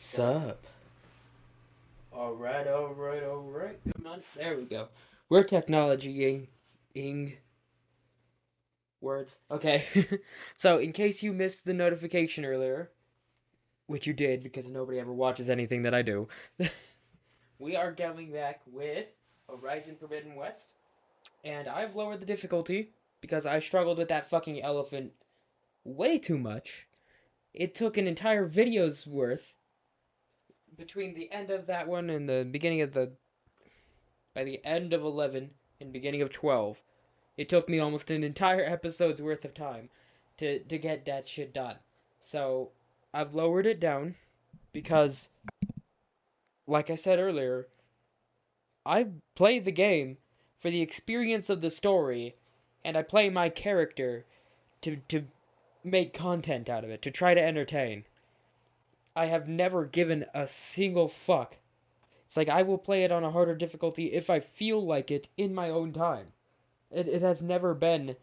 What's up? Alright. Come on. There we go. We're technology-ing words. Okay. So, in case you missed the notification earlier, which you did because nobody ever watches anything that I do, we are coming back with Horizon Forbidden West, and I've lowered the difficulty because I struggled with that fucking elephant way too much. It took an entire video's worth between the end of that one and the beginning of by the end of 11 and beginning of 12, it took me almost an entire episode's worth of time to get that shit done. So, I've lowered it down because, like I said earlier, I play the game for the experience of the story, and I play my character to make content out of it, to try to entertain. I have never given a single fuck. It's like I will play it on a harder difficulty if I feel like it in my own time. It has never been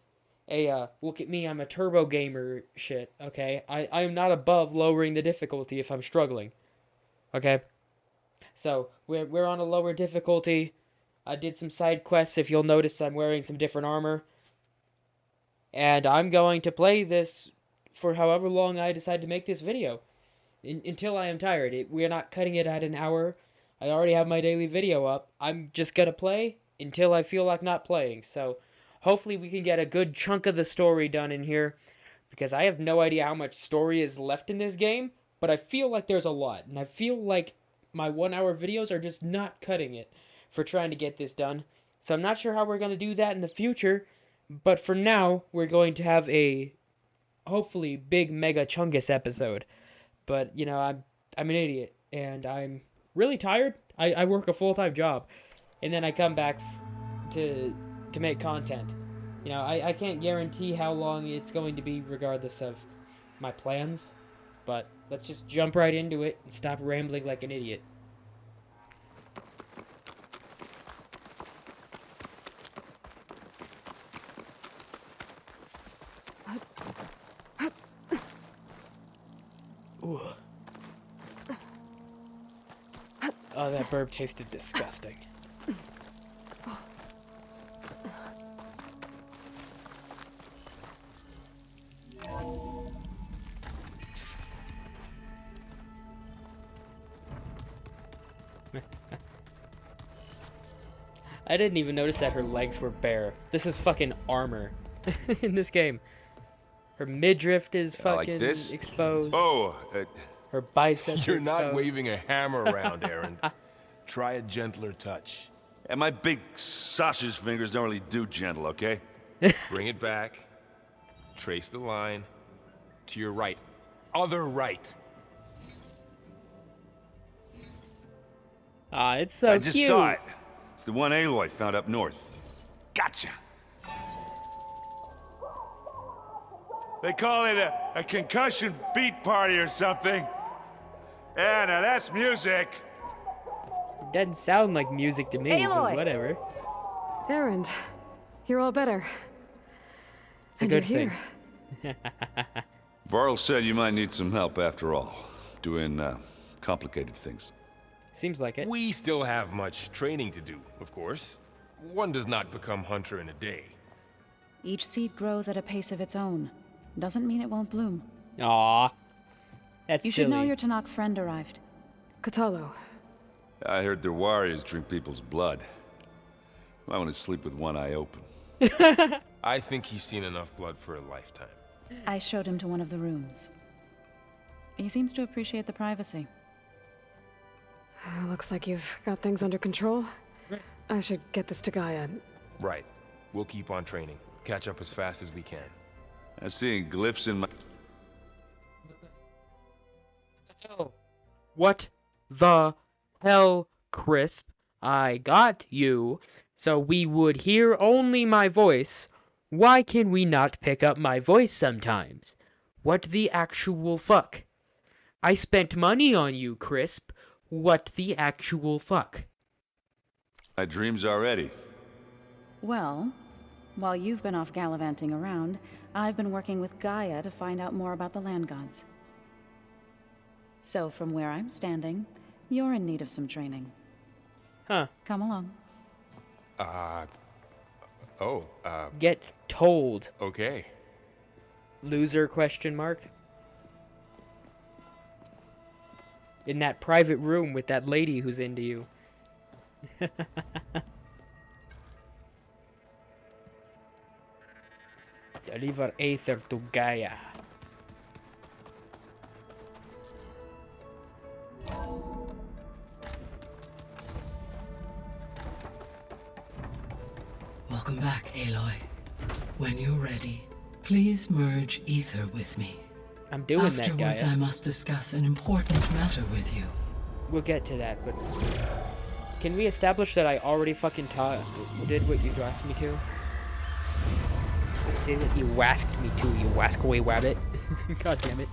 a, look at me, I'm a turbo gamer shit, okay? I am not above lowering the difficulty if I'm struggling, okay? So, we're on a lower difficulty. I did some side quests. If you'll notice, I'm wearing some different armor. And I'm going to play this for however long I decide to make this video. Until I am tired. We're not cutting it at an hour. I already have my daily video up. I'm just gonna play until I feel like not playing. So, hopefully we can get a good chunk of the story done in here. Because I have no idea how much story is left in this game. But I feel like there's a lot. And I feel like my 1 hour videos are just not cutting it for trying to get this done. So I'm not sure how we're going to do that in the future. But for now, we're going to have a hopefully big mega chungus episode. But, you know, I'm an idiot, and I'm really tired. I work a full-time job, and then I come back to make content. You know, I can't guarantee how long it's going to be regardless of my plans, but let's just jump right into it and stop rambling like an idiot. Ooh. Oh, that burp tasted disgusting. I didn't even notice that her legs were bare. This is fucking armor in this game. Her midriff is fucking like this? exposed. Oh, Her biceps are You're not exposed. waving a hammer around, Aaron. Try a gentler touch. and my big sausage fingers don't really do gentle, okay? Bring it back. Trace the line. To your right. Other right. Ah, it's so I cute. just saw it. It's the one Aloy found up north. Gotcha. They call it a concussion beat party or something. Yeah, now that's music. It doesn't sound like music to me, Aloy! but whatever. Aaron, you're all better. It's a And good you're thing. here. Varl said you might need some help after all. Doing, complicated things. Seems like it. We still have much training to do, of course. One does not become hunter in a day. Each seed grows at a pace of its own. Doesn't mean it won't bloom. Aw. That's You silly. should know your Tanakh friend arrived. Katalo, I heard their warriors drink people's blood. I want to sleep with one eye open. I think he's seen enough blood for a lifetime. I showed him to one of the rooms. He seems to appreciate the privacy. looks like you've got things under control. I should get this to Gaia. Right. We'll keep on training. Catch up as fast as we can. I'm seeing glyphs in my... What the hell, Crisp? I got you, so we would hear only my voice. Why can we not pick up my voice sometimes? What the actual fuck? I spent money on you, Crisp. What the actual fuck? My dreams already. Well, while you've been off gallivanting around, I've been working with Gaia to find out more about the land gods. So, from where I'm standing, you're in need of some training. Huh. Come along. Get told. Okay. Loser question mark. In that private room with that lady who's into you. Deliver Aether to Gaia. Welcome back, Aloy. When you're ready, please merge Ether with me. I'm doing that, Afterwards, Gaia. I must discuss an important matter with you. We'll get to that, but can we establish that I already fucking did what you asked me to? Did what you asked me to, you waskaway wabbit. God damn it.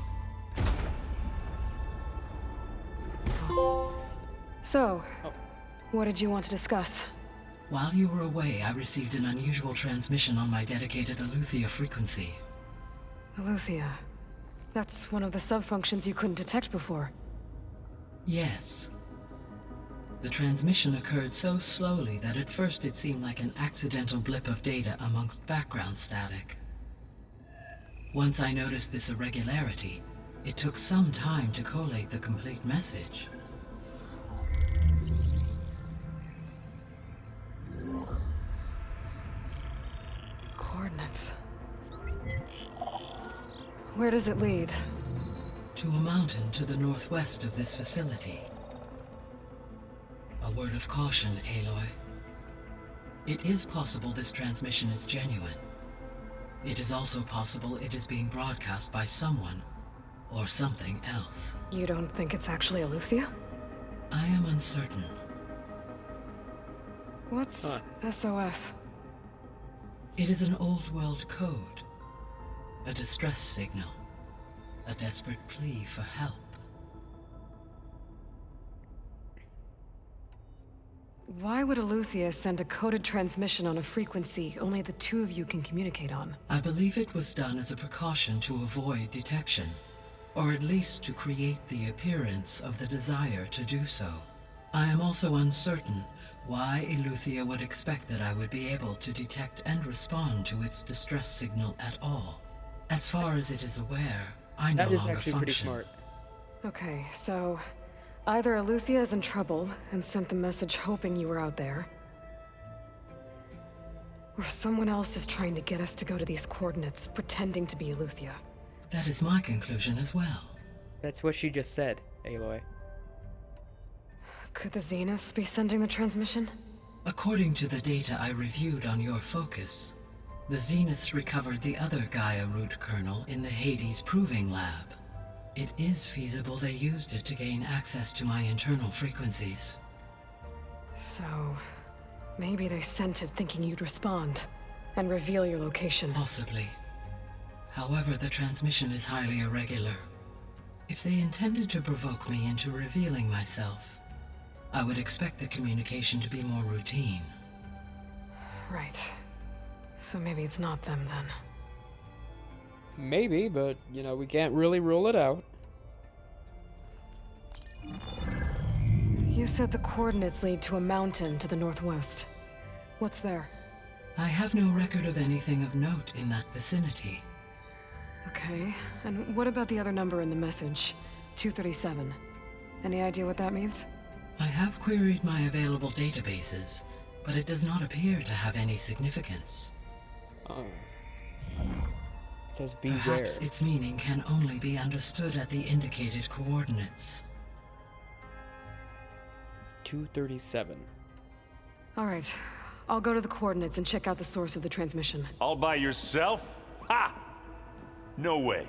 So, Oh. what did you want to discuss? While you were away, I received an unusual transmission on my dedicated Aletheia frequency. Aletheia. That's one of the sub-functions you couldn't detect before. Yes. The transmission occurred so slowly that at first it seemed like an accidental blip of data amongst background static. Once I noticed this irregularity, it took some time to collate the complete message. Coordinates. Where does it lead? To a mountain to the northwest of this facility. A word of caution, Aloy. It is possible this transmission is genuine. It is also possible it is being broadcast by someone or something else. You don't think it's actually Aletheia? I am uncertain. What's SOS? It is an old world code. A distress signal. A desperate plea for help. Why would Aletheia send a coded transmission on a frequency only the two of you can communicate on? I believe it was done as a precaution to avoid detection, or at least to create the appearance of the desire to do so. I am also uncertain why Aletheia would expect that I would be able to detect and respond to its distress signal at all. As far as it is aware, I no That is longer actually pretty function. smart. Okay, so either Aletheia is in trouble and sent the message hoping you were out there, or someone else is trying to get us to go to these coordinates, pretending to be Aletheia. That is my conclusion as well. That's what she just said, Aloy. Could the Zeniths be sending the transmission? According to the data I reviewed on your focus, the Zeniths recovered the other Gaia root kernel in the Hades Proving Lab. It is feasible they used it to gain access to my internal frequencies. So, maybe they sent it thinking you'd respond and reveal your location. Possibly. However, the transmission is highly irregular. If they intended to provoke me into revealing myself, I would expect the communication to be more routine. Right. So maybe it's not them then. Maybe, but, you know, we can't really rule it out. You said the coordinates lead to a mountain to the northwest. What's there? I have no record of anything of note in that vicinity. Okay, and what about the other number in the message? 237. Any idea what that means? I have queried my available databases, but it does not appear to have any significance. Oh. It says beware. Perhaps its meaning can only be understood at the indicated coordinates. 237. Alright, I'll go to the coordinates and check out the source of the transmission. All by yourself? Ha! No way.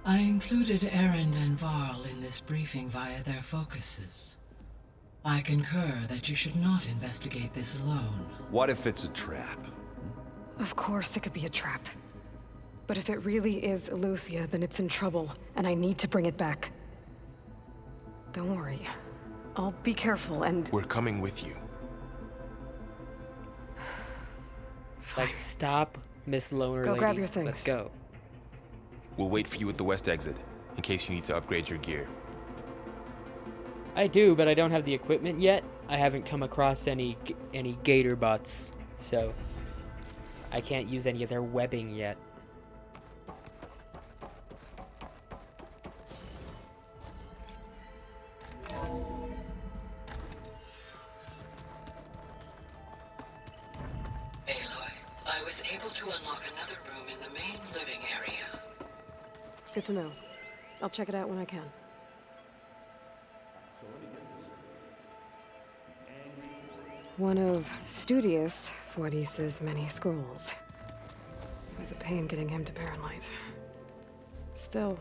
I included Erend and Varl in this briefing via their focuses. I concur that you should not investigate this alone. What if it's a trap? Of course it could be a trap. But if it really is Aletheia, then it's in trouble, and I need to bring it back. Don't worry. I'll be careful and... We're coming with you. Like, stop, Miss Loner Go Lady. grab your things. Let's go. We'll wait for you at the west exit. in case you need to upgrade your gear. I do, but I don't have the equipment yet. I haven't come across any gator bots, so I can't use any of their webbing yet. Aloy, I was able to unlock another room in the main living area. Good to know. I'll check it out when I can. One of Studious Fortis's many scrolls. It was a pain getting him to Barren Light. Still,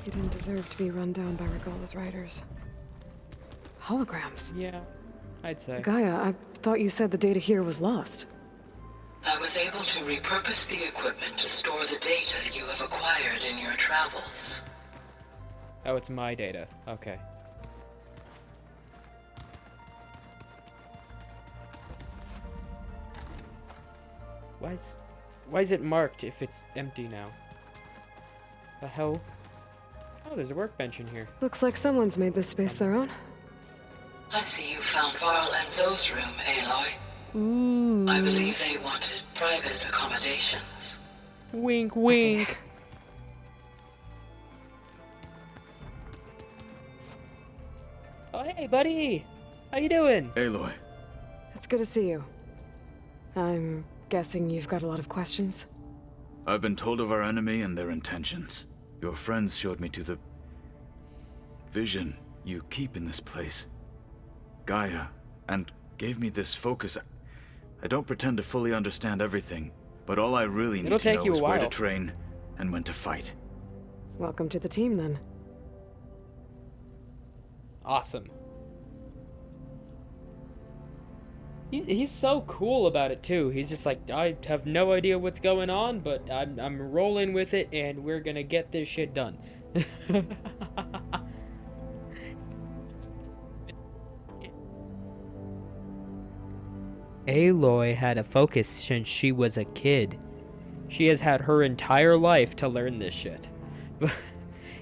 he didn't deserve to be run down by Regalla's riders. Holograms. Yeah, I'd say. Gaia, I thought you said the data here was lost. I was able to repurpose the equipment to store the data you have acquired in your travels. Oh, it's my data. Okay. Why is it marked if it's empty now? The hell? Oh, there's a workbench in here. Looks like someone's made this space their own. I see you found Varl and Zoe's room, Aloy. Ooh. I believe they wanted private accommodations. Wink, wink. Oh, hey, buddy. How you doing? Aloy, It's good to see you. I'm guessing you've got a lot of questions? I've been told of our enemy and their intentions. Your friends showed me to the vision you keep in this place, Gaia, and gave me this focus. I don't pretend to fully understand everything, but all I really need to know is where to train and when to fight. Welcome to the team, then. Awesome. He's so cool about it too. He's just like, I have no idea what's going on, but I'm rolling with it, and we're gonna get this shit done. Aloy had a focus since she was a kid. She has had her entire life to learn this shit.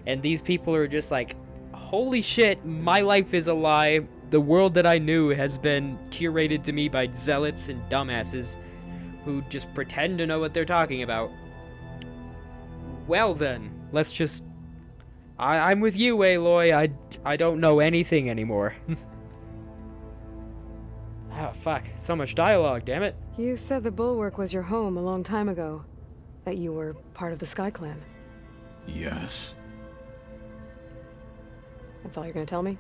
And these people are just like, holy shit, my life is a lie. The world that I knew has been curated to me by zealots and dumbasses who just pretend to know what they're talking about. Well then, let's just... I'm with you, Aloy. I don't know anything anymore. Oh, fuck. So much dialogue, damn it. You said the Bulwark was your home a long time ago. That you were part of the Sky Clan. Yes. That's all you're gonna tell me?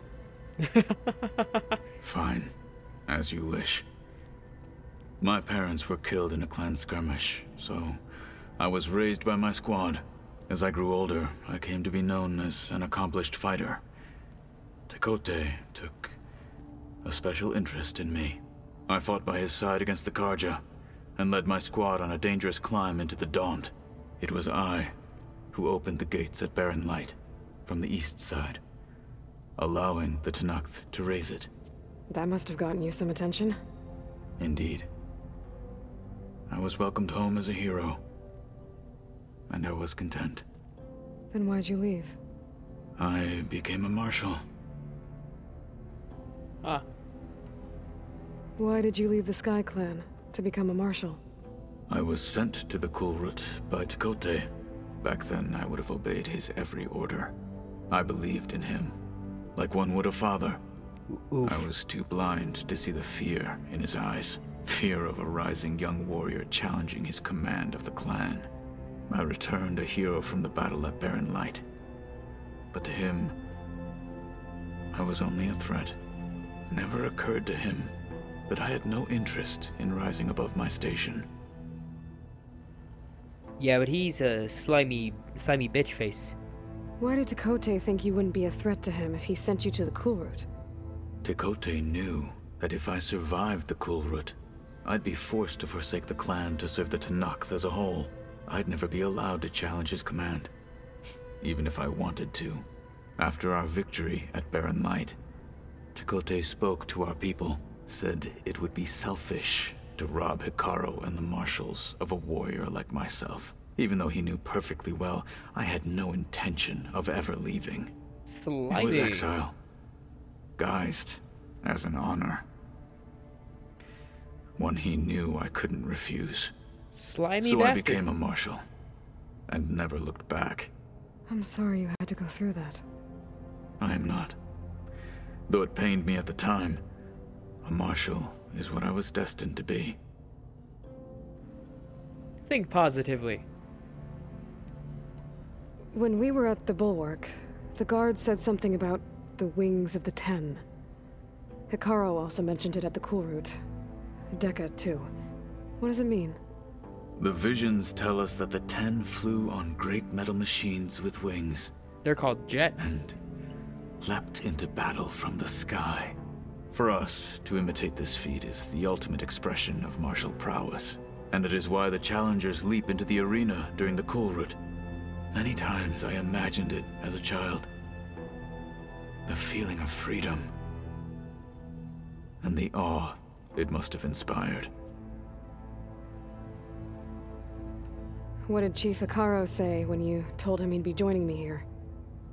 Fine. As you wish. My parents were killed in a clan skirmish, so I was raised by my squad. As I grew older, I came to be known as an accomplished fighter. Tekote took a special interest in me. I fought by his side against the Karja, and led my squad on a dangerous climb into the Daunt. It was I who opened the gates at Barren Light, from the east side, allowing the Tenakth to raise it. That must have gotten you some attention. Indeed. I was welcomed home as a hero, and I was content. Then why'd you leave? I became a marshal. Ah. Why did you leave the Sky Clan to become a marshal? I was sent to the Kulrut by Tekote. Back then, I would have obeyed his every order. I believed in him, like one would a father. Oof. I was too blind to see the fear in his eyes. Fear of a rising young warrior challenging his command of the clan. I returned a hero from the battle at Barren Light. But to him, I was only a threat. Never occurred to him that I had no interest in rising above my station. Yeah, but he's a slimy bitch face. Why did Tekote think you wouldn't be a threat to him if he sent you to the Kulrut? Tekote knew that if I survived the Kulrut, I'd be forced to forsake the clan to serve the Tenakth as a whole. I'd never be allowed to challenge his command, even if I wanted to. After our victory at Barren Light, Tekote spoke to our people, said it would be selfish to rob Hikaru and the marshals of a warrior like myself. even though he knew perfectly well I had no intention of ever leaving. It was Slimy. exile, guised as an honor. One he knew I couldn't refuse. Slimy So bastard. I became a marshal, and never looked back. I'm sorry you had to go through that. I am not. Though it pained me at the time, a marshal is what I was destined to be. Think positively. When we were at the Bulwark, the guard said something about the Wings of the Ten. Hikaru also mentioned it at the Cool Route. Dekka, too. What does it mean? The visions tell us that the Ten flew on great metal machines with wings They're called jets. and leapt into battle from the sky. For us, to imitate this feat is the ultimate expression of martial prowess, and it is why the challengers leap into the arena during the Cool Route. Many times I imagined it as a child. The feeling of freedom, and the awe it must have inspired. What did Chief Hikaru say when you told him he'd be joining me here?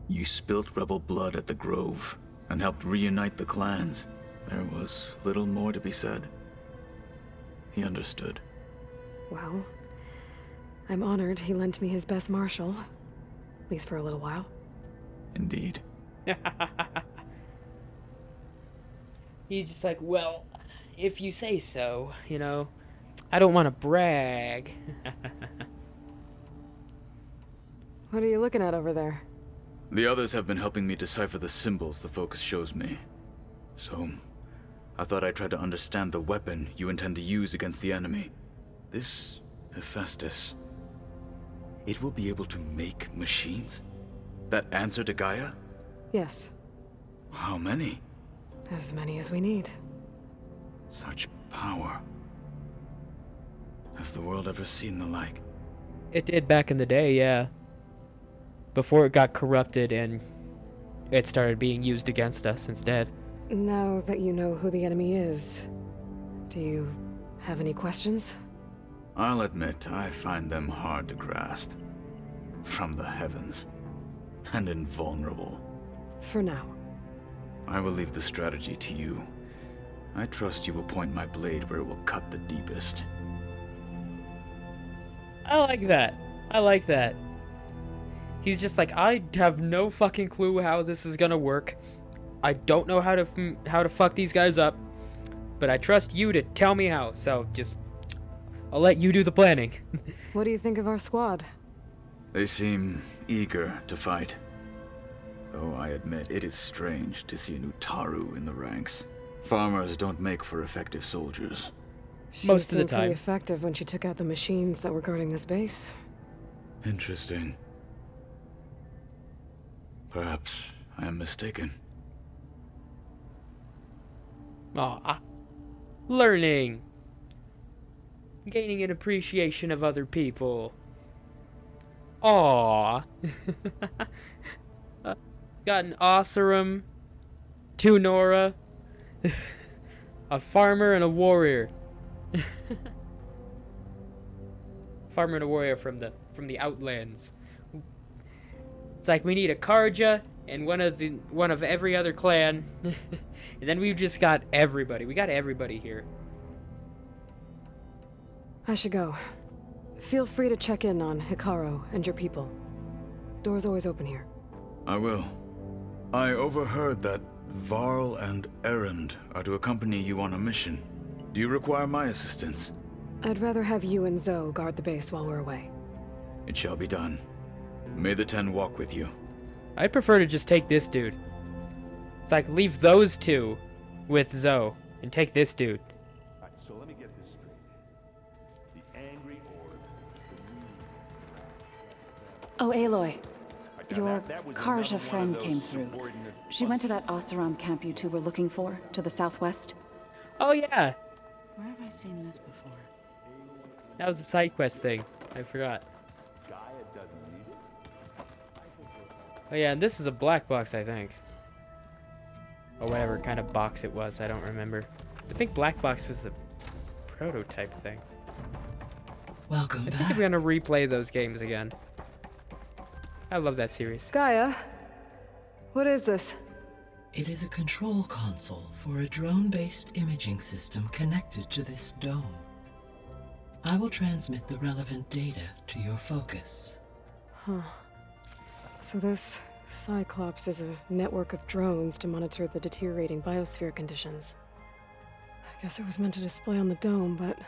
You spilt rebel blood at the Grove, and helped reunite the clans. There was little more to be said. He understood. Well, I'm honored he lent me his best marshal. At least for a little while. Indeed. He's just like, well, if you say so, you know. I don't want to brag. What are you looking at over there? The others have been helping me decipher the symbols the focus shows me. So, I thought I'd try to understand the weapon you intend to use against the enemy. This Hephaestus, it will be able to make machines? That answer to Gaia? Yes, How many? as many as we need. Such power. Has the world ever seen the like? It did back in the day, yeah. Before it got corrupted and it started being used against us instead. Now that you know who the enemy is, do you have any questions? I'll admit, I find them hard to grasp. From the heavens. And invulnerable. For now. I will leave the strategy to you. I trust you will point my blade where it will cut the deepest. I like that. I like that. He's just like, I have no fucking clue how this is gonna work. I don't know how to fuck these guys up, but I trust you to tell me how. So just, I'll let you do the planning. What do you think of our squad? They seem eager to fight. Though I admit it is strange to see an Utaru in the ranks. Farmers don't make for effective soldiers. She Most of the seemed pretty time. effective when she took out the machines that were guarding this base. Interesting. Perhaps I am mistaken. Aw. Learning. Gaining an appreciation of other people. Aw. Got an Oseram, 2 Nora, a farmer and a warrior. Farmer and a warrior from the Outlands. It's like we need a Karja and one of every other clan. And then we've just got everybody. We got everybody here. I should go. Feel free to check in on Hikaru and your people. Door's always open here. I will. I overheard that Varl and Erend are to accompany you on a mission. Do you require my assistance? I'd rather have you and Zoe guard the base while we're away. It shall be done. May the Ten walk with you. I'd prefer to just take this dude. It's like, leave those two with Zoe and take this dude. Alright, so let me get this straight. The Angry Order. Oh, Aloy. Now Your that was Karja another one friend of came those through. subordinate She went to that Oseram camp you two were looking for, to the southwest. Oh yeah, Where have I seen this before? that was the side quest thing. I forgot. Gaia doesn't need it. Oh yeah, and this is a black box, I think. Or whatever kind of box it was, I don't remember. I think black box was the prototype thing. Welcome I think I'm back. gonna replay those games again. I love that series. Gaia, what is this? It is a control console for a drone-based imaging system connected to this dome. I will transmit the relevant data to your focus. Huh. So this Cyclops is a network of drones to monitor the deteriorating biosphere conditions. I guess it was meant to display on the dome, but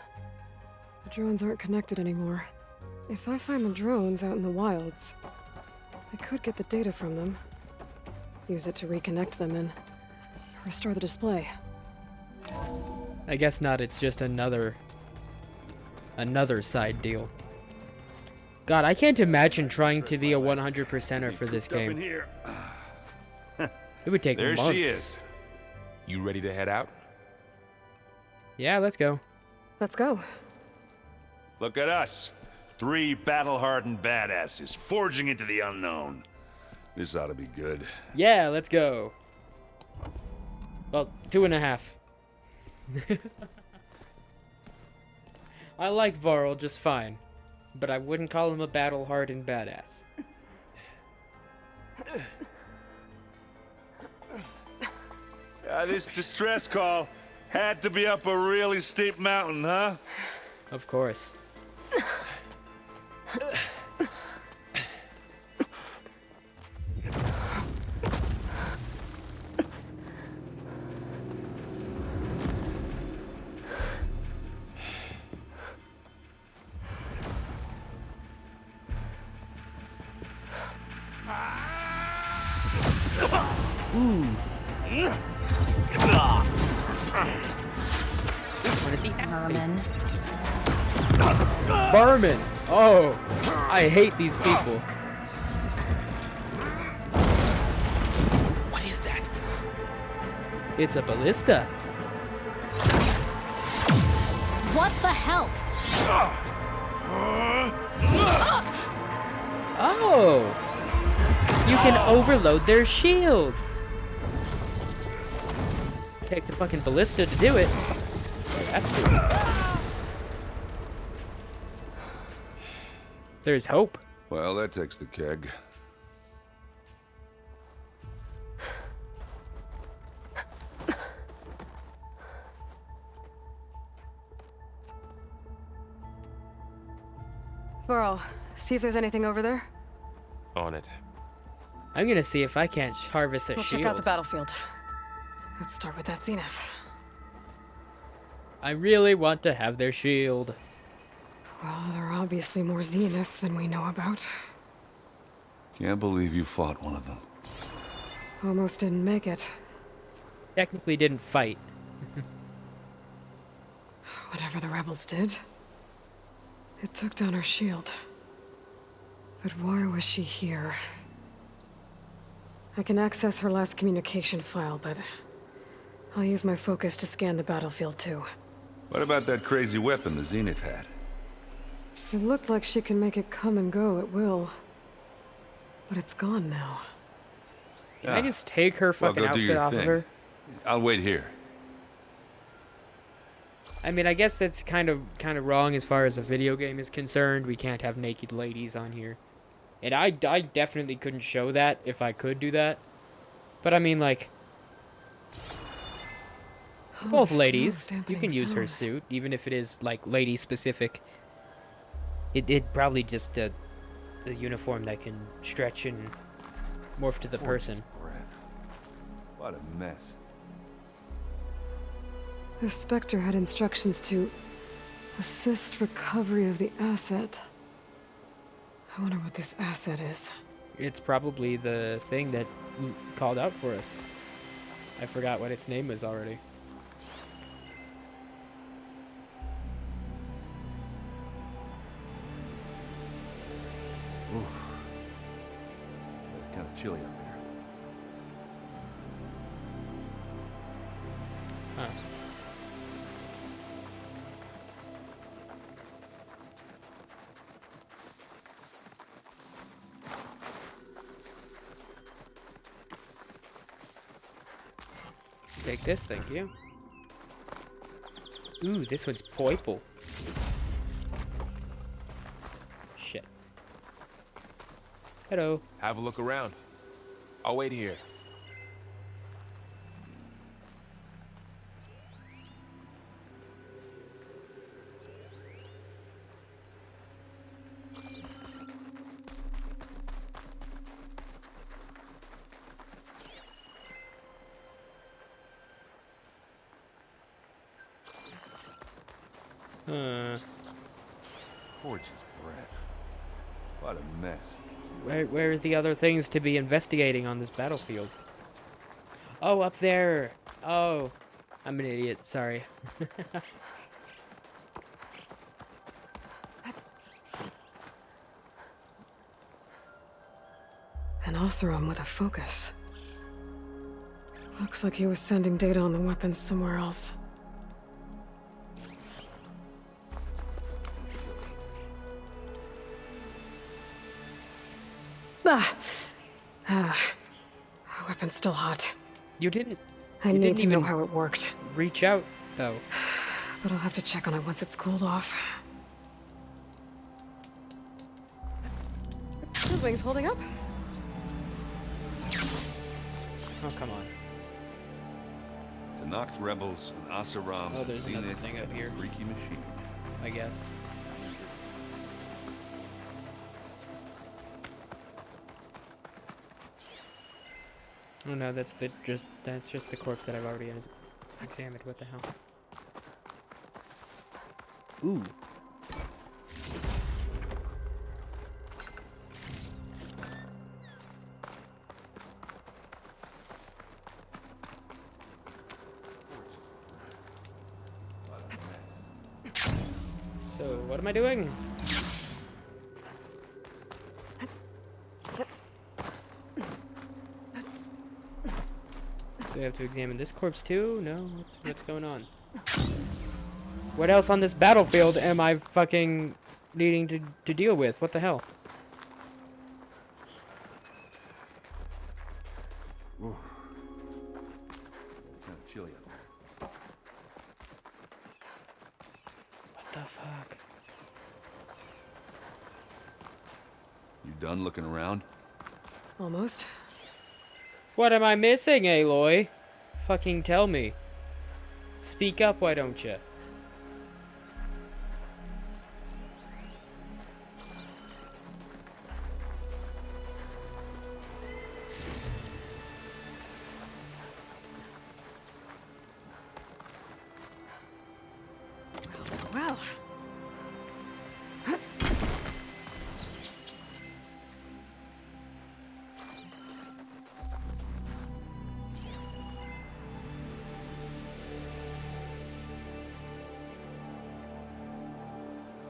the drones aren't connected anymore. If I find the drones out in the wilds, I could get the data from them, use it to reconnect them and restore the display. I guess not, it's just another side deal. God, I can't imagine trying to be a 100%er for this Up in game. here. It would take There months. she is. You ready to head out? Yeah, let's go. Let's go. Look at us. 3 battle-hardened badasses forging into the unknown. This ought to be good. Yeah, let's go. Well, 2.5. I like Varl just fine, but I wouldn't call him a battle-hardened badass. This distress call had to be up a really steep mountain, huh? Of course. Vermin. Vermin! Oh, I hate these people. What is that? It's a ballista. What the hell? Oh! You can overload their shields. Take the fucking ballista to do it. Oh, that's cool. There's hope. Well, that takes the keg. Varl, see if there's anything over there. On it. I'm gonna see if I can't harvest a We'll shield. check out the battlefield. Let's start with that zenith. I really want to have their shield. Well, there are obviously more zeniths than we know about. Can't believe you fought one of them. Almost didn't make it. Technically didn't fight. Whatever the rebels did, it took down her shield. But why was she here? I can access her last communication file, but I'll use my focus to scan the battlefield too. What about that crazy weapon the Zenith had? It looked like she can make it come and go at will. But it's gone now. Can I just take her fucking go do outfit your off of thing. her? I'll wait here. I mean, I guess that's kind of wrong as far as a video game is concerned. We can't have naked ladies on here. And I definitely couldn't show that if I could do that. But I mean, like, Oh, both the ladies, snow you can stamping use her sounds. suit, even if it is, like, lady specific. It probably just a uniform that can stretch and morph to the person. What a mess. The Spectre had instructions to assist recovery of the asset. I wonder what this asset is. It's probably the thing that called out for us. I forgot what its name was already. It's kind of chilly up here. Huh. Take this, thank you. Ooh, this one's purple. Hello. Have a look around. I'll wait here. Gorgeous breath. What a mess. Where are the other things to be investigating on this battlefield? Oh, up there. Oh, I'm an idiot. Sorry. An Oseram with a focus. Looks like he was sending data on the weapons somewhere else. Ah! Ah. The weapon's still hot. You didn't. I You need didn't to know even how it worked. reach out, though. But I'll have to check on it once it's cooled off. The wing's holding up? Oh, come on. The Noct rebels and Asaram Oh, there's another Zenith thing up here. freaky machine. I guess. Oh no, that's just the corpse that I've already examined. What the hell? Ooh. So, what am I doing? Do we have to examine this corpse too? No? What's going on? What else on this battlefield am I fucking needing to deal with? What the hell? Ooh. Kind of chilly up What the fuck? there. You done looking around? Almost. What am I missing, Aloy? Fucking tell me. Speak up, why don't you? Well.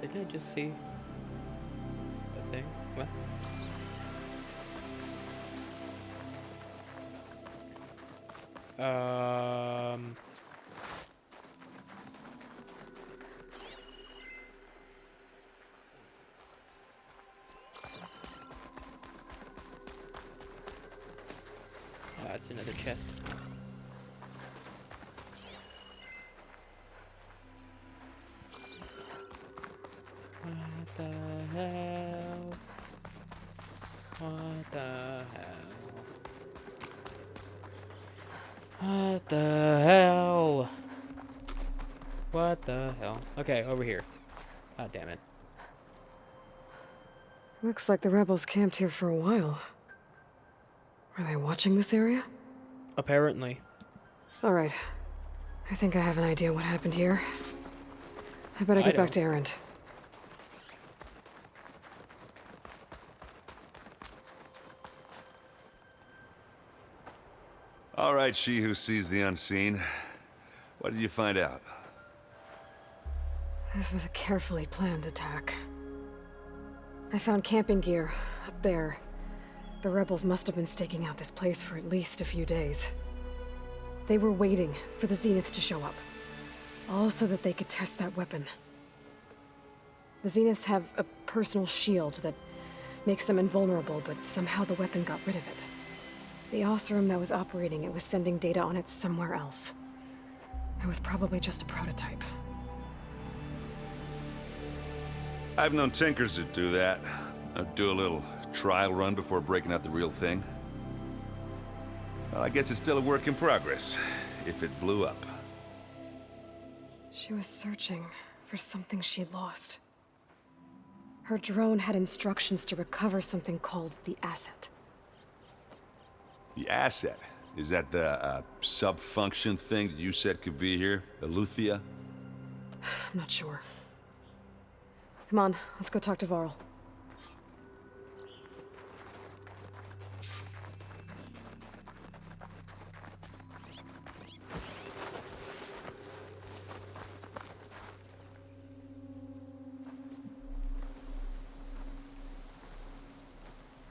Didn't I just see a thing? What? Oh, that's another chest. What the hell? What the hell? What the hell? What the hell? Okay, over here. God damn it. Looks like the rebels camped here for a while. Are they watching this area? Apparently. Alright. I think I have an idea what happened here. I better get back to Erend. All right, she who sees the unseen. What did you find out? This was a carefully planned attack. I found camping gear up there. The rebels must have been staking out this place for at least a few days. They were waiting for the Zeniths to show up. All so that they could test that weapon. The Zeniths have a personal shield that makes them invulnerable, but somehow the weapon got rid of it. The Oseram that was operating it was sending data on it somewhere else. It was probably just a prototype. I've known tinkers that do that. Do a little trial run before breaking out the real thing? Well, I guess it's still a work in progress, if it blew up. She was searching for something she lost. Her drone had instructions to recover something called the asset. The asset? Is that the sub-function thing that you said could be here? Eleuthia? I'm not sure. Come on, let's go talk to Varl.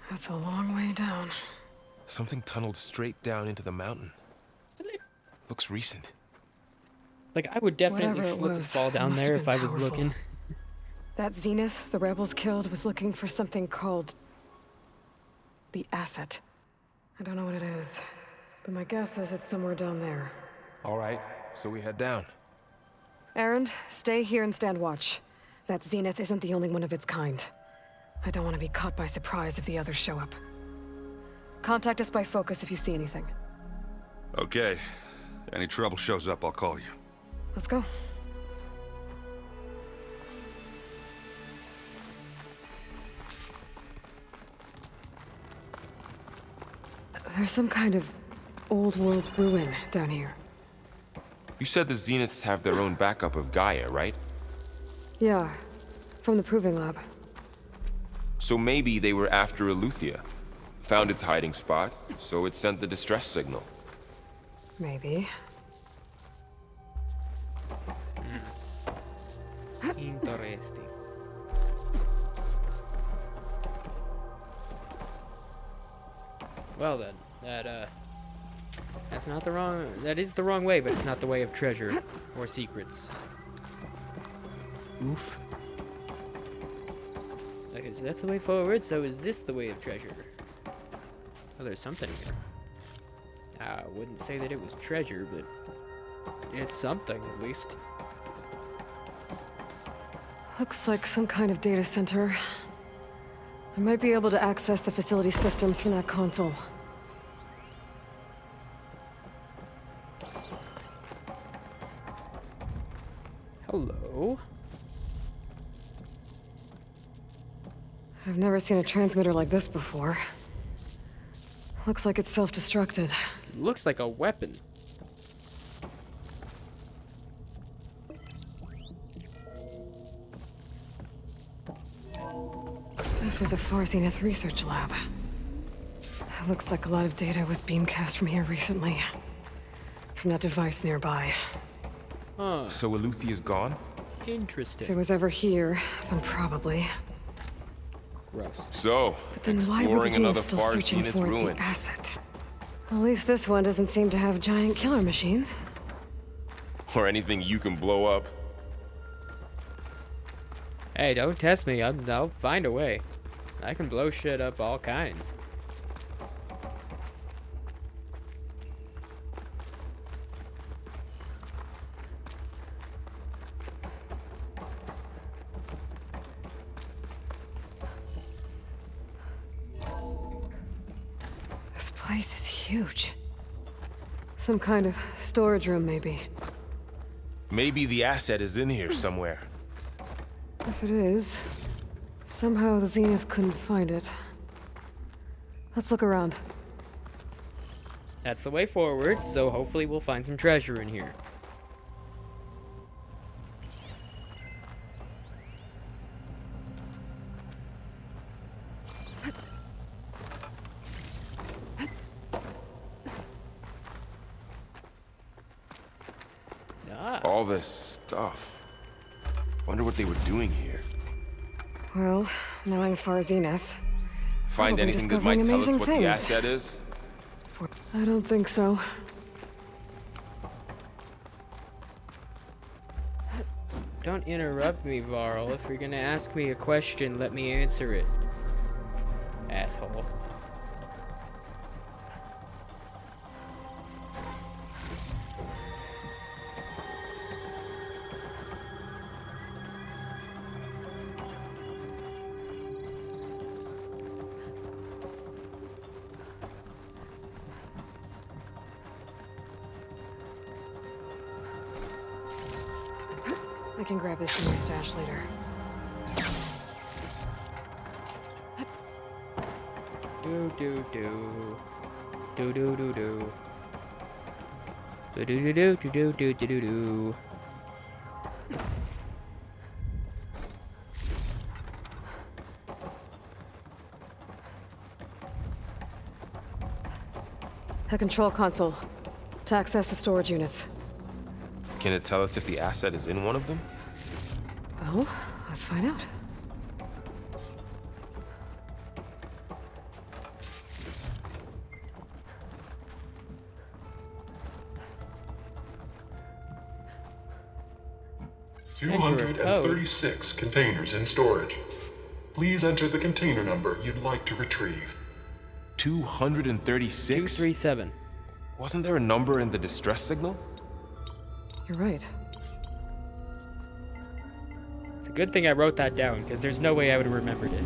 That's a long way down. Something tunneled straight down into the mountain. Looks recent. Like, I would definitely Whatever it slip and was, fall it down must there have if been I was powerful. looking. That Zenith the rebels killed was looking for something called the asset. I don't know what it is, but my guess is it's somewhere down there. All right, so we head down. Erend, stay here and stand watch. That Zenith isn't the only one of its kind. I don't want to be caught by surprise if the others show up. Contact us by focus if you see anything. Okay. Any trouble shows up, I'll call you. Let's go. There's some kind of old world ruin down here. You said the Zeniths have their own backup of Gaia, right? Yeah, from the Proving Lab. So maybe they were after Eleuthia. Found its hiding spot, so it sent the distress signal. Maybe. Interesting. Well then, that's not the wrong, that is the wrong way, but it's not the way of treasure or secrets. Oof. Okay, so that's the way forward, so is this the way of treasure? Oh, there's something here. I wouldn't say that it was treasure, but it's something at least. Looks like some kind of data center. I might be able to access the facility systems from that console. Hello? I've never seen a transmitter like this before. Looks like it's self-destructed. Looks like a weapon. This was a Far Zenith research lab. It looks like a lot of data was beamcast from here recently. From that device nearby. Huh. So Eleuthia's gone? If it Interesting. was ever here, then probably. Gross. So, But then why were the exploring another Zeniths still Far searching Zenith for ruin. the asset? At least this one doesn't seem to have giant killer machines. Or anything you can blow up. Hey, don't test me. I'll find a way. I can blow shit up all kinds. This place is huge. Some kind of storage room, maybe. Maybe the asset is in here somewhere. If it is, somehow the Zenith couldn't find it. Let's look around. That's the way forward, so hopefully we'll find some treasure in here. Ah, All this stuff. Wonder what they were doing here. Well, knowing Far Zenith, Find Probably anything that might discovering tell us amazing what things. the asset is? I don't think so. don't interrupt me, Varl. If you're gonna ask me a question, let me answer it. Asshole. I can grab this in my stash later. Do do do. Do do do do. Do do do do do do do do do. A control console. To access the storage units. Can it tell us if the asset is in one of them? Well, let's find out. Enter a code. 236 containers in storage. Please enter the container number you'd like to retrieve. 236? 237. Wasn't there a number in the distress signal? You're right. It's a good thing I wrote that down, because there's no way I would have remembered it.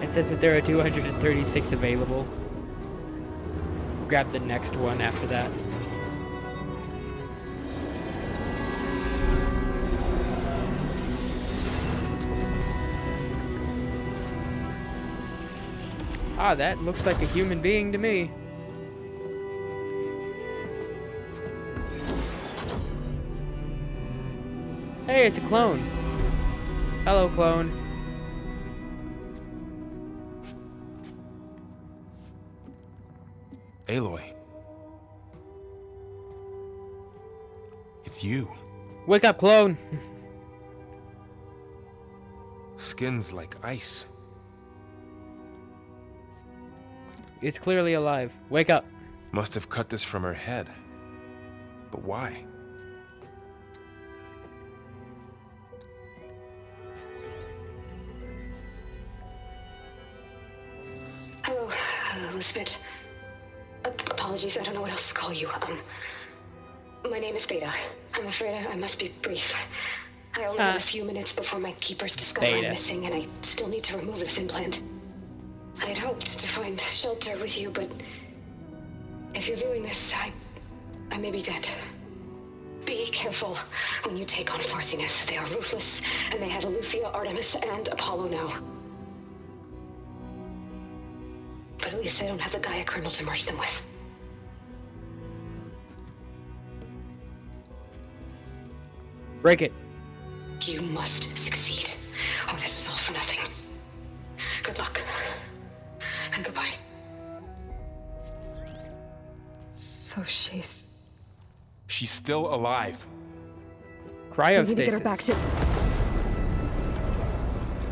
It says that there are 236 available. Grab the next one after that. Ah, that looks like a human being to me. Hey, it's a clone. Hello, clone. Aloy. It's you. Wake up, clone. Skin's like ice. It's clearly alive. Wake up. Must have cut this from her head. But why? Hello, Elizabeth. Apologies, I don't know what else to call you. My name is Beta. I'm afraid I must be brief. I only have a few minutes before my keepers discover Beta. I'm missing, and I still need to remove this implant. I had hoped to find shelter with you, but if you're viewing this, I may be dead. Be careful when you take on Farsiness. They are ruthless, and they have Eleuthia, Artemis, and Apollo now. But at least I don't have the Gaia kernel to merge them with. Break it. You must succeed, or this was all for nothing. Good luck. And goodbye. So she's... She's still alive. We need to Cryostasis. get her back to...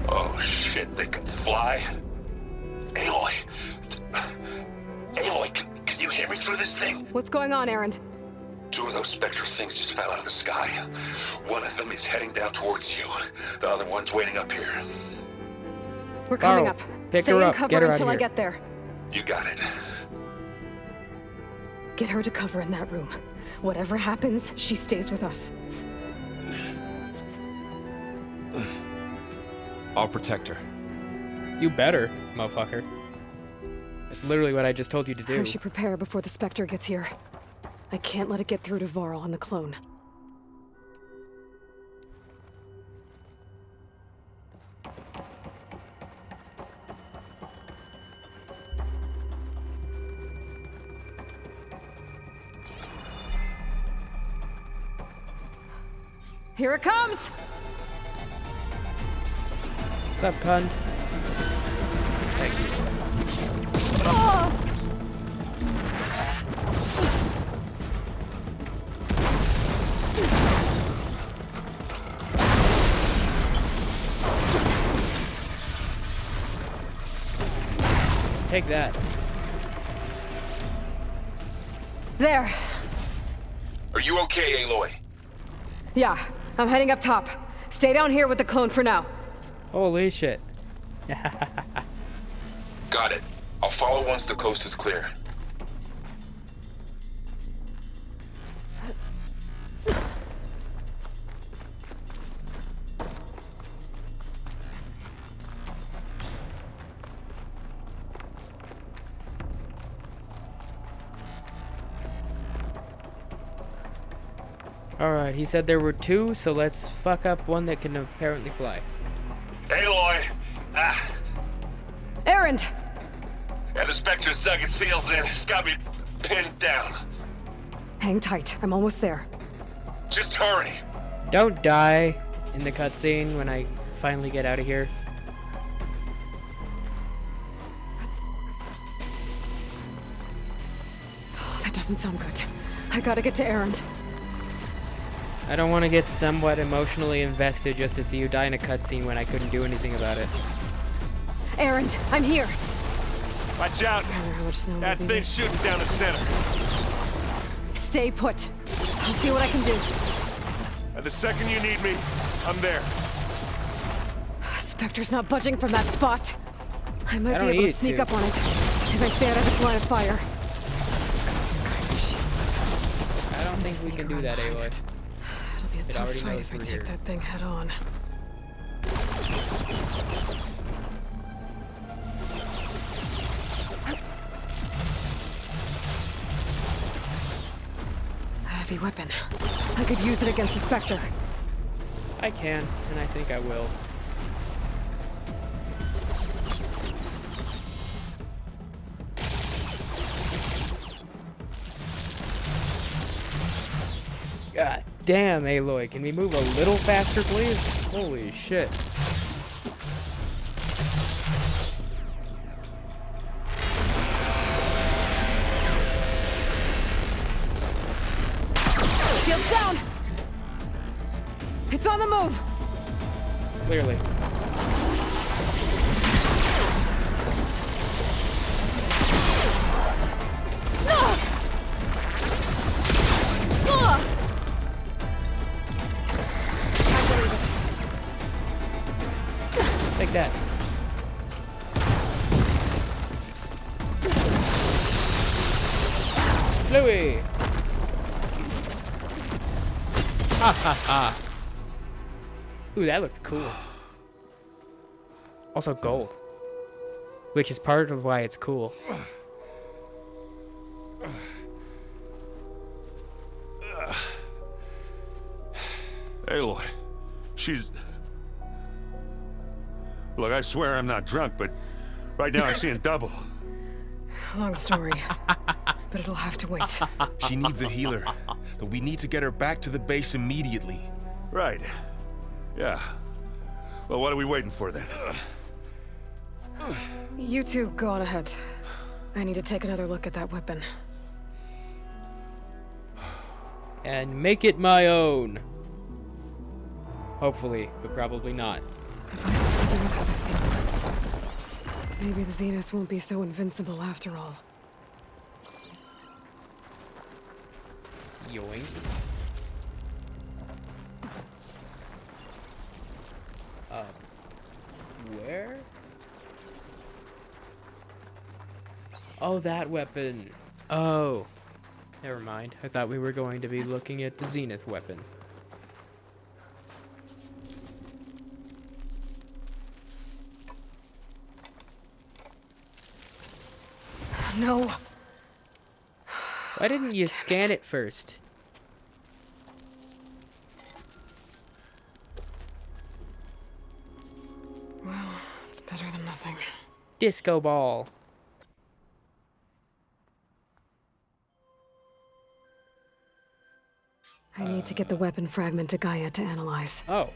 Oh shit, they can fly? Aloy! Aloy, can you hear me through this thing? What's going on, Erend? Two of those spectral things just fell out of the sky. One of them is heading down towards you. The other one's waiting up here. We're coming Varl, up. pick Stay her in up. cover Get her out of until I here. get there. You got it. Get her to cover in that room. Whatever happens, she stays with us. I'll protect her. You better, motherfucker. That's literally what I just told you to do. I should prepare before the Spectre gets here. I can't let it get through to Varl and the clone. Here it comes! What's up, cunt? Thank you. Oh! Take that. There. Are you okay, Aloy? Yeah, I'm heading up top. Stay down here with the clone for now. Holy shit. Got it. I'll follow once the coast is clear. Alright, he said there were two, so let's fuck up one that can apparently fly. Aloy! Erend! Yeah, the Spectre's dug its heels in. It's got me pinned down. Hang tight. I'm almost there. Just hurry. Don't die in the cutscene when I finally get out of here. Oh, that doesn't sound good. I gotta get to Erend. I don't want to get somewhat emotionally invested just to see you die in a cutscene when I couldn't do anything about it. Erend, I'm here. Watch out. I wonder how much snow That will be thing's this. shooting down the center. Stay put. I'll see what I can do. And the second you need me, I'm there. Spectre's not budging from that spot. I might I be don't able need to it sneak to. up on it if I stay out of its line of fire. It's got some kind of shield. I don't think we can do that, Aloy. It'll be a It tough already fight knows if I we're take here. that thing head on. A heavy weapon. I could use it against the Spectre. I can, and I think I will. God damn, Aloy, can we move a little faster, please? Holy shit. Shield's down! It's on the move! Clearly. Take that. Louis! Ha ha ha. Ooh, that looked cool. Also gold. Which is part of why it's cool. Aloy, she's... Look, I swear I'm not drunk, but right now I'm seeing double. Long story, but it'll have to wait. She needs a healer, but we need to get her back to the base immediately. Right. Yeah. Well, what are we waiting for then? You two go on ahead. I need to take another look at that weapon. And make it my own. Hopefully, but probably not. If I can figure out how that thing works, maybe the Zeniths won't be so invincible after all. Yoink. Where? Oh, that weapon. Oh. Never mind. I thought we were going to be looking at the Zenith weapon. No. Why didn't you scan it first? Well, it's better than nothing. Disco ball. I need to get the weapon fragment to Gaia to analyze. Oh.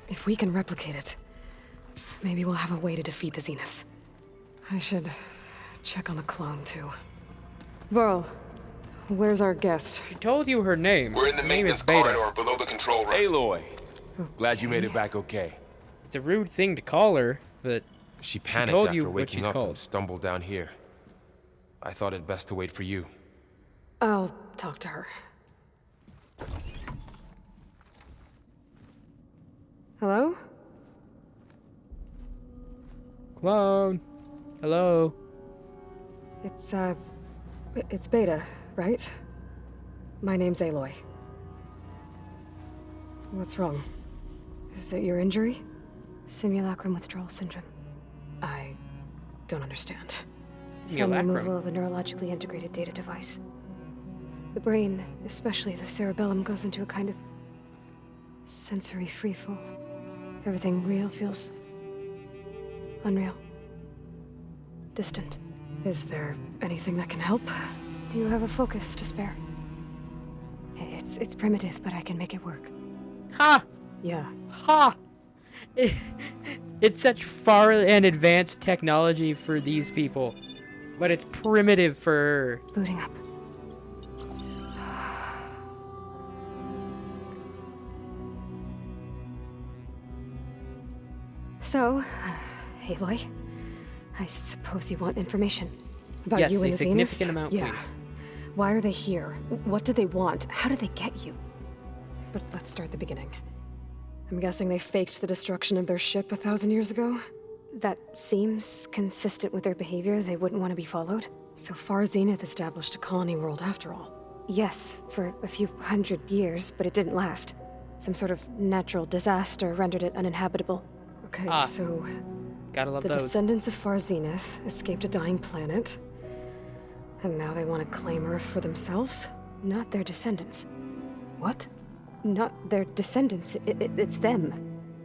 If we can replicate it, maybe we'll have a way to defeat the Zeniths. I should check on the clone, too. Varl, where's our guest? She told you her name. We're in the Her name is maintenance Beta. corridor below the control room. Aloy! Glad you made it back okay. It's a rude thing to call her, but She panicked told after you what waking she's up called. and stumbled down here. I thought it best to wait for you. I'll talk to her. Hello? clone. Hello. It's Beta, right? My name's Aloy. What's wrong? Is it your injury? Simulacrum withdrawal syndrome. I don't understand. Some Simulacrum. removal of a neurologically integrated data device. The brain, especially the cerebellum, goes into a kind of sensory freefall. Everything real feels unreal. Distant. Is there anything that can help? Do you have a focus to spare? It's primitive, but I can make it work. Ha! Yeah. Ha! It's such far and advanced technology for these people, but it's primitive for her. Booting up. So, Aloy, I suppose you want information about Yes, you a and the significant Zeniths? amount, Yeah. please. Why are they here? What do they want? How did they get you? But let's start at the beginning. I'm guessing they faked the destruction of their ship 1,000 years ago? That seems consistent with their behavior. They wouldn't want to be followed. So far, Zenith established a colony world after all. Yes, for a few hundred years, but it didn't last. Some sort of natural disaster rendered it uninhabitable. Okay, Ah, so Gotta love the those. descendants of Far Zenith escaped a dying planet, and now they want to claim Earth for themselves? Not their descendants. What? Not their descendants. It's them.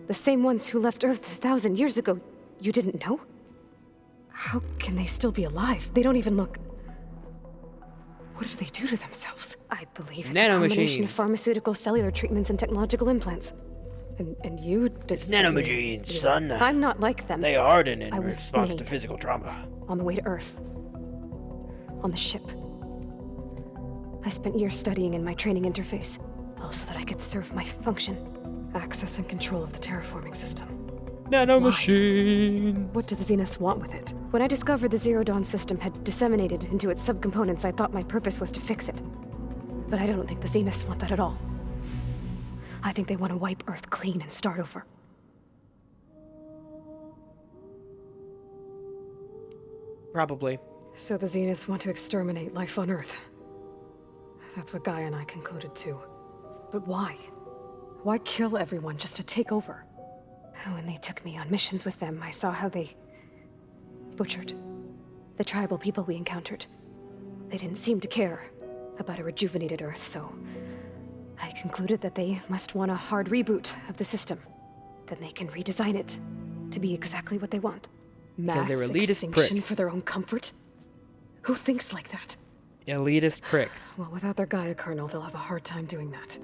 The same ones who left Earth 1,000 years ago. You didn't know? How can they still be alive? They don't even look... What did they do to themselves? I believe it's a combination of Nanomachines. pharmaceutical, cellular treatments, and technological implants. And you... It's nanomachines, son. I'm not like them. They harden in I was response to made. physical trauma. On the way to Earth. On the ship. I spent years studying in my training interface, all so that I could serve my function. Access and control of the terraforming system. Nanomachines. What do the Zeniths want with it? When I discovered the Zero Dawn system had disseminated into its subcomponents, I thought my purpose was to fix it. But I don't think the Zeniths want that at all. I think they want to wipe Earth clean and start over. Probably. So the Zeniths want to exterminate life on Earth. That's what Gaia and I concluded too. But why? Why kill everyone just to take over? When they took me on missions with them, I saw how they butchered the tribal people we encountered. They didn't seem to care about a rejuvenated Earth, so I concluded that they must want a hard reboot of the system. Then they can redesign it to be exactly what they want. Mass they were elitist extinction pricks. for their own comfort? Who thinks like that? Elitist pricks. Well, without their Gaia kernel, they'll have a hard time doing that.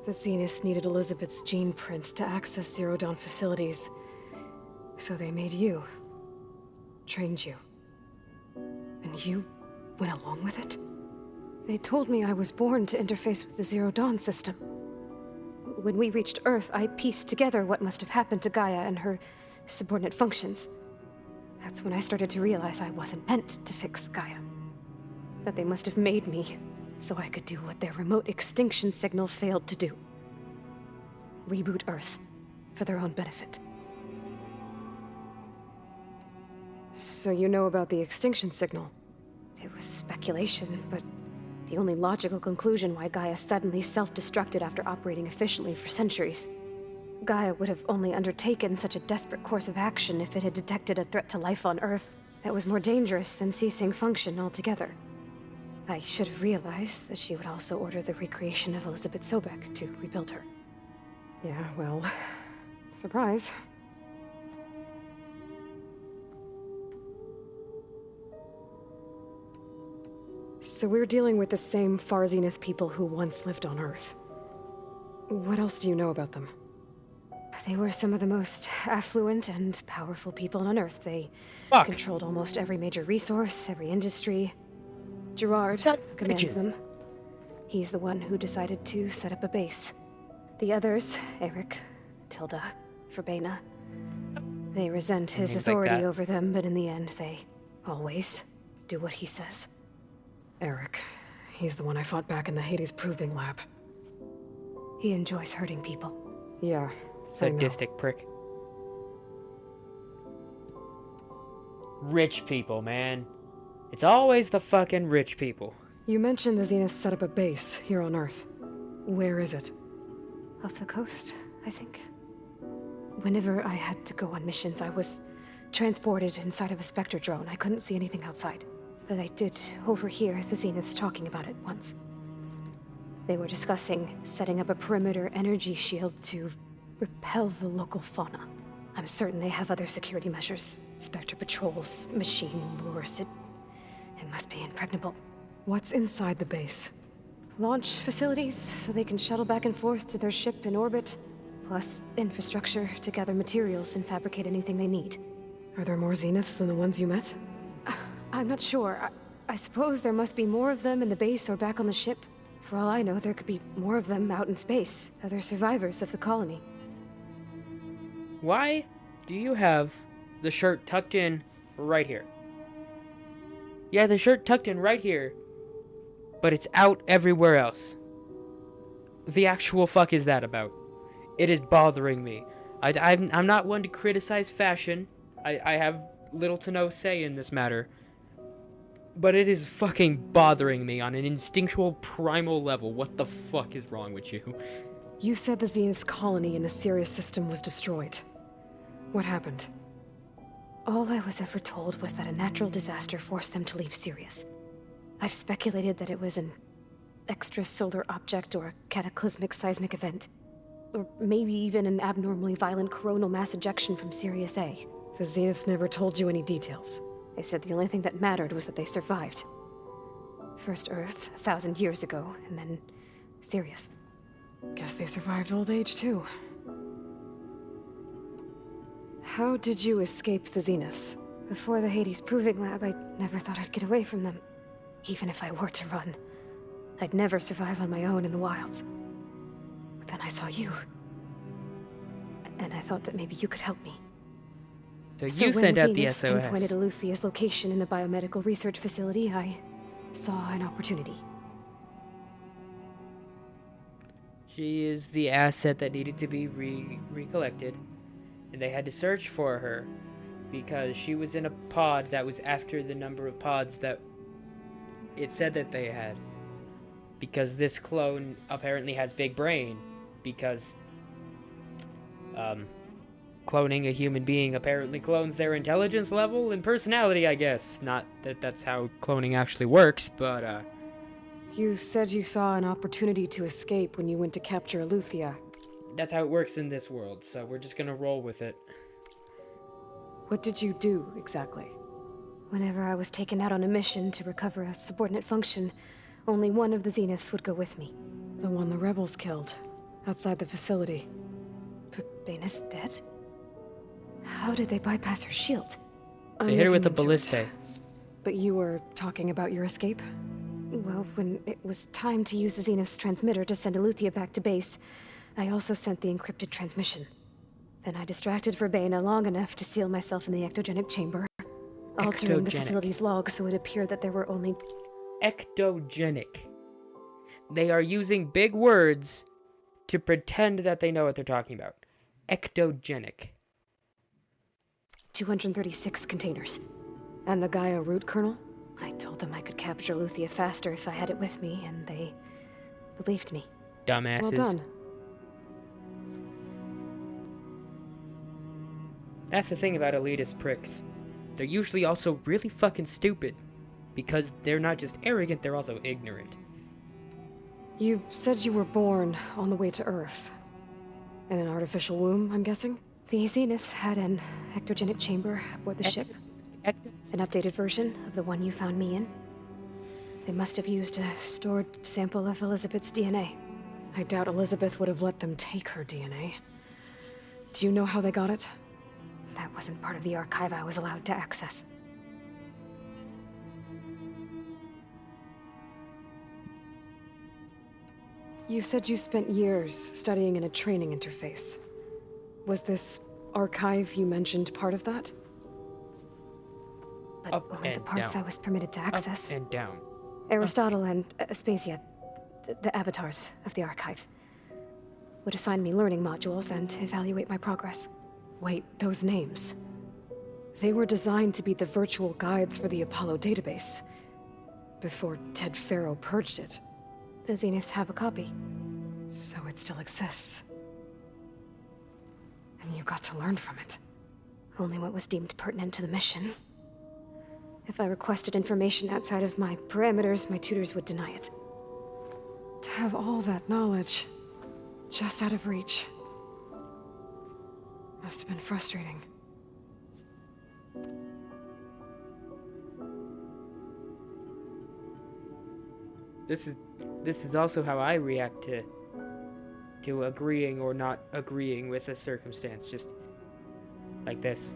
The Zeniths needed Elizabeth's gene print to access Zero Dawn facilities. So they made you. Trained you. And you went along with it? They told me I was born to interface with the Zero Dawn system. When we reached Earth, I pieced together what must have happened to Gaia and her subordinate functions. That's when I started to realize I wasn't meant to fix Gaia. That they must have made me so I could do what their remote extinction signal failed to do. Reboot Earth for their own benefit. So you know about the extinction signal? It was speculation, but the only logical conclusion why Gaia suddenly self-destructed after operating efficiently for centuries. Gaia would have only undertaken such a desperate course of action if it had detected a threat to life on Earth that was more dangerous than ceasing function altogether. I should have realized that she would also order the recreation of Elizabeth Sobek to rebuild her. Yeah, well, surprise. So we're dealing with the same Far Zenith people who once lived on Earth. What else do you know about them? They were some of the most affluent and powerful people on Earth. They controlled almost every major resource, every industry. Gerard commands them. He's the one who decided to set up a base. The others, Eric, Tilda, Verbena, they resent his authority over them, but in the end, they always do what he says. Eric. He's the one I fought back in the Hades Proving Lab. He enjoys hurting people. Yeah. Sadistic prick. Rich people, man. It's always the fucking rich people. You mentioned the Zeniths set up a base here on Earth. Where is it? Off the coast, I think. Whenever I had to go on missions, I was transported inside of a Spectre drone. I couldn't see anything outside. but I did overhear the Zeniths talking about it once. They were discussing setting up a perimeter energy shield to repel the local fauna. I'm certain they have other security measures. Spectre patrols, machine lures. It must be impregnable. What's inside the base? Launch facilities, so they can shuttle back and forth to their ship in orbit. Plus, infrastructure to gather materials and fabricate anything they need. Are there more Zeniths than the ones you met? I'm not sure. I suppose there must be more of them in the base or back on the ship. For all I know, there could be more of them out in space, other survivors of the colony. Why do you have the shirt tucked in right here? Yeah, the shirt tucked in right here, but it's out everywhere else. The actual fuck is that about? It is bothering me. I'm not one to criticize fashion. I have little to no say in this matter. But it is fucking bothering me on an instinctual, primal level. What the fuck is wrong with you? You said the Zenith's colony in the Sirius system was destroyed. What happened? All I was ever told was that a natural disaster forced them to leave Sirius. I've speculated that it was an extrasolar object or a cataclysmic seismic event. Or maybe even an abnormally violent coronal mass ejection from Sirius A. The Zeniths never told you any details. They said the only thing that mattered was that they survived. First Earth, 1,000 years ago, and then Sirius. Guess they survived old age, too. How did you escape the Zeniths? Before the Hades Proving Lab, I never thought I'd get away from them. Even if I were to run. I'd never survive on my own in the wilds. But then I saw you. And I thought that maybe you could help me. So you sent out the Zeniths SOS. pinpointed Eleuthia's location in the biomedical research facility, I saw an opportunity. She is the asset that needed to be recollected, and they had to search for her because she was in a pod that was after the number of pods that it said that they had. Because this clone apparently has big brain, because cloning a human being apparently clones their intelligence level and personality, I guess. Not that that's how cloning actually works, but You said you saw an opportunity to escape when you went to capture Eleuthia. that's how it works in this world, so we're just gonna roll with it. What did you do, exactly? Whenever I was taken out on a mission to recover a subordinate function, only one of the Zeniths would go with me. The one the rebels killed, outside the facility. Baina's dead? How did they bypass her shield? They hit her with the ballistae. But you were talking about your escape? Well, when it was time to use the Zenith's transmitter to send Eleuthia back to base, I also sent the encrypted transmission. Then I distracted Verbena long enough to seal myself in the ectogenic chamber, altering the facility's log so it appeared that there were only... Ectogenic. They are using big words to pretend that they know what they're talking about. Ectogenic. 236 containers. And the Gaia root kernel? I told them I could capture Eleuthia faster if I had it with me, and they believed me. Dumbasses. Well done. That's the thing about elitist pricks. They're usually also really fucking stupid. Because they're not just arrogant, they're also ignorant. You said you were born on the way to Earth. In an artificial womb, I'm guessing? The Zeniths had an ectogenic chamber aboard the ship. An updated version of the one you found me in. They must have used a stored sample of Elizabeth's DNA. I doubt Elizabeth would have let them take her DNA. Do you know how they got it? That wasn't part of the archive I was allowed to access. You said you spent years studying in a training interface. Was this archive you mentioned part of that? But only the parts I was permitted to access. Up and down. Aristotle and Aspasia, the avatars of the archive, would assign me learning modules and evaluate my progress. Wait, those names. They were designed to be the virtual guides for the Apollo database. Before Ted Faro purged it. The Zeniths have a copy. So it still exists. And you got to learn from it. Only what was deemed pertinent to the mission. If I requested information outside of my parameters, my tutors would deny it. To have all that knowledge, just out of reach. Must have been frustrating. This is also how I react to agreeing or not agreeing with a circumstance, just like this.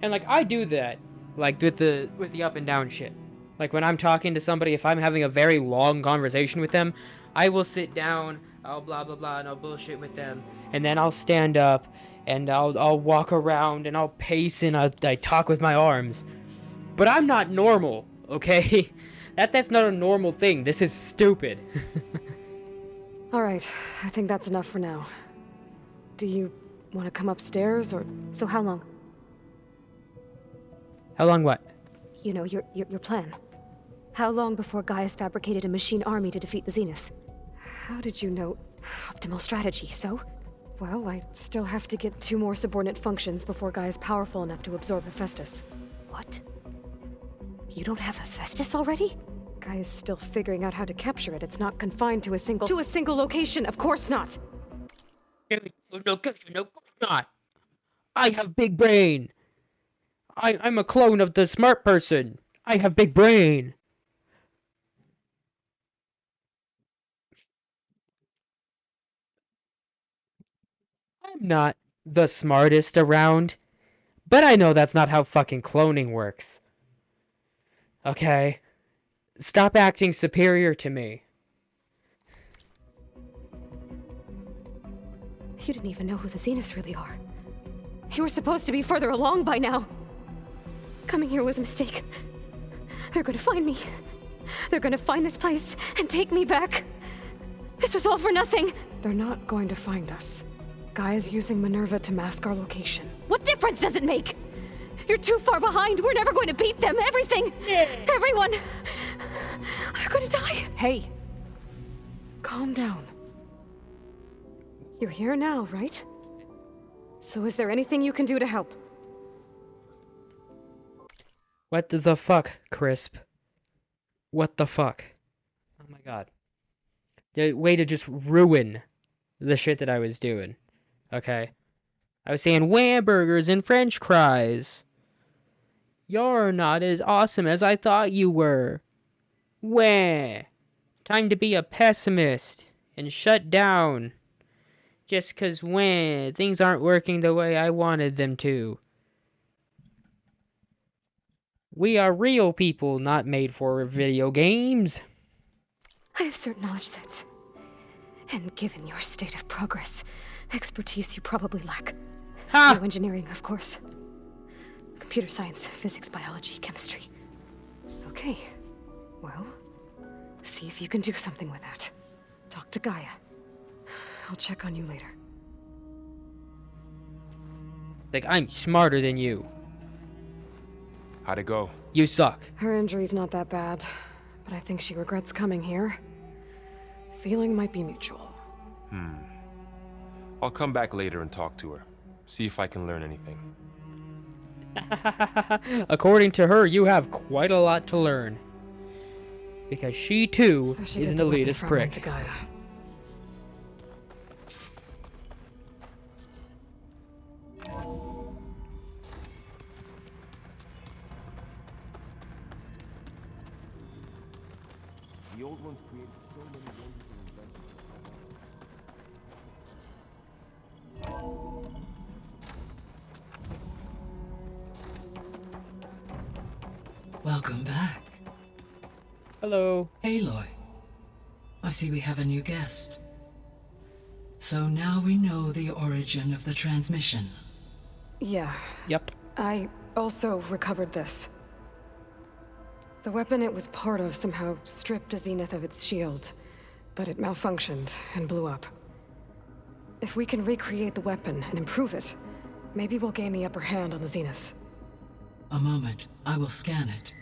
And like I do that, like with the up and down shit. Like when I'm talking to somebody, if I'm having a very long conversation with them, I will sit down, I'll blah blah blah, and I'll bullshit with them, and then I'll stand up, and I'll walk around, and I'll pace, and I talk with my arms. But I'm not normal, okay? That's not a normal thing. This is stupid. Alright, I think that's enough for now. Do you want to come upstairs, or... So how long? How long what? You know, your plan. How long before Gaius fabricated a machine army to defeat the Zeniths? How did you know? Optimal strategy, so? Well, I still have to get 2 more subordinate functions before Gaia's powerful enough to absorb Hephaestus. What? You don't have Hephaestus already? Gaia's still figuring out how to capture it. It's not confined to a single location, of course not! No, of course not. I have big brain. I'm a clone of the smart person. I have big brain. I'm not the smartest around, but I know that's not how fucking cloning works. Okay? Stop acting superior to me. You didn't even know who the Zeniths really are. You were supposed to be further along by now! Coming here was a mistake. They're gonna find me. They're gonna find this place and take me back. This was all for nothing! They're not going to find us. Gaia's using Minerva to mask our location. What difference does it make? You're too far behind. We're never going to beat them. Everything. Everyone. They're gonna die. Hey. Calm down. You're here now, right? So is there anything you can do to help? What the fuck, Crisp? What the fuck? Oh my god. The way to just ruin the shit that I was doing. Okay? I was saying wham burgers and french fries. You're not as awesome as I thought you were. Wah. Time to be a pessimist and shut down. Just 'cause things aren't working the way I wanted them to. We are real people, not made for video games. I have certain knowledge sets. And given your state of progress, expertise you probably lack. Ha! No engineering, of course. Computer science, physics, biology, chemistry. Okay. Well, see if you can do something with that. Talk to Gaia. I'll check on you later. Like, I'm smarter than you. How'd it go? You suck. Her injury's not that bad, but I think she regrets coming here. Feeling might be mutual. I'll come back later and talk to her. See if I can learn anything. According to her, you have quite a lot to learn. Because she, too, is an elitist prick. To Gaia. The old ones created so many wonderful inventions. Welcome back. Hello. Aloy. I see we have a new guest. So now we know the origin of the transmission. Yeah. Yep. I also recovered this. The weapon it was part of somehow stripped a Zenith of its shield, but it malfunctioned and blew up. If we can recreate the weapon and improve it, maybe we'll gain the upper hand on the Zeniths. A moment. I will scan it.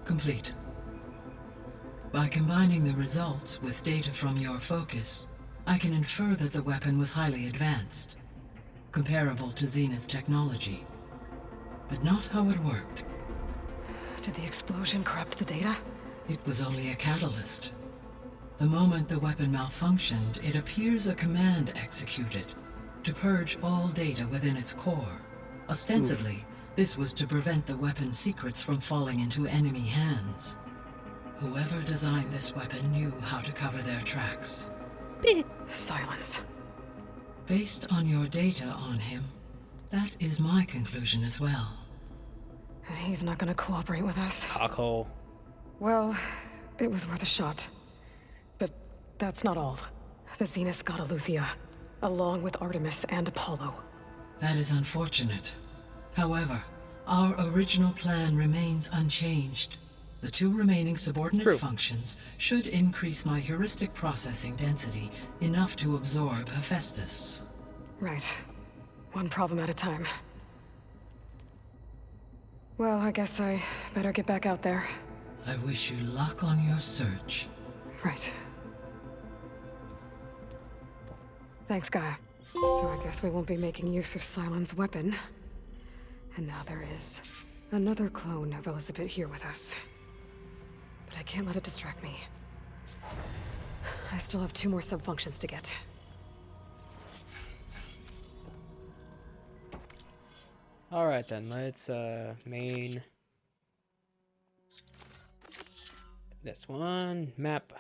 Complete. By combining the results with data from your focus, I can infer that the weapon was highly advanced. comparable to Zenith technology. But not how it worked. Did the explosion corrupt the data? It was only a catalyst. The moment the weapon malfunctioned, it appears a command executed to purge all data within its core. Ostensibly, this was to prevent the weapon's secrets from falling into enemy hands. Whoever designed this weapon knew how to cover their tracks. Silence. Based on your data on him, that is my conclusion as well. And he's not gonna cooperate with us. Cockhole. Well, it was worth a shot. But that's not all. The Zeniths got Eleuthia, along with Artemis and Apollo. That is unfortunate. However, our original plan remains unchanged. The 2 remaining subordinate functions should increase my heuristic processing density enough to absorb Hephaestus. Right. One problem at a time. Well, I guess I better get back out there. I wish you luck on your search. Right. Thanks, Gaia. So I guess we won't be making use of Cylon's weapon. And now there is another clone of Elizabeth here with us. But I can't let it distract me. I still have 2 more sub-functions to get. Alright then, let's main this one. Map.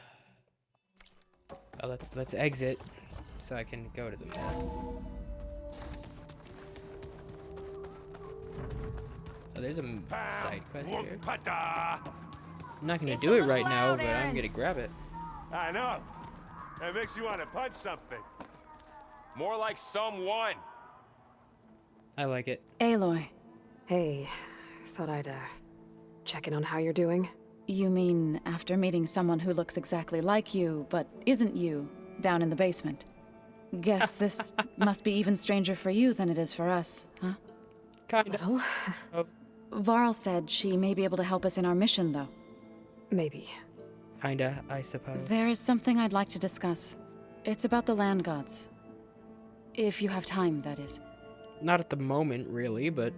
Oh, let's exit so I can go to the map. Oh, there's a side quest here. I'm not gonna do it right now, but I'm gonna grab it. I know. That makes you want to punch something. More like someone. I like it. Aloy. Hey, thought I'd check in on how you're doing. You mean after meeting someone who looks exactly like you, but isn't you, down in the basement? Guess this must be even stranger for you than it is for us, huh? Kinda. Well, Oh, Varl said she may be able to help us in our mission, though. maybe. kinda, I suppose. There is something I'd like to discuss. It's about the land gods. If you have time, that is. Not at the moment, really, but...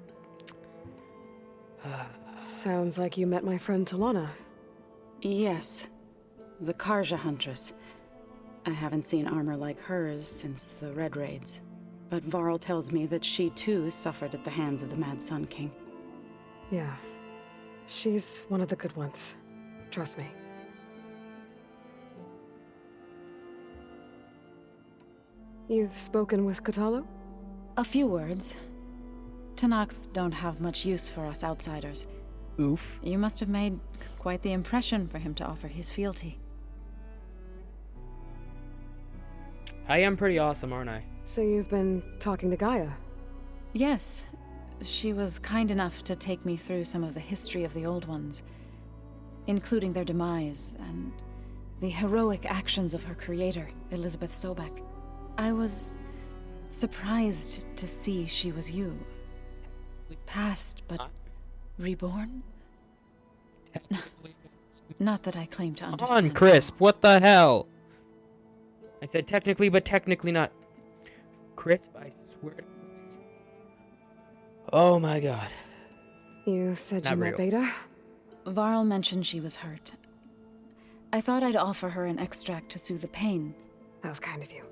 Sounds like you met my friend Talana. Yes. The Karja Huntress. I haven't seen armor like hers since the Red Raids. But Varl tells me that she too suffered at the hands of the Mad Sun King. Yeah. She's one of the good ones. Trust me. You've spoken with Kotallo? A few words. Tenakth don't have much use for us outsiders. Oof. You must have made quite the impression for him to offer his fealty. I am pretty awesome, aren't I? So you've been talking to Gaia? Yes. She was kind enough to take me through some of the history of the Old Ones, including their demise and the heroic actions of her creator, Elizabeth Sobek. I was surprised to see she was you. Past, but reborn? Not that I claim to understand. Come on, Crisp, what the hell? I said technically, but technically not. Crisp, I swear. Oh my god. You said Not you met real. Beta? Varl mentioned she was hurt. I thought I'd offer her an extract to soothe the pain. That was kind of you.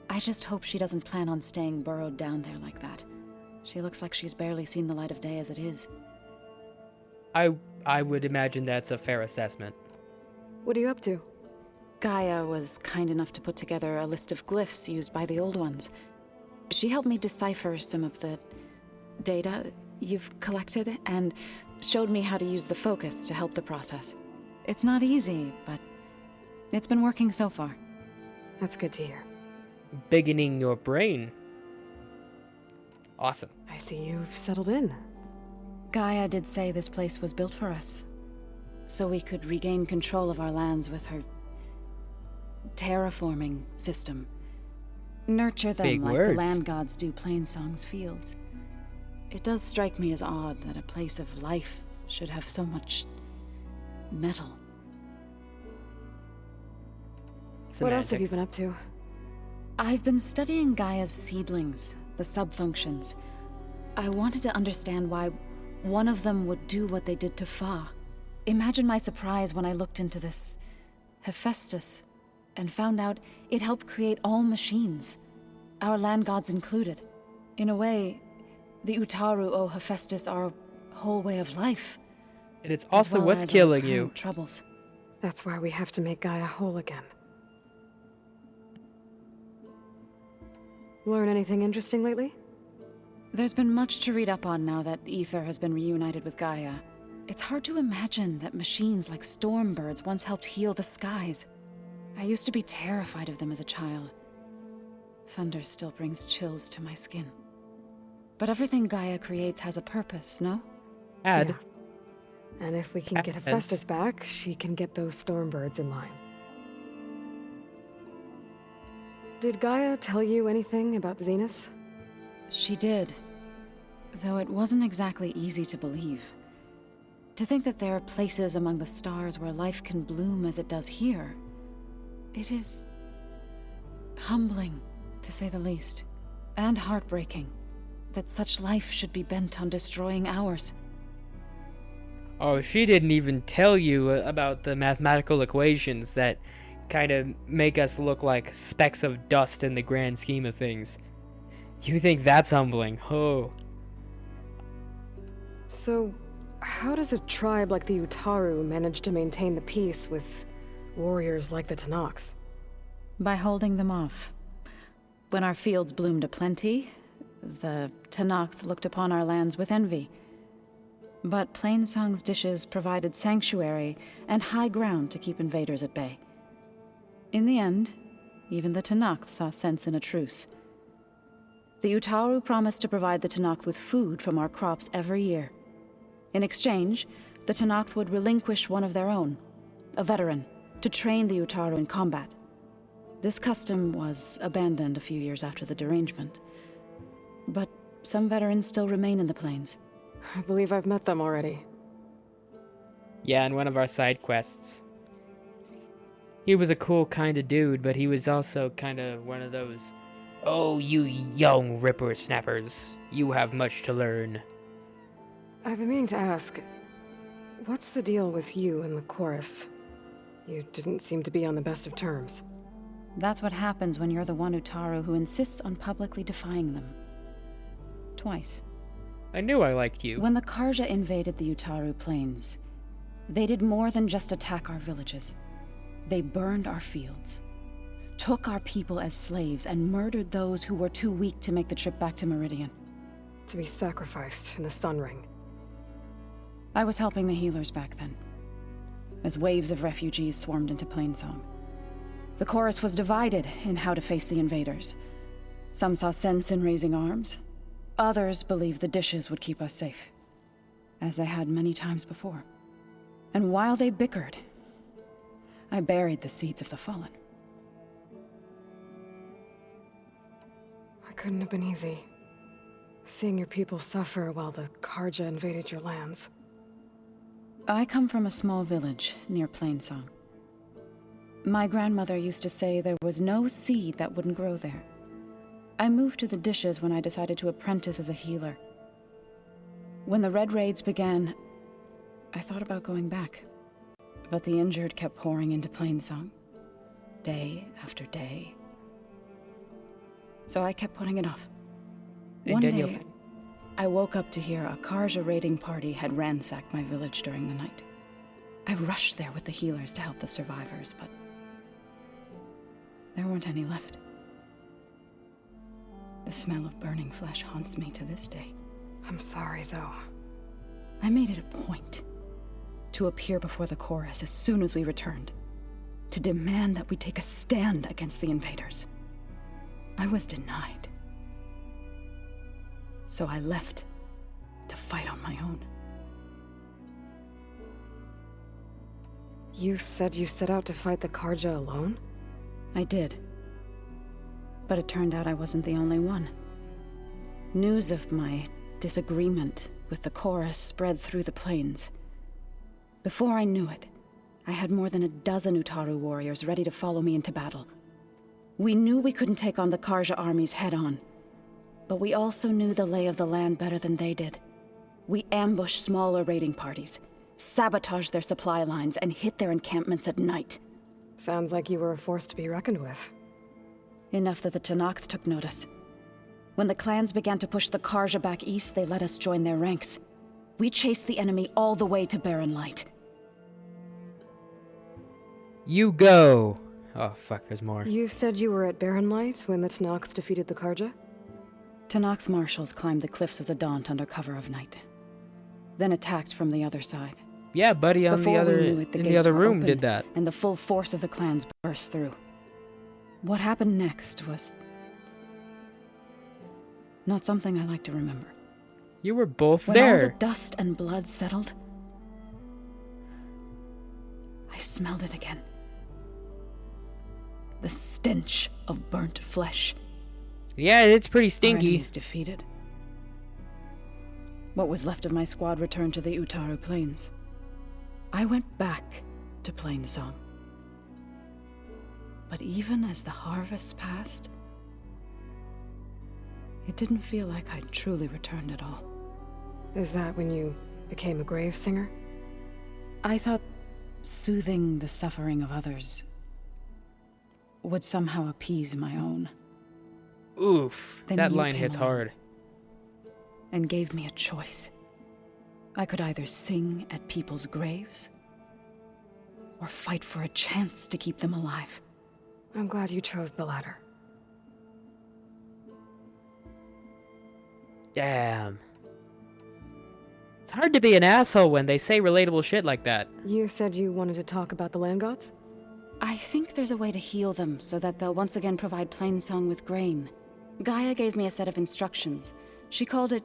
I just hope she doesn't plan on staying burrowed down there like that. She looks like she's barely seen the light of day as it is. I would imagine that's a fair assessment. What are you up to? Gaia was kind enough to put together a list of glyphs used by the Old Ones. She helped me decipher some of the data you've collected and showed me how to use the focus to help the process. It's not easy, but it's been working so far. That's good to hear. Biggening your brain. Awesome. I see you've settled in. Gaia did say this place was built for us, so we could regain control of our lands with her terraforming system. Nurture them Big like words. the land gods do Plainsong's fields. It does strike me as odd that a place of life should have so much metal. What else have you been up to? I've been studying Gaia's seedlings, the sub-functions. I wanted to understand why one of them would do what they did to Fa. Imagine my surprise when I looked into this Hephaestus and found out it helped create all machines, our land gods included. In a way, the Utaru owe Hephaestus our whole way of life. And it's also well what's killing you. Troubles. That's why we have to make Gaia whole again. Learn anything interesting lately? There's been much to read up on now that Ether has been reunited with Gaia. It's hard to imagine that machines like Stormbirds once helped heal the skies. I used to be terrified of them as a child. Thunder still brings chills to my skin. But everything Gaia creates has a purpose, no? Add. Yeah. And if we can get Hephaestus back, she can get those Stormbirds in line. Did Gaia tell you anything about the Zeniths? She did. Though it wasn't exactly easy to believe. To think that there are places among the stars where life can bloom as it does here. It is humbling, to say the least. And heartbreaking that such life should be bent on destroying ours. Oh, she didn't even tell you about the mathematical equations that kind of make us look like specks of dust in the grand scheme of things. You think that's humbling? Oh. So, how does a tribe like the Utaru manage to maintain the peace with warriors like the Tenakth? By holding them off. When our fields bloomed aplenty, the Tenakth looked upon our lands with envy. But Plainsong's dishes provided sanctuary and high ground to keep invaders at bay. In the end, even the Tenakth saw sense in a truce. The Utaru promised to provide the Tenakth with food from our crops every year. In exchange, the Tenakth would relinquish one of their own, a veteran, to train the Utaru in combat. This custom was abandoned a few years after the derangement. But some veterans still remain in the plains. I believe I've met them already. Yeah, in one of our side quests. He was a cool kind of dude, but he was also kind of one of those, oh, you young ripper-snappers, you have much to learn. I've been meaning to ask, what's the deal with you and the chorus? You didn't seem to be on the best of terms. That's what happens when you're the one Utaru who insists on publicly defying them. Twice. I knew I liked you. When the Karja invaded the Utaru plains, they did more than just attack our villages. They burned our fields, took our people as slaves, and murdered those who were too weak to make the trip back to Meridian. To be sacrificed in the Sun Ring. I was helping the healers back then, as waves of refugees swarmed into Plainsong. The chorus was divided in how to face the invaders. Some saw sense in raising arms. Others believed the dishes would keep us safe, as they had many times before. And while they bickered, I buried the seeds of the fallen. It couldn't have been easy. Seeing your people suffer while the Karja invaded your lands. I come from a small village near Plainsong. My grandmother used to say there was no seed that wouldn't grow there. I moved to the dishes when I decided to apprentice as a healer. When the Red Raids began, I thought about going back. But the injured kept pouring into Plainsong, day after day. So I kept putting it off. One day, I woke up to hear a Karja raiding party had ransacked my village during the night. I rushed there with the healers to help the survivors, but there weren't any left. The smell of burning flesh haunts me to this day. I'm sorry, Zoe. I made it a point to appear before the chorus as soon as we returned, to demand that we take a stand against the invaders. I was denied. So I left to fight on my own. You said you set out to fight the Karja alone? I did. But it turned out I wasn't the only one. News of my disagreement with the chorus spread through the plains. Before I knew it, I had more than a dozen Utaru warriors ready to follow me into battle. We knew we couldn't take on the Karja armies head-on, But we also knew the lay of the land better than they did. We ambushed smaller raiding parties, sabotaged their supply lines, and hit their encampments at night. Sounds like you were a force to be reckoned with. Enough that the Tenakth took notice. When the clans began to push the Karja back east, they let us join their ranks. We chased the enemy all the way to Barren Light. You go. Oh, fuck, there's more. You said you were at Barren Light when the Tenakth defeated the Karja? Tenakth marshals climbed the cliffs of the Daunt under cover of night, then attacked from the other side. Yeah, buddy on Before we knew it, in the other room did that. And the full force of the clans burst through. What happened next was not something I like to remember. You were both when there. When all the dust and blood settled, I smelled it again. The stench of burnt flesh. Yeah, it's pretty Our stinky. enemies defeated. What was left of my squad returned to the Utaru Plains. I went back to Plainsong. But even as the harvests passed, it didn't feel like I'd truly returned at all. Is that when you became a grave singer? I thought soothing the suffering of others would somehow appease my own. Oof, Then that you line came hits along hard. And gave me a choice. I could either sing at people's graves, or fight for a chance to keep them alive. I'm glad you chose the latter. Damn. It's hard to be an asshole when they say relatable shit like that. You said you wanted to talk about the land gods? I think there's a way to heal them so that they'll once again provide Plainsong with grain. Gaia gave me a set of instructions. She called it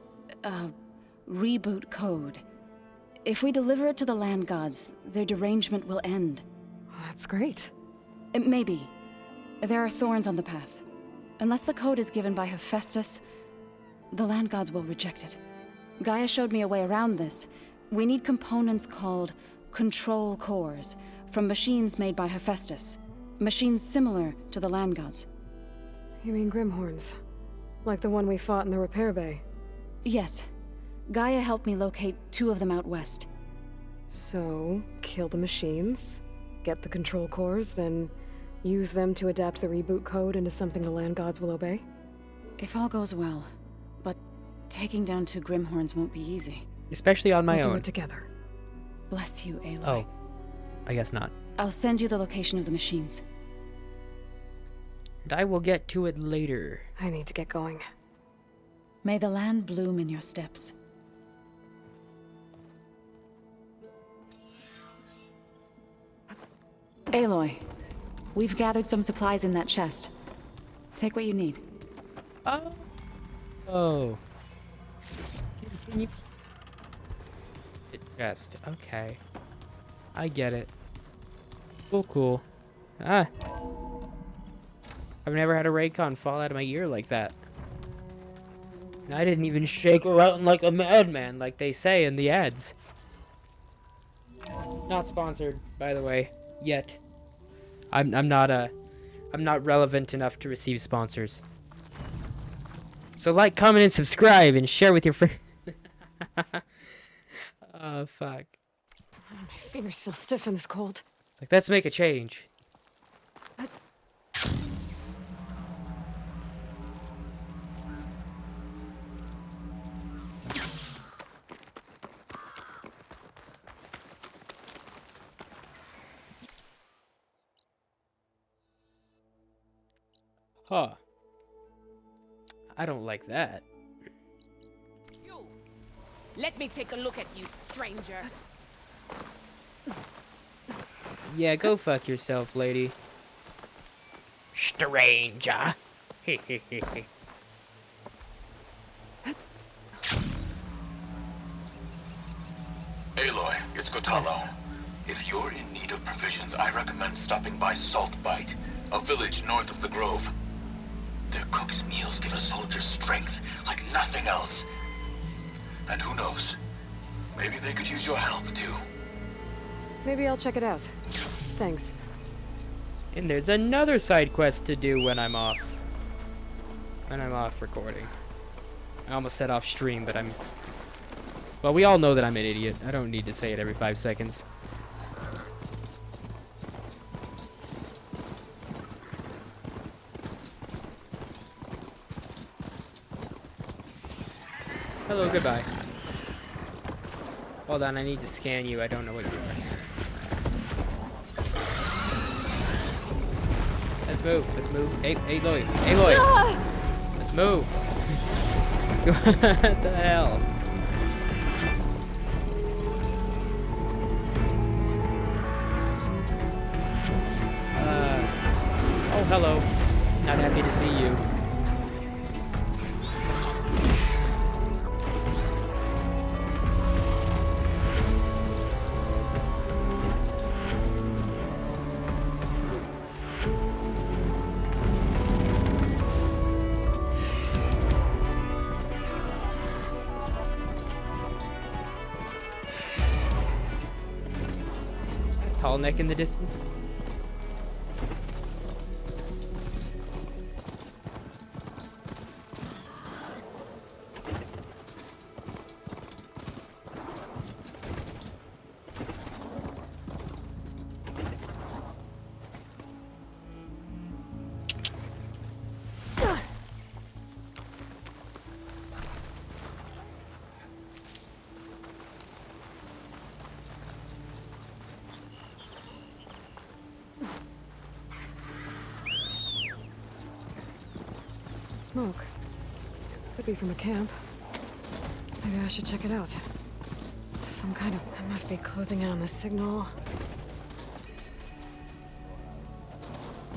reboot code. If we deliver it to the land gods, their derangement will end. That's great. Maybe. There are thorns on the path. Unless the code is given by Hephaestus, the land gods will reject it. Gaia showed me a way around this. We need components called control cores from machines made by Hephaestus. Machines similar to the land gods. You mean Grimhorns? Like the one we fought in the repair bay? Yes. Gaia helped me locate 2 of them out west. So, kill the machines, get the control cores, then use them to adapt the reboot code into something the land gods will obey? If all goes well. But taking down 2 Grimhorns won't be easy. Especially on my We'll own. do it together. Bless you, Aloy. Oh. I guess not. I'll send you the location of the machines. And I will get to it later. I need to get going. May the land bloom in your steps. Aloy, we've gathered some supplies in that chest. Take what you need. Oh. Oh. Can you... Chest. Okay. I get it. Cool, cool. Ah. I've never had a Raycon fall out of my ear like that. And I didn't even shake around like a madman like they say in the ads. Not sponsored, by the way, yet. I'm not relevant enough to receive sponsors. So like, comment, and subscribe, and share with your friends. Oh fuck. My fingers feel stiff in this cold. Like, let's make a change. Huh. I don't like that. You! Let me take a look at you, stranger. Yeah, go fuck yourself, lady. Stranger. Aloy, it's Kotalo. If you're in need of provisions, I recommend stopping by Saltbite, a village north of the Grove. Their cook's meals give a soldier strength like nothing else. And who knows, maybe they could use your help too. Maybe I'll check it out. Thanks. And there's another side quest to do when I'm off. When I'm off recording. I almost said off stream, but I'm... Well, we all know that I'm an idiot. I don't need to say it every 5 seconds. Hello, goodbye. Hold on, I need to scan you. I don't know what you are. Let's move. Let's move. Hey, Aloy. Aloy! Let's move. What the hell? Oh, hello. Not happy to see you. Tall neck in the distance. Smoke. Could be from a camp. Maybe I should check it out. Some kind of... I must be closing in on the signal.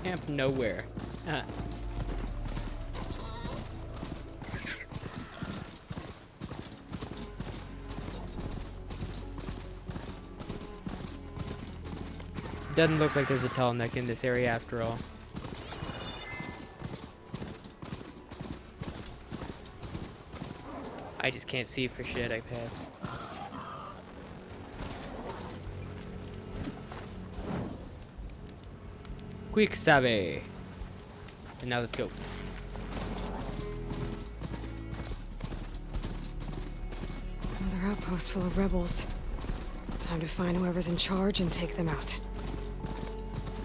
Camp nowhere. Doesn't look like there's a tall neck in this area after all. I just can't see for shit. I passed. Quick sabe. And now let's go. Another outpost full of rebels. Time to find whoever's in charge and take them out.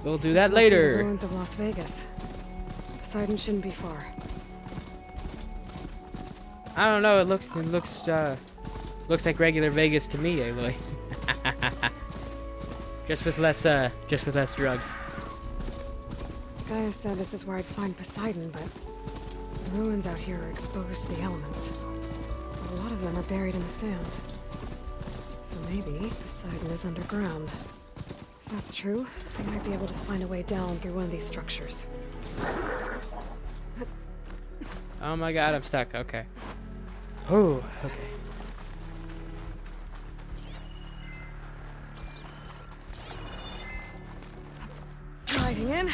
We'll do that This must be the later. ruins of Las Vegas. Poseidon shouldn't be far. I don't know. It looks like regular Vegas to me, Aloy. just with less drugs. Gaia said this is where I'd find Poseidon, but the ruins out here are exposed to the elements. A lot of them are buried in the sand. So maybe Poseidon is underground. If that's true, I might be able to find a way down through one of these structures. Oh my god, I'm stuck. Okay. Oh, okay. Gliding in.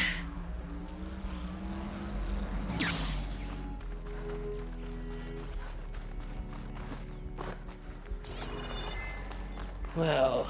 Well.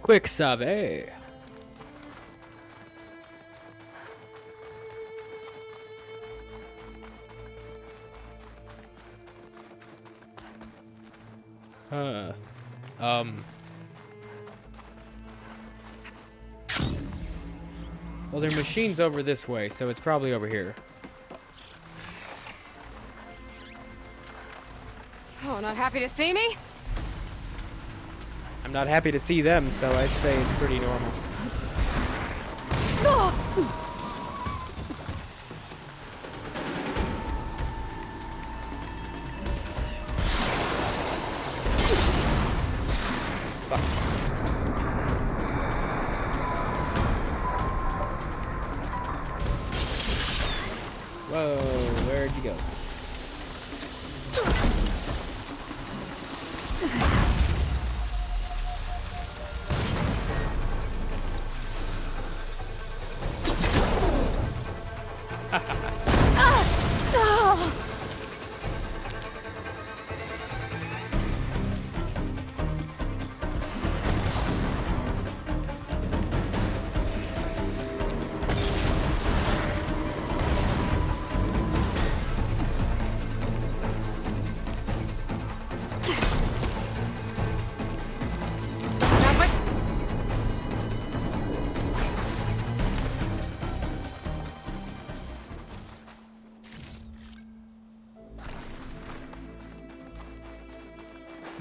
Quick sabe. Well, their machine's over this way, so it's probably over here. Oh, not happy to see me? I'm not happy to see them, so I'd say it's pretty normal. Whoa, where'd you go?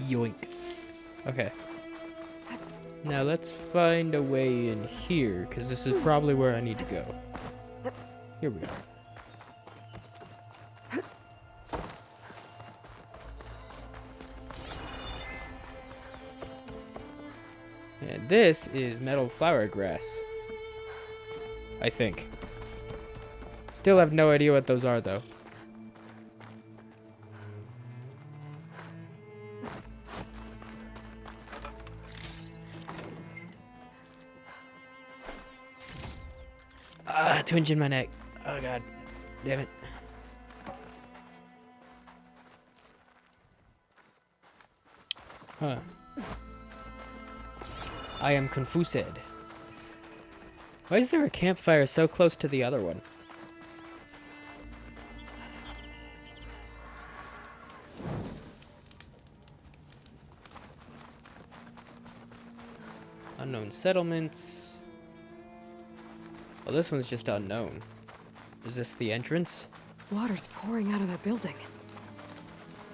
Yoink. Okay. Now let's find a way in here, because this is probably where I need to go. Here we are. And this is metal flower grass. I think. Still have no idea what those are, though. Twinge in my neck. Oh god. Damn it. Huh. I am confused. Why is there a campfire so close to the other one? Unknown settlements. Well, this one's just unknown. Is this the entrance? Water's pouring out of that building.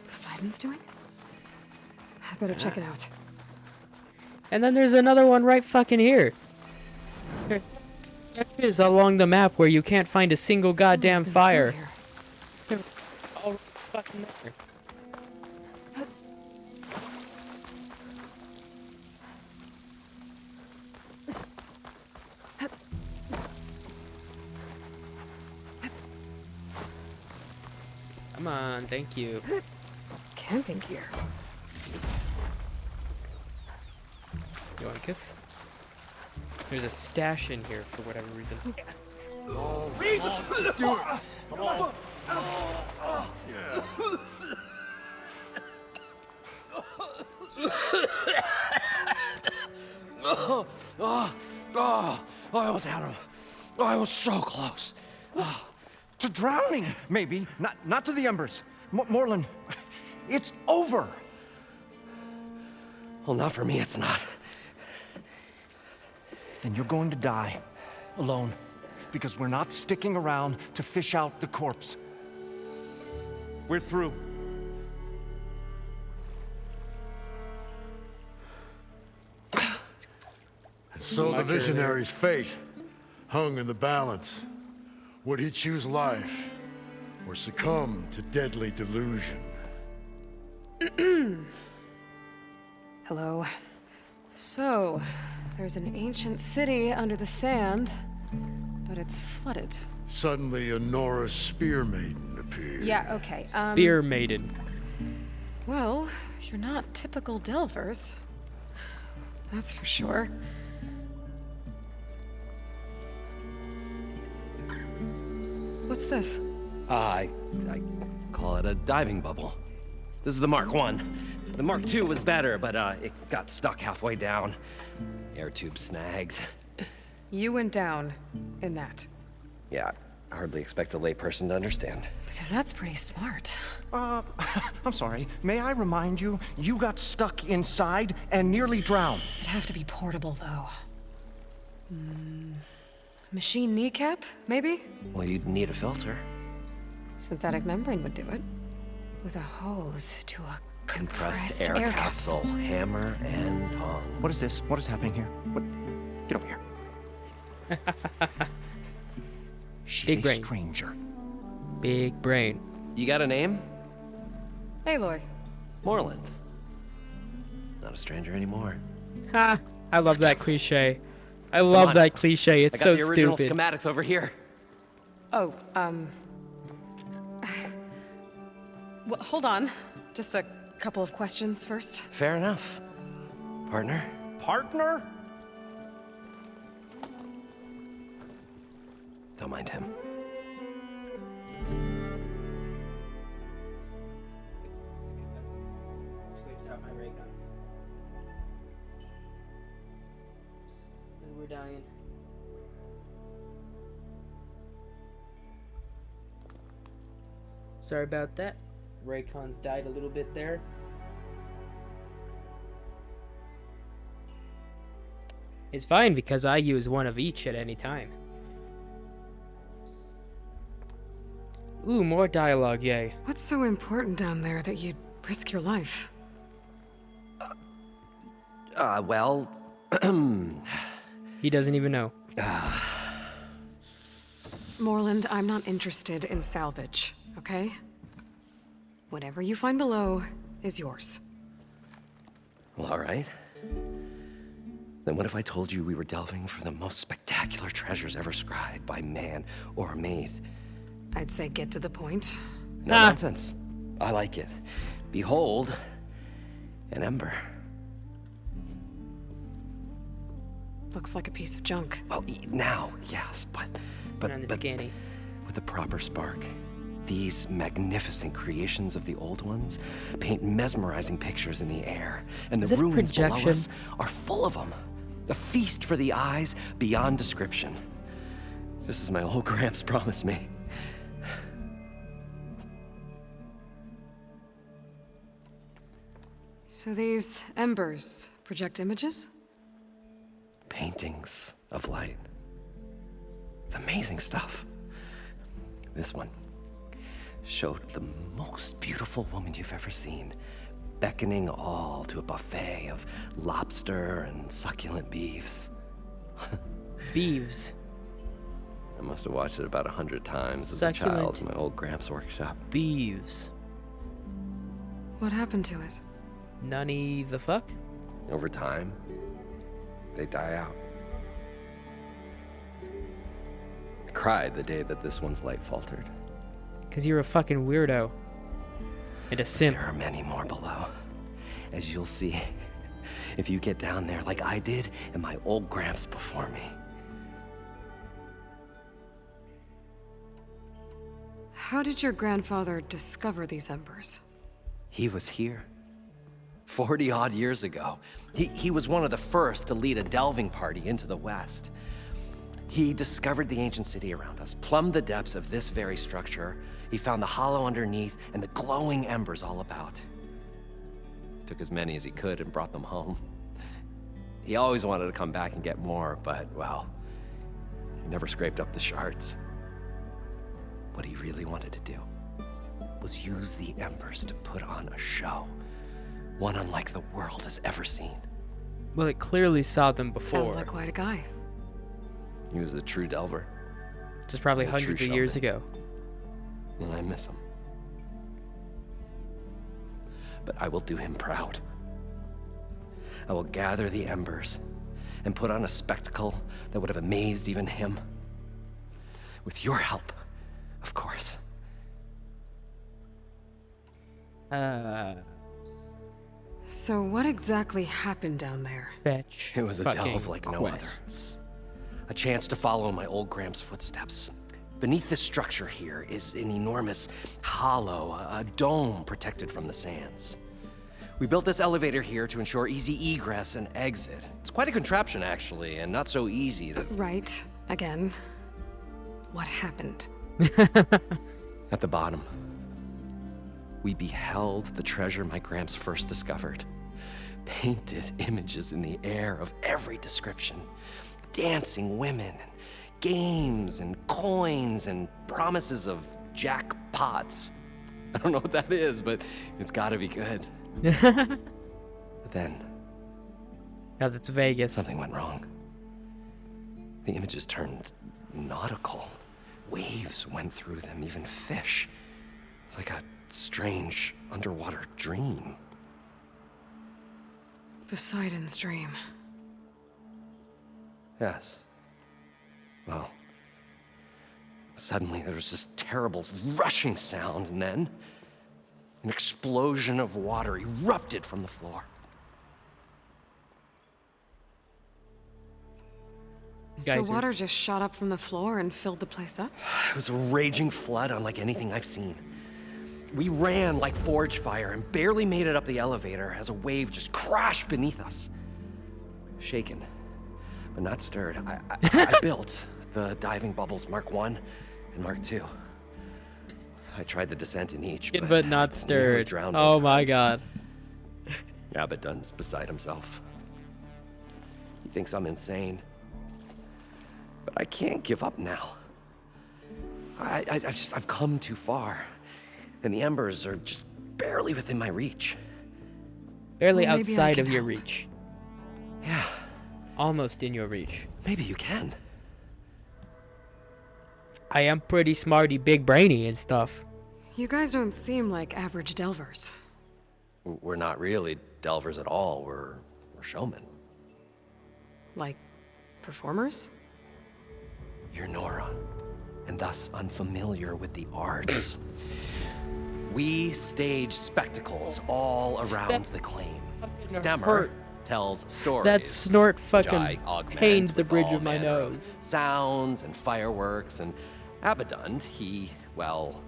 Poseidon's doing it? I better check it out. And then there's another one right fucking here. There is along the map where you can't find a single goddamn fire. They're all fucking there. Come on, thank you. Camping gear. You want a gift? There's a stash in here for whatever reason. I almost had him. I was so close. To drowning, maybe. Not to the embers. Moreland, it's over. Well, not for me, it's not. Then you're going to die. Alone. Because we're not sticking around to fish out the corpse. We're through. So the visionary's fate hung in the balance. Would he choose life or succumb to deadly delusion? Hello. So, there's an ancient city under the sand, but it's flooded. Suddenly, a Norse spear maiden appeared. Yeah, okay. Spear maiden. Well, you're not typical Delvers. That's for sure. What's this? I call it a diving bubble. This is the Mark I. The Mark II was better, but it got stuck halfway down. Air tube snagged. You went down in that. Yeah, I hardly expect a layperson to understand. Because that's pretty smart. I'm sorry. May I remind you, you got stuck inside and nearly drowned. It'd have to be portable, though. Machine kneecap, maybe? Well, you'd need a filter. Synthetic membrane would do it. With a hose to a Compressed air capsule. Hammer and tongs. What is this? What is happening here? What? Get over here. She's Big a brain. stranger. Big brain. You got a name? Aloy. Moreland. Not a stranger anymore. Ha! I love that cliche. I love that cliche. It's I got so the original stupid. schematics over here. Oh, well, hold on. Just a couple of questions first. Fair enough. Partner? Partner? Don't mind him. Switched out my ray guns. We're dying. Sorry about that. Raycons died a little bit there. It's fine because I use one of each at any time. Ooh, more dialogue, yay. What's so important down there that you'd risk your life? Well... He doesn't even know. Moreland, I'm not interested in salvage, okay? Whatever you find below is yours. Well, all right. Then what if I told you we were delving for the most spectacular treasures ever scribed by man or maid? I'd say get to the point. No nonsense. I like it. Behold, an ember. Looks like a piece of junk. Well, now, yes, but with a proper spark. These magnificent creations of the old ones paint mesmerizing pictures in the air, and the ruins below us are full of them. A feast for the eyes beyond description. Just as my old Gramps promised me. So these embers project images? Paintings of light. It's amazing stuff. This one showed the most beautiful woman you've ever seen, beckoning all to a buffet of lobster and succulent beeves. Beeves. I must have watched it about 100 times as a child in my old Gramps workshop. Beeves. What happened to it? Nunny the fuck? Over time, they die out. I cried the day that this one's light faltered. Cause you're a fucking weirdo. And a simp. There are many more below. As you'll see, if you get down there like I did and my old Gramps before me. How did your grandfather discover these embers? He was here. 40-odd years ago. He was one of the first to lead a delving party into the West. He discovered the ancient city around us, plumbed the depths of this very structure. He found the hollow underneath and the glowing embers all about. Took as many as he could and brought them home. He always wanted to come back and get more, but, well, he never scraped up the shards. What he really wanted to do was use the embers to put on a show. One unlike the world has ever seen. Well, it clearly saw them before. Sounds like quite a guy. He was a true delver. Just probably hundreds of years ago. And I miss him. But I will do him proud. I will gather the embers and put on a spectacle that would have amazed even him. With your help, of course. So what exactly happened down there? Fetch. It was a delve like no other. A chance to follow my old Gramps' footsteps. Beneath this structure here is an enormous hollow, a dome protected from the sands. We built this elevator here to ensure easy egress and exit. It's quite a contraption, actually, and not so easy to... Right. Again. What happened? At the bottom, we beheld the treasure my Gramps first discovered. Painted images in the air of every description. Dancing women, games and coins and promises of jackpots. I don't know what that is, but it's gotta be good. But then... Because it's Vegas. Something went wrong. The images turned nautical. Waves went through them, even fish. It's like a strange underwater dream. Poseidon's dream. Yes. Well, suddenly there was this terrible rushing sound, and then an explosion of water erupted from the floor. So water just shot up from the floor and filled the place up? It was a raging flood unlike anything I've seen. We ran like forge fire and barely made it up the elevator as a wave just crashed beneath us. Shaken, but not stirred. I built the diving bubbles Mark 1 and Mark 2. I tried the descent in each, but not stirred. Oh my god. Abaddon's beside himself. He thinks I'm insane. But I can't give up now. I've come too far. And the embers are just barely within my reach. Barely outside of your reach. Yeah. Almost in your reach. Maybe you can. I am pretty smarty, big brainy and stuff. You guys don't seem like average delvers. We're not really delvers at all. We're showmen. Like performers? You're Nora, and thus unfamiliar with the arts. We stage spectacles all around the claim. Stemmer tells stories. That snort fucking pained the bridge of my nose. Sounds and fireworks, and Abaddon, he, well...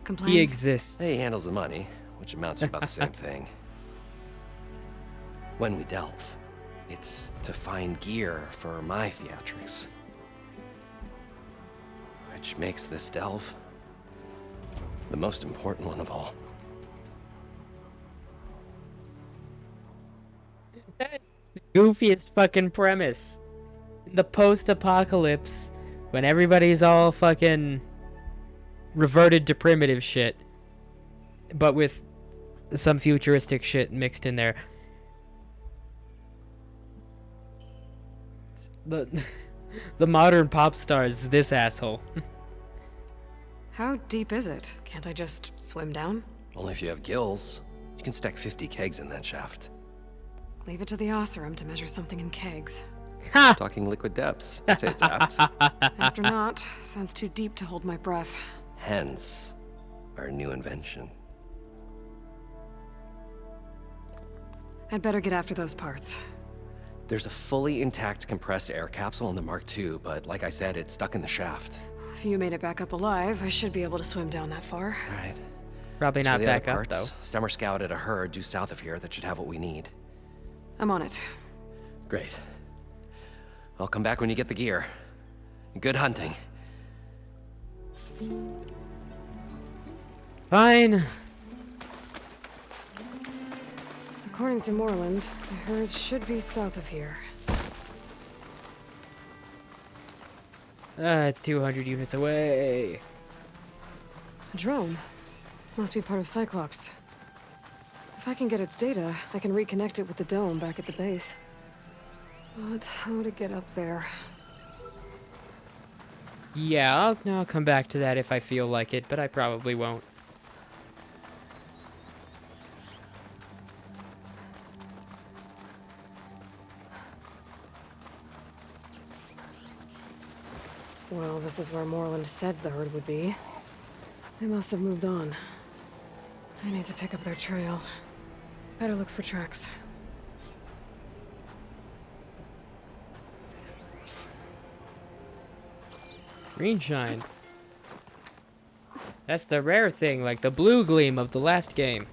Complains? He exists. He handles the money, which amounts to about the same thing. When we delve, it's to find gear for my theatrics. Which makes this delve the most important one of all. The goofiest fucking premise. In the post-apocalypse, when everybody's all fucking reverted to primitive shit, but with some futuristic shit mixed in there. The modern pop star is this asshole. How deep is it? Can't I just swim down? Only if you have gills. You can stack 50 kegs in that shaft. Leave it to the Osserum to measure something in kegs. Ha! Talking liquid depths. I'd say it's apt. After not, sounds too deep to hold my breath. Hence, our new invention. I'd better get after those parts. There's a fully intact compressed air capsule in the Mark II, but like I said, it's stuck in the shaft. If you made it back up alive, I should be able to swim down that far. All right. Probably not back up, though. Stemmer scouted a herd due south of here that should have what we need. I'm on it. Great. I'll come back when you get the gear. Good hunting. Fine. According to Moreland, the herd should be south of here. It's 200 units away. A drone. Must be part of Cyclops. If I can get its data, I can reconnect it with the dome back at the base. But how to get up there? Yeah, I'll come back to that if I feel like it, but I probably won't. Well, this is where Moreland said the herd would be. They must have moved on. I need to pick up their trail. Better look for tracks. Green shine. That's the rare thing, like the blue gleam of the last game.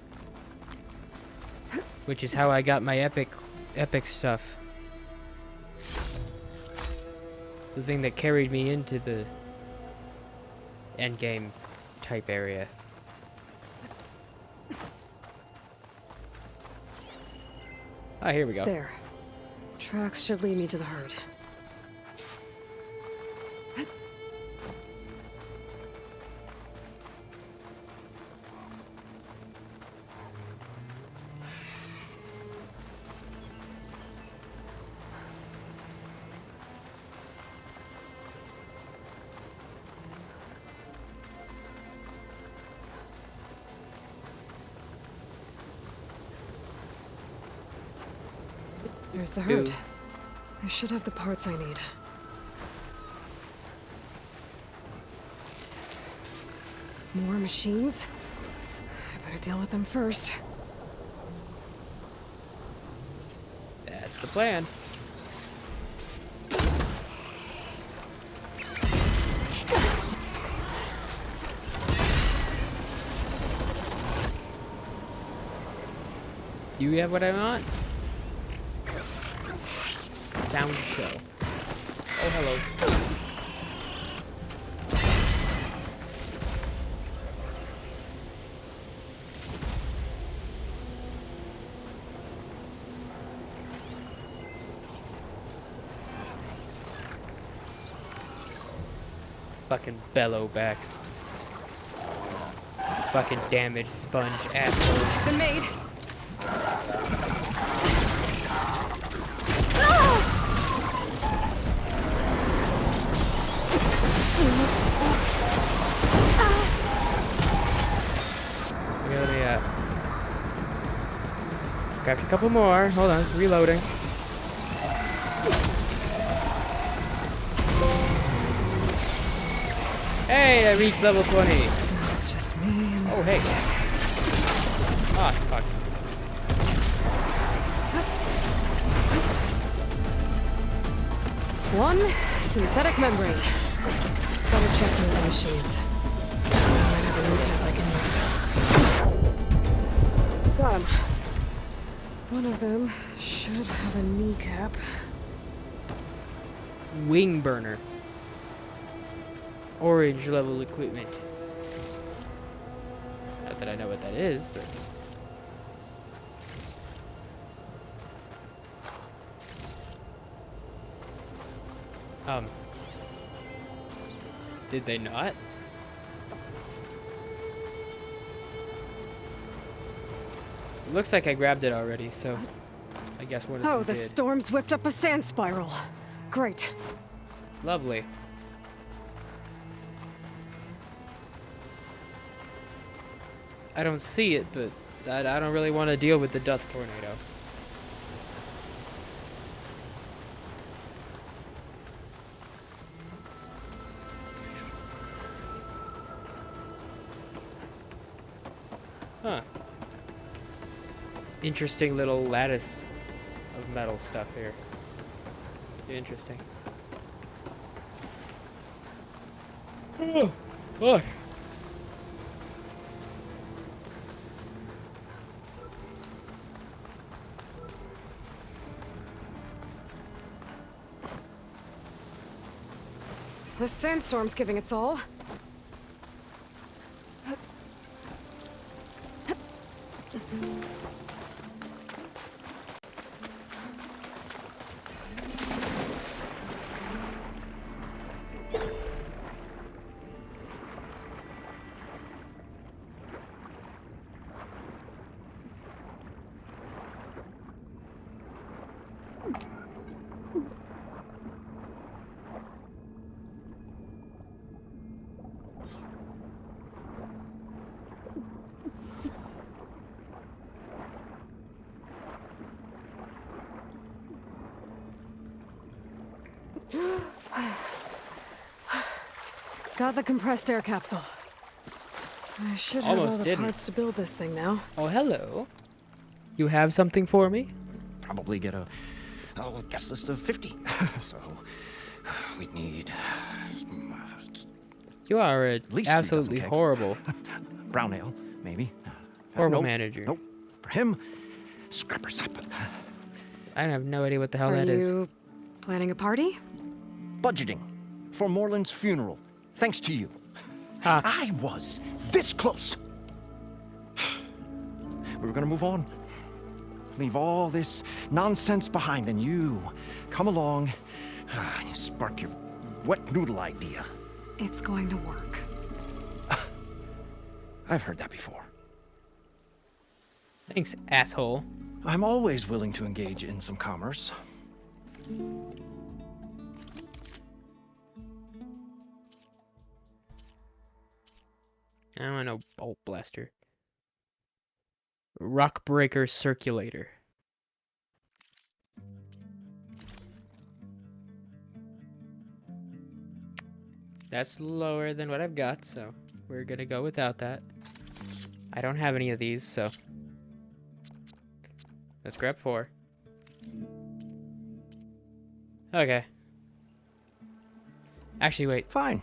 Which is how I got my epic stuff. The thing that carried me into the endgame type area. Ah, here we go. There. Tracks should lead me to the herd. There's the herd. I should have the parts I need. More machines? I better deal with them first. That's the plan. You have what I want? Sound show. Oh, hello. Fucking bellowbacks. Fucking damaged sponge assholes. Been made. Okay, let me grab a couple more. Hold on, reloading. Hey, I reached level 20. It's just me and... Oh, hey. Ah, fuck. One synthetic membrane. Better check the machines. Might have a new cap I can use. Got 'em. One of them should have a kneecap. Wing burner. Orange level equipment. Not that I know what that is, but... Did they not? It looks like I grabbed it already, so I guess one of them the did. storm's whipped up a sand spiral. Great. Lovely. I don't see it, but I don't really want to deal with the dust tornado. Huh. Interesting little lattice of metal stuff here. Interesting. Oh, fuck. The sandstorm's giving its all. Got the compressed air capsule. I should have all the parts to build this thing now. Oh, hello. You have something for me? Probably get a guest list of 50. So we need You are at least absolutely horrible. brown ale, maybe. Horrible manager. Nope. For him, scrapper sap. I have no idea what the hell that is. Are you planning a party? Budgeting for Moreland's funeral. Thanks to you. I was this close. We were gonna move on. Leave all this nonsense behind, and you come along and you spark your wet noodle idea. It's going to work. I've heard that before. Thanks, asshole. I'm always willing to engage in some commerce. I don't know, bolt blaster. Rock breaker circulator. That's lower than what I've got, so we're gonna go without that. I don't have any of these, so let's grab 4. Okay. Actually, wait. Fine.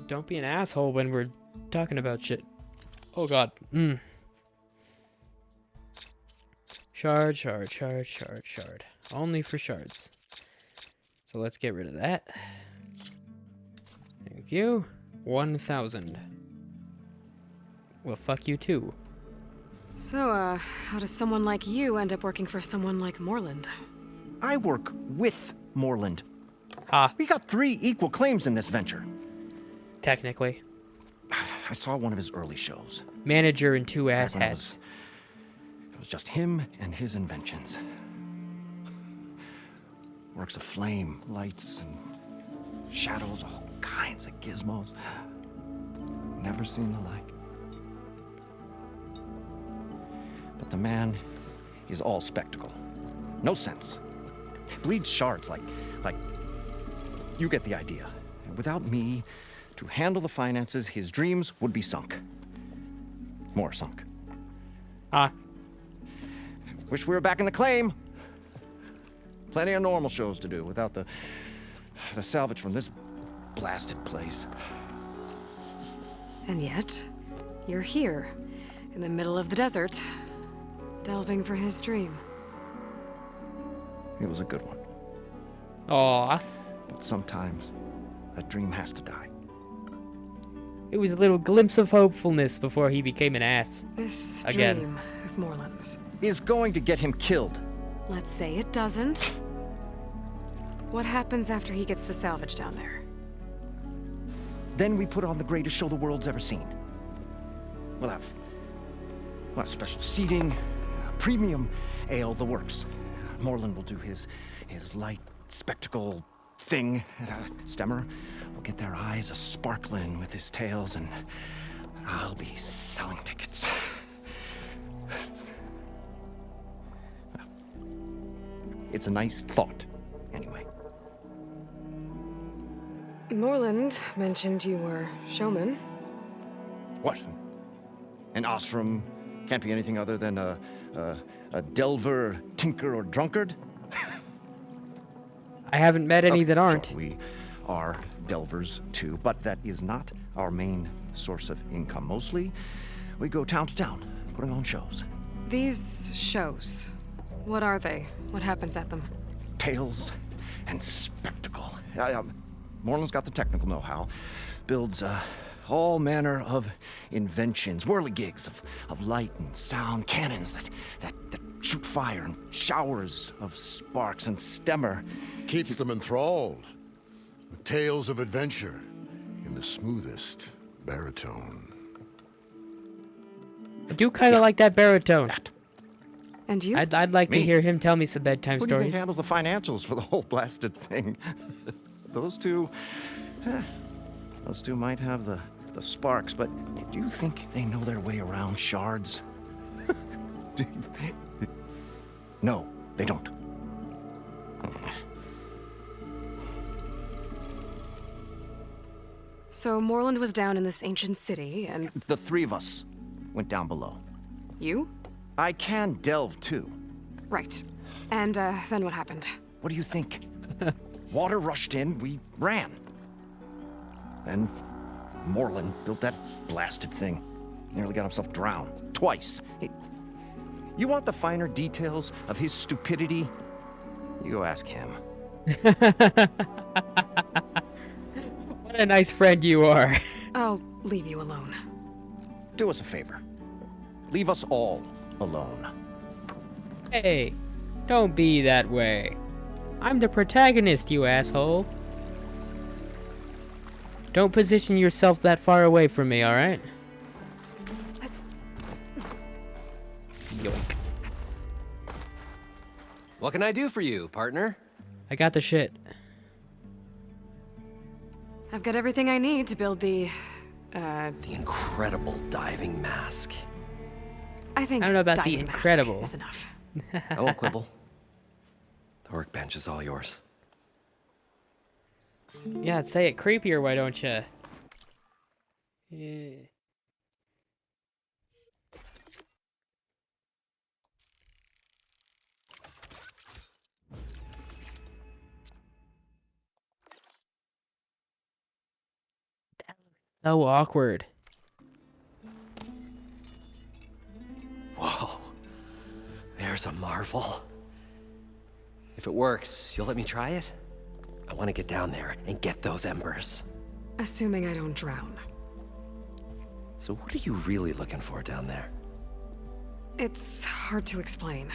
Don't be an asshole when we're talking about shit. Oh god. Shard, shard, shard, shard, shard. Only for shards. So let's get rid of that. Thank you. 1,000. Well, fuck you too. So, how does someone like you end up working for someone like Morland? I work with Morland. Ha. We got 3 equal claims in this venture. Technically. I saw one of his early shows. Manager and 2 asshats. It was just him and his inventions. Works of flame, lights, and shadows, all kinds of gizmos. Never seen the like. But the man is all spectacle. No sense. Bleeds shards like you get the idea. And without me to handle the finances, his dreams would be sunk. More sunk. Ah. Wish we were back in the claim. Plenty of normal shows to do without the salvage from this blasted place. And yet, you're here, in the middle of the desert, delving for his dream. It was a good one. Aww. But sometimes, a dream has to die. It was a little glimpse of hopefulness before he became an ass. This Again. dream of Morland's is going to get him killed. Let's say it doesn't. What happens after he gets the salvage down there? Then we put on the greatest show the world's ever seen. We'll have special seating, premium ale, the works. Morland will do his light spectacle thing. Stemmer will get their eyes a-sparkling with his tales, and I'll be selling tickets. It's a nice thought, anyway. Morland mentioned you were showman. What? An Osram can't be anything other than a delver, tinker, or drunkard? I haven't met any that aren't. Sure, we are delvers too, but that is not our main source of income. Mostly, we go town to town, putting on shows. These shows, what are they? What happens at them? Tales and spectacle. Morland's got the technical know-how. Builds all manner of inventions, whirligigs of light and sound, cannons that shoot fire, and showers of sparks, and Stemmer keeps them enthralled with tales of adventure in the smoothest baritone. I do kind of like that baritone. And you? I'd like to hear him tell me some bedtime Who do you stories. think handles the financials for the whole blasted thing? Those two might have the sparks, but do you think they know their way around shards? No, they don't. So Morland was down in this ancient city, and... The 3 of us went down below. You? I can delve, too. Right. And, then what happened? What do you think? Water rushed in, we ran. Then Morland built that blasted thing. Nearly got himself drowned. Twice. You want the finer details of his stupidity? You go ask him. What a nice friend you are. I'll leave you alone. Do us a favor. Leave us all alone. Hey, don't be that way. I'm the protagonist, you asshole. Don't position yourself that far away from me, alright? Yoink. What can I do for you, partner? I got the shit. I've got everything I need to build the incredible diving mask. I think I don't know about the diving mask incredible. is enough. I won't quibble. The workbench is all yours. Yeah, say it creepier, why don't you? Yeah. So awkward. Whoa. There's a marvel. If it works, you'll let me try it? I want to get down there and get those embers. Assuming I don't drown. So what are you really looking for down there? It's hard to explain.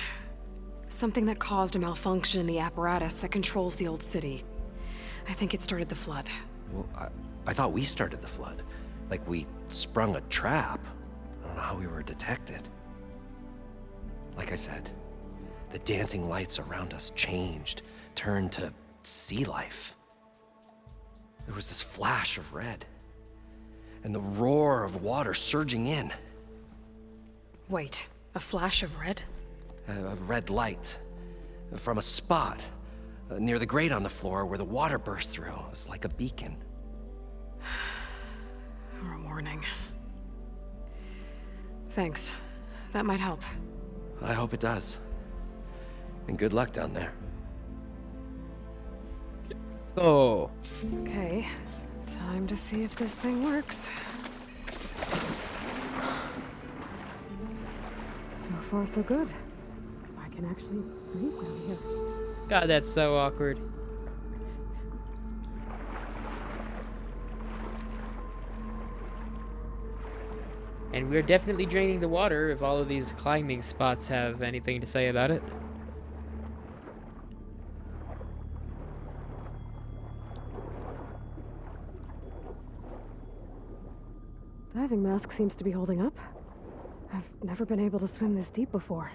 Something that caused a malfunction in the apparatus that controls the old city. I think it started the flood. Well, I thought we started the flood. Like we sprung a trap. I don't know how we were detected. Like I said, the dancing lights around us changed, turned to sea life. There was this flash of red, and the roar of water surging in. Wait, a flash of red? A red light from a spot near the grate on the floor where the water burst through. It was like a beacon. Or a warning. Thanks. That might help. I hope it does. And good luck down there. Oh. Okay. Time to see if this thing works. So far, so good. I can actually breathe down here. God, that's so awkward. And we're definitely draining the water if all of these climbing spots have anything to say about it. Diving mask seems to be holding up. I've never been able to swim this deep before.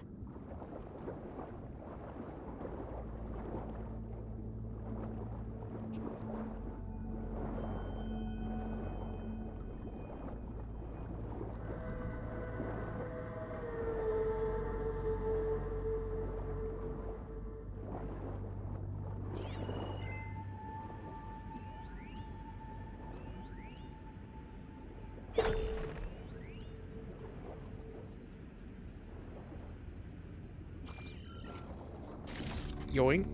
Yoink.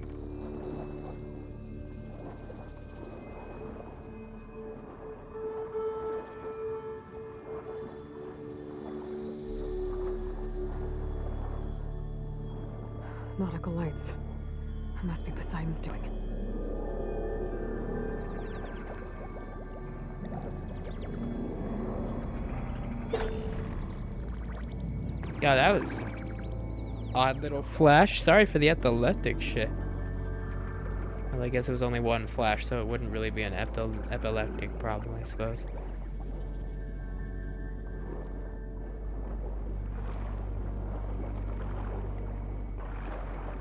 Nautical lights. It must be Poseidon's doing. Yeah, that was odd little flash. Sorry for the epileptic shit. Well, I guess it was only one flash, so it wouldn't really be an epileptic problem, I suppose.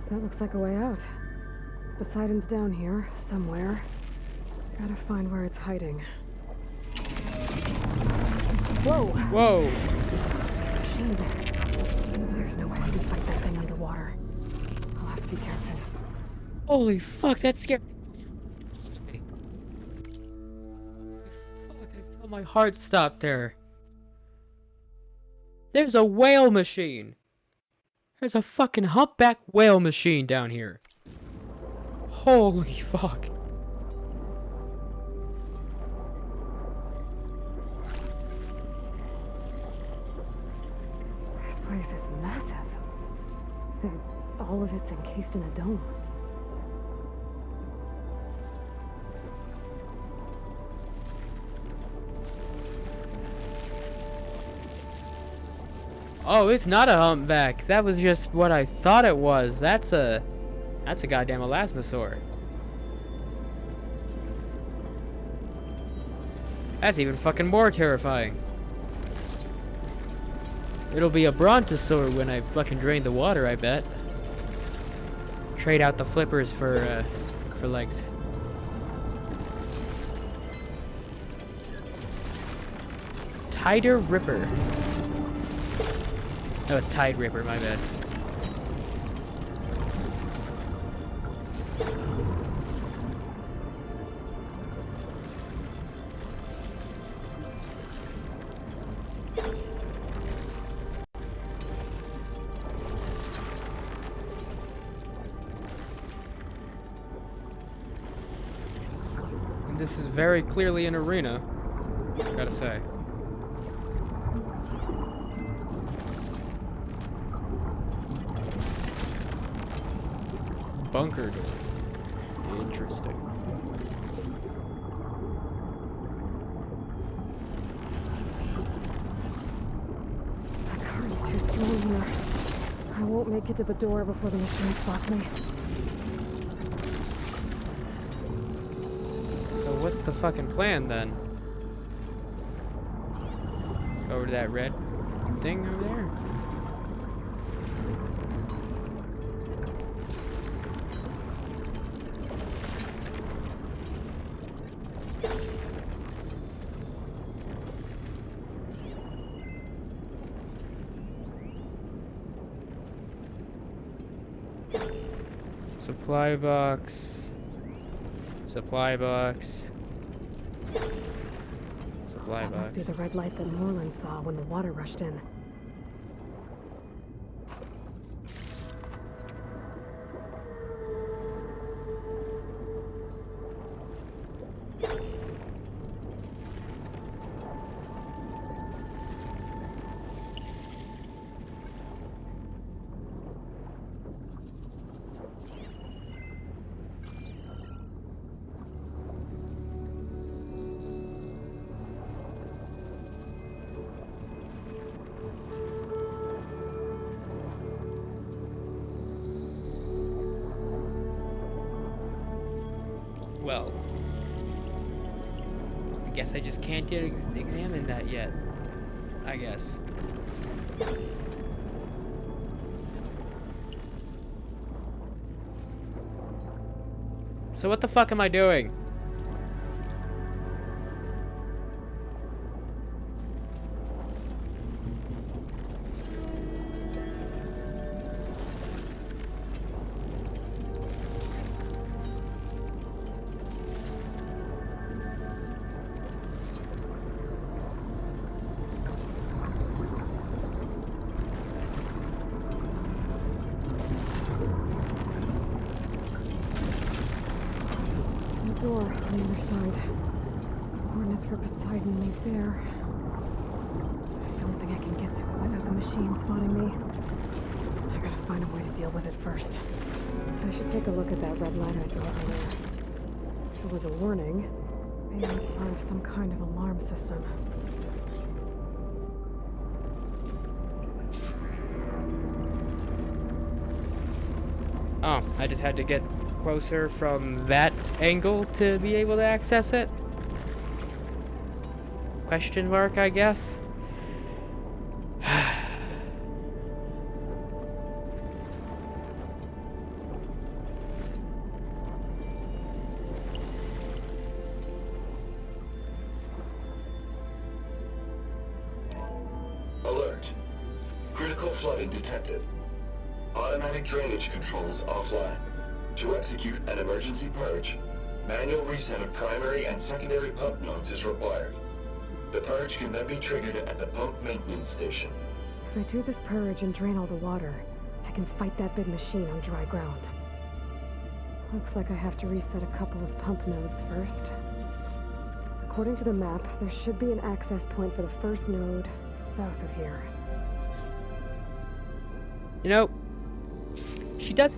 That looks like a way out. Poseidon's down here, somewhere. Gotta find where it's hiding. Whoa! Whoa! Machine deck. There's no way I can fight that thing underwater. I'll have to be careful. Holy fuck, that scared me. Fuck, I felt my heart stop there. There's a whale machine. There's a fucking humpback whale machine down here. Holy fuck. This place is massive. And all of it's encased in a dome. Oh, it's not a humpback. That was just what I thought it was. That's a goddamn elasmosaur. That's even fucking more terrifying. It'll be a brontosaur when I fucking drain the water, I bet. Trade out the flippers for legs. Tider Ripper. Oh, it's Tide Ripper, my bad. this is very clearly an arena, gotta say. Bunker door. Interesting. The current's too strong here. I won't make it to the door before the machine spots me. So what's the fucking plan then? Go over to that red thing over there? Supply box. Supply box. Supply That box. must be the red light that Moreland saw when the water rushed in. Well, I guess I just can't examine that yet. I guess. So what the fuck am I doing? Door on the other side. Coordinates for Poseidon lead there. I don't think I can get to it without the machine spotting me. I gotta find a way to deal with it first. I should take a look at that red light I saw earlier. If it was a warning, maybe it's part of some kind of alarm system. Oh, I just had to get closer from that angle to be able to access it? Question mark, I guess? Alert. Critical flooding detected. Automatic drainage controls offline. To execute an emergency purge, manual reset of primary and secondary pump nodes is required. The purge can then be triggered at the pump maintenance station. If I do this purge and drain all the water, I can fight that big machine on dry ground. Looks like I have to reset a couple of pump nodes first. According to the map, there should be an access point for the first node south of here. You know, she does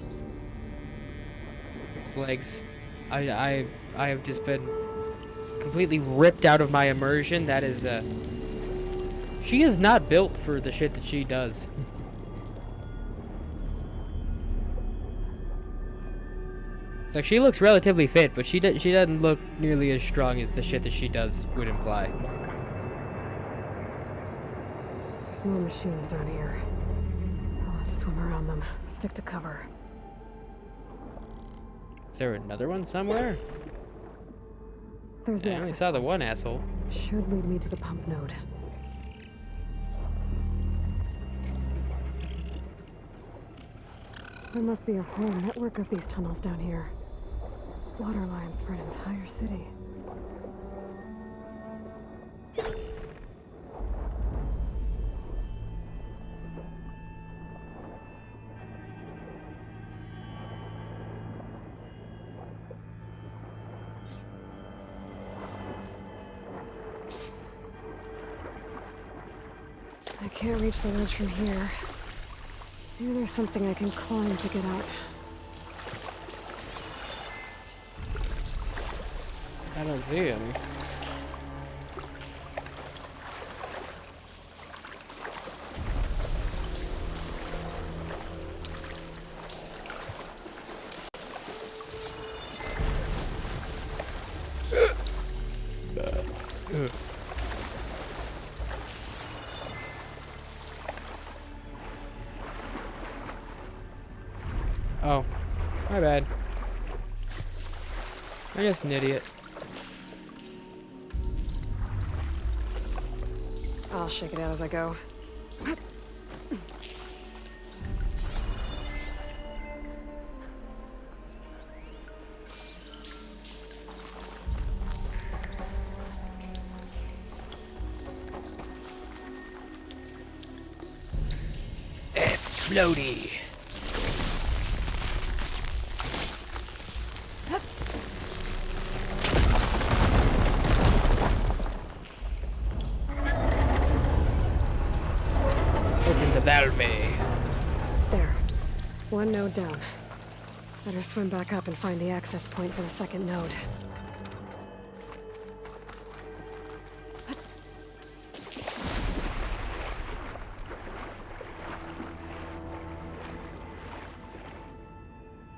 legs. I have just been completely ripped out of my immersion. That is she is not built for the shit that she does. It's like she looks relatively fit, but she doesn't look nearly as strong as the shit that she does would imply. More machines down here. I'll have to swim around them. Stick to cover. Is there another one somewhere? There's the I only access saw the point. one asshole. Should lead me to the pump node. There must be a whole network of these tunnels down here. Water lines for an entire city. I can't reach the ledge from here. Maybe there's something I can climb to get out. I don't see any. Oh, my bad. I'm just an idiot. I'll shake it out as I go. Explodey. Open the valve. There. One node down. Better swim back up and find the access point for the second node.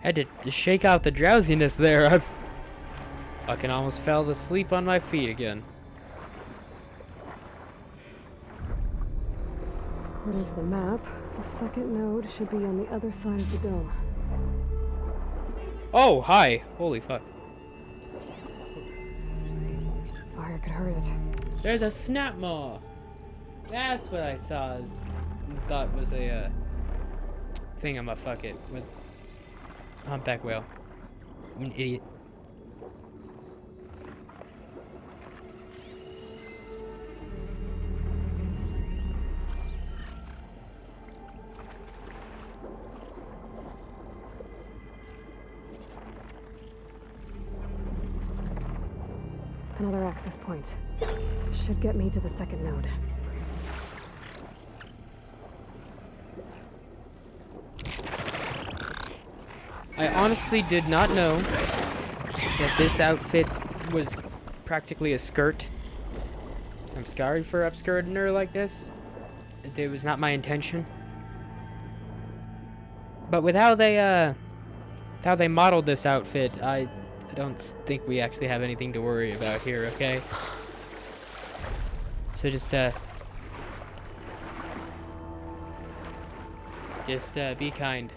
Had to shake out the drowsiness there. I fucking almost fell asleep on my feet again. According to the map, the second node should be on the other side of the dome. Oh, hi. Holy fuck. Fire could hurt it. There's a snap maw. That's what I saw. Thought was a thingamafucket with humpback whale. I'm an idiot. Another access point. Should get me to the second node. I honestly did not know that this outfit was practically a skirt. I'm sorry for upskirting her like this. It was not my intention. But with how they modeled this outfit, I don't think we actually have anything to worry about here, okay? So just be kind.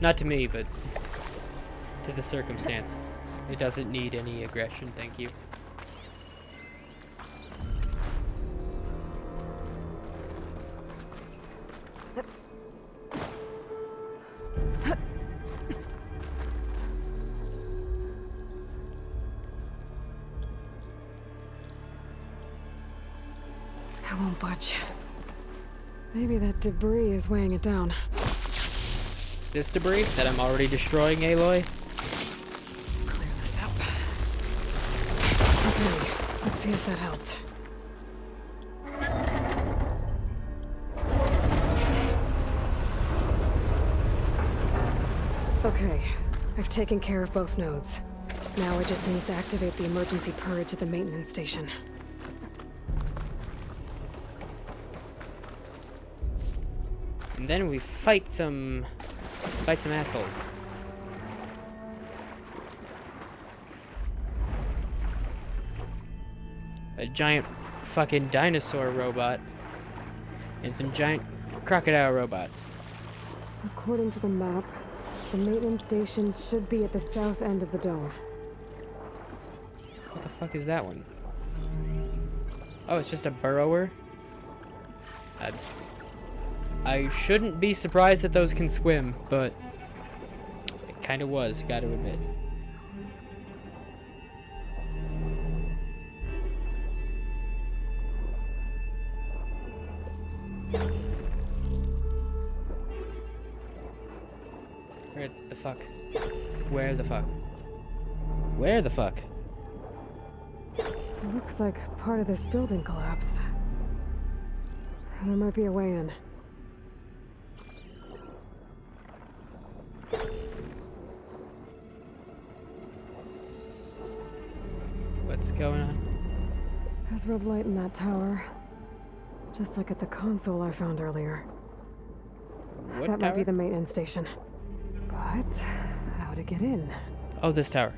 Not to me, but to the circumstance. It doesn't need any aggression, thank you. I won't budge. Maybe that debris is weighing it down. This debris that I'm already destroying, Aloy? Clear this up. Okay, let's see if that helped. Okay, I've taken care of both nodes. Now I just need to activate the emergency purge at the maintenance station. And then we fight some assholes. A giant fucking dinosaur robot and some giant crocodile robots. According to the map, the maintenance station should be at the south end of the dome. What the fuck is that one? Oh, it's just a burrower? I shouldn't be surprised that those can swim, but it kind of was, gotta admit. Where the fuck? Where the fuck? Where the fuck? It looks like part of this building collapsed. There might be a way in. What's going on? There's red light in that tower. Just like at the console I found earlier. What that tower? might be the maintenance station. But how to get in? Oh, this tower.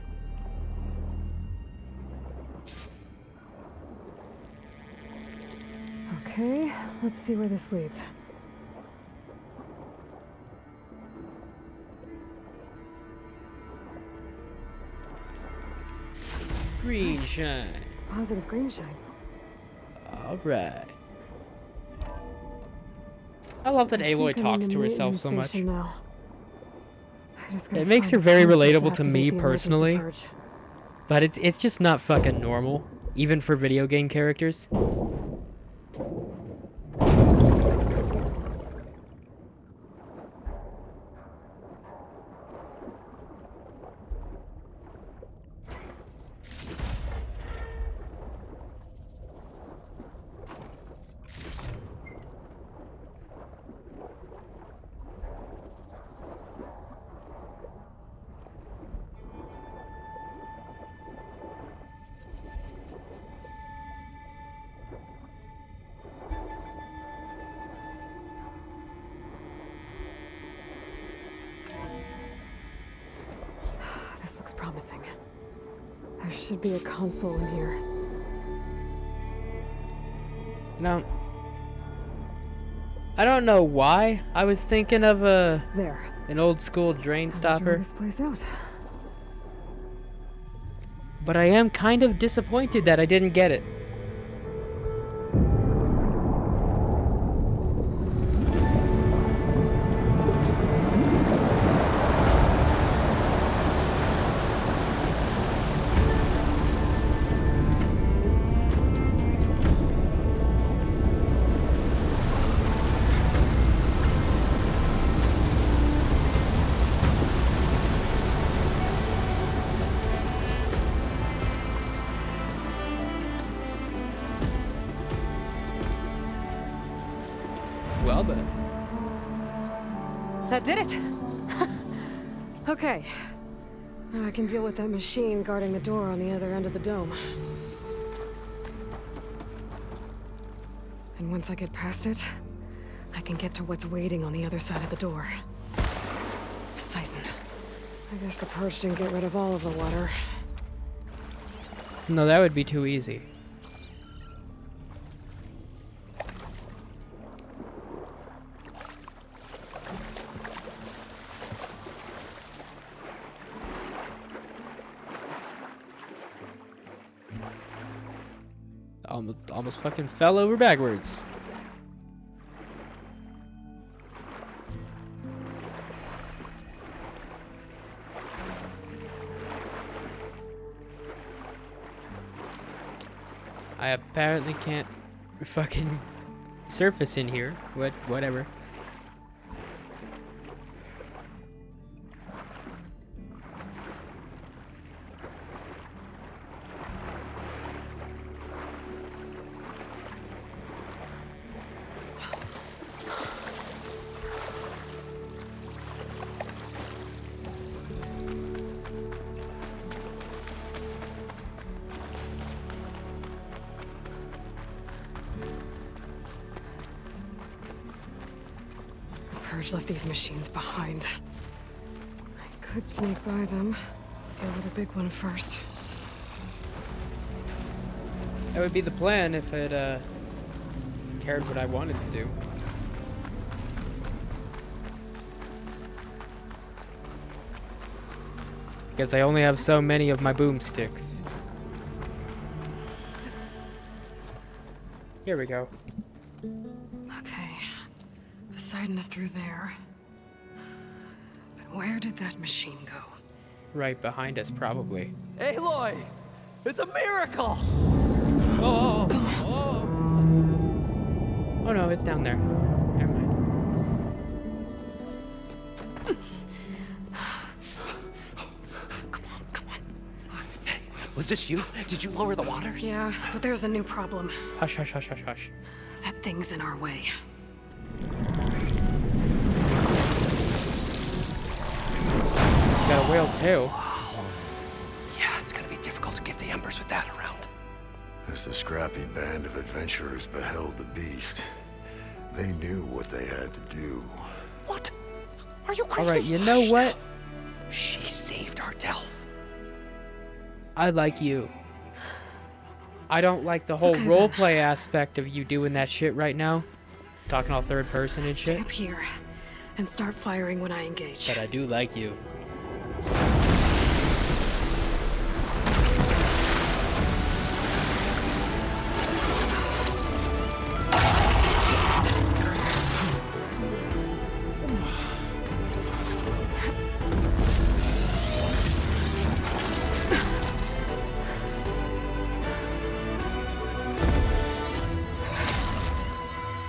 Okay, let's see where this leads. Green shine. Positive green shine. Alright. I love that Aloy talks to herself so much. Now. It makes her very relatable to me personally. But it's just not fucking normal, even for video game characters. Promising. There should be a console in here. Now, I don't know why I was thinking of an old school drain stopper. This place out. But I am kind of disappointed that I didn't get it. Well then. That did it! Okay. Now I can deal with that machine guarding the door on the other end of the dome. And once I get past it, I can get to what's waiting on the other side of the door. Poseidon. I guess the purge didn't get rid of all of the water. No, that would be too easy. Almost fucking fell over backwards. I apparently can't fucking surface in here. Whatever. Purge left these machines behind. I could sneak by them. Deal with the big one first. That would be the plan if it cared what I wanted to do. Because I only have so many of my boomsticks. Here we go. Okay. Poseidon is through there. But where did that machine go? Right behind us, probably. Aloy! It's a miracle! Oh, oh, oh. Oh no, it's down there. Never mind. Was this you? Did you lower the waters? Yeah, but there's a new problem. Hush, hush, hush, hush, hush. That things in our way. Got a whale too. Yeah, it's gonna be difficult to get the embers with that around. As the scrappy band of adventurers beheld the beast, they knew what they had to do. What? Are you crazy? Alright, you know what? She saved our Delph. I like you. I don't like the whole roleplay aspect of you doing that shit right now. Talking all third person and Stay shit. up here and start firing when I engage. But I do like you.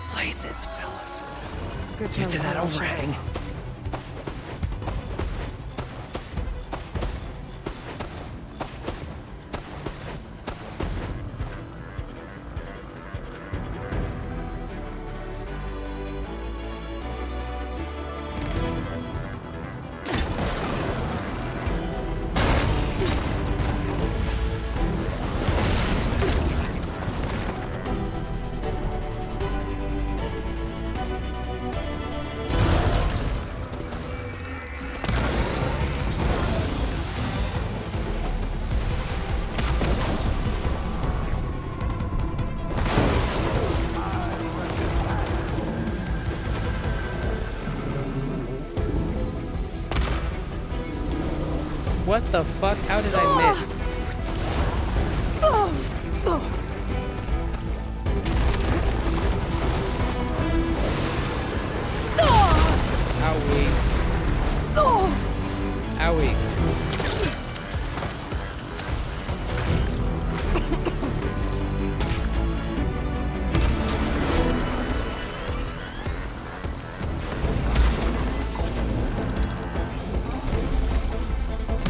Places, fellas. Good Get to that overhang. What the fuck? How did I miss? Owie. Owie.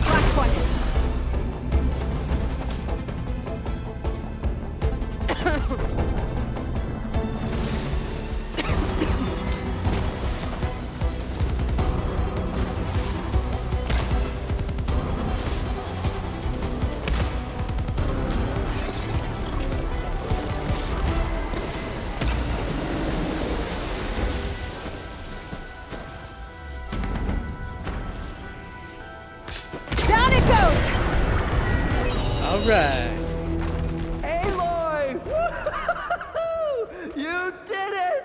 Last one. Down it goes! Alright. Aloy! Woo-hoo-hoo-hoo! You did it!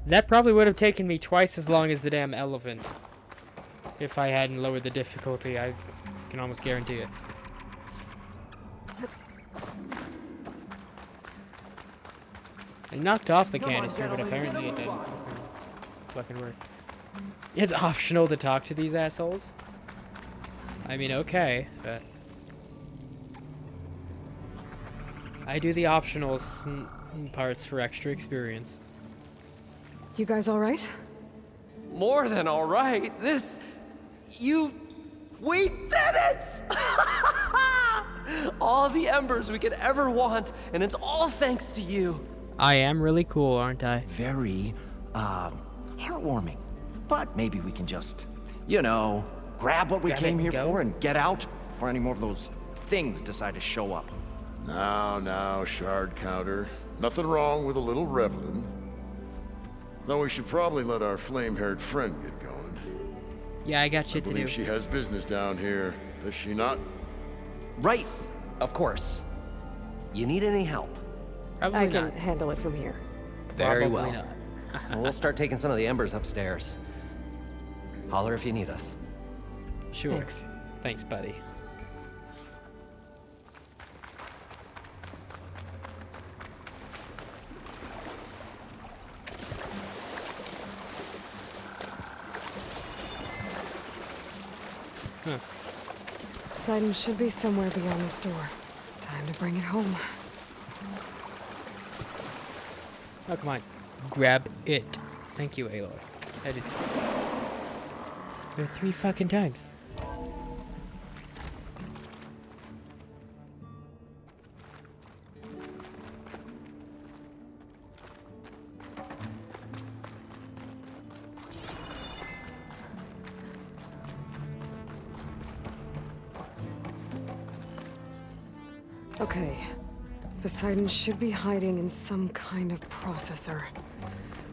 That probably would have taken me twice as long as the damn elephant. If I hadn't lowered the difficulty, I can almost guarantee it. I knocked off the canister, but apparently it didn't fucking work. It's optional to talk to these assholes. I mean, okay, but I do the optional parts for extra experience. You guys all right? More than all right. We did it! All the embers we could ever want, and it's all thanks to you. I am really cool, aren't I? Very, heartwarming. But maybe we can just, grab what we Grab it came and here go? for and get out before any more of those things decide to show up. Now, shard counter. Nothing wrong with a little reveling. Though we should probably let our flame-haired friend get going. Yeah, I got shit to do. She has business down here, does she not? Right, of course. You need any help? Probably I not. can handle it from here. Very Probably well. not. We'll start taking some of the embers upstairs. Holler if you need us. Sure. Thanks. Thanks, buddy. Huh. Poseidon should be somewhere beyond this door. Time to bring it home. Oh, come on. Grab it. Thank you, Aloy. I did. There 3 fucking times. Okay. Poseidon should be hiding in some kind of processor.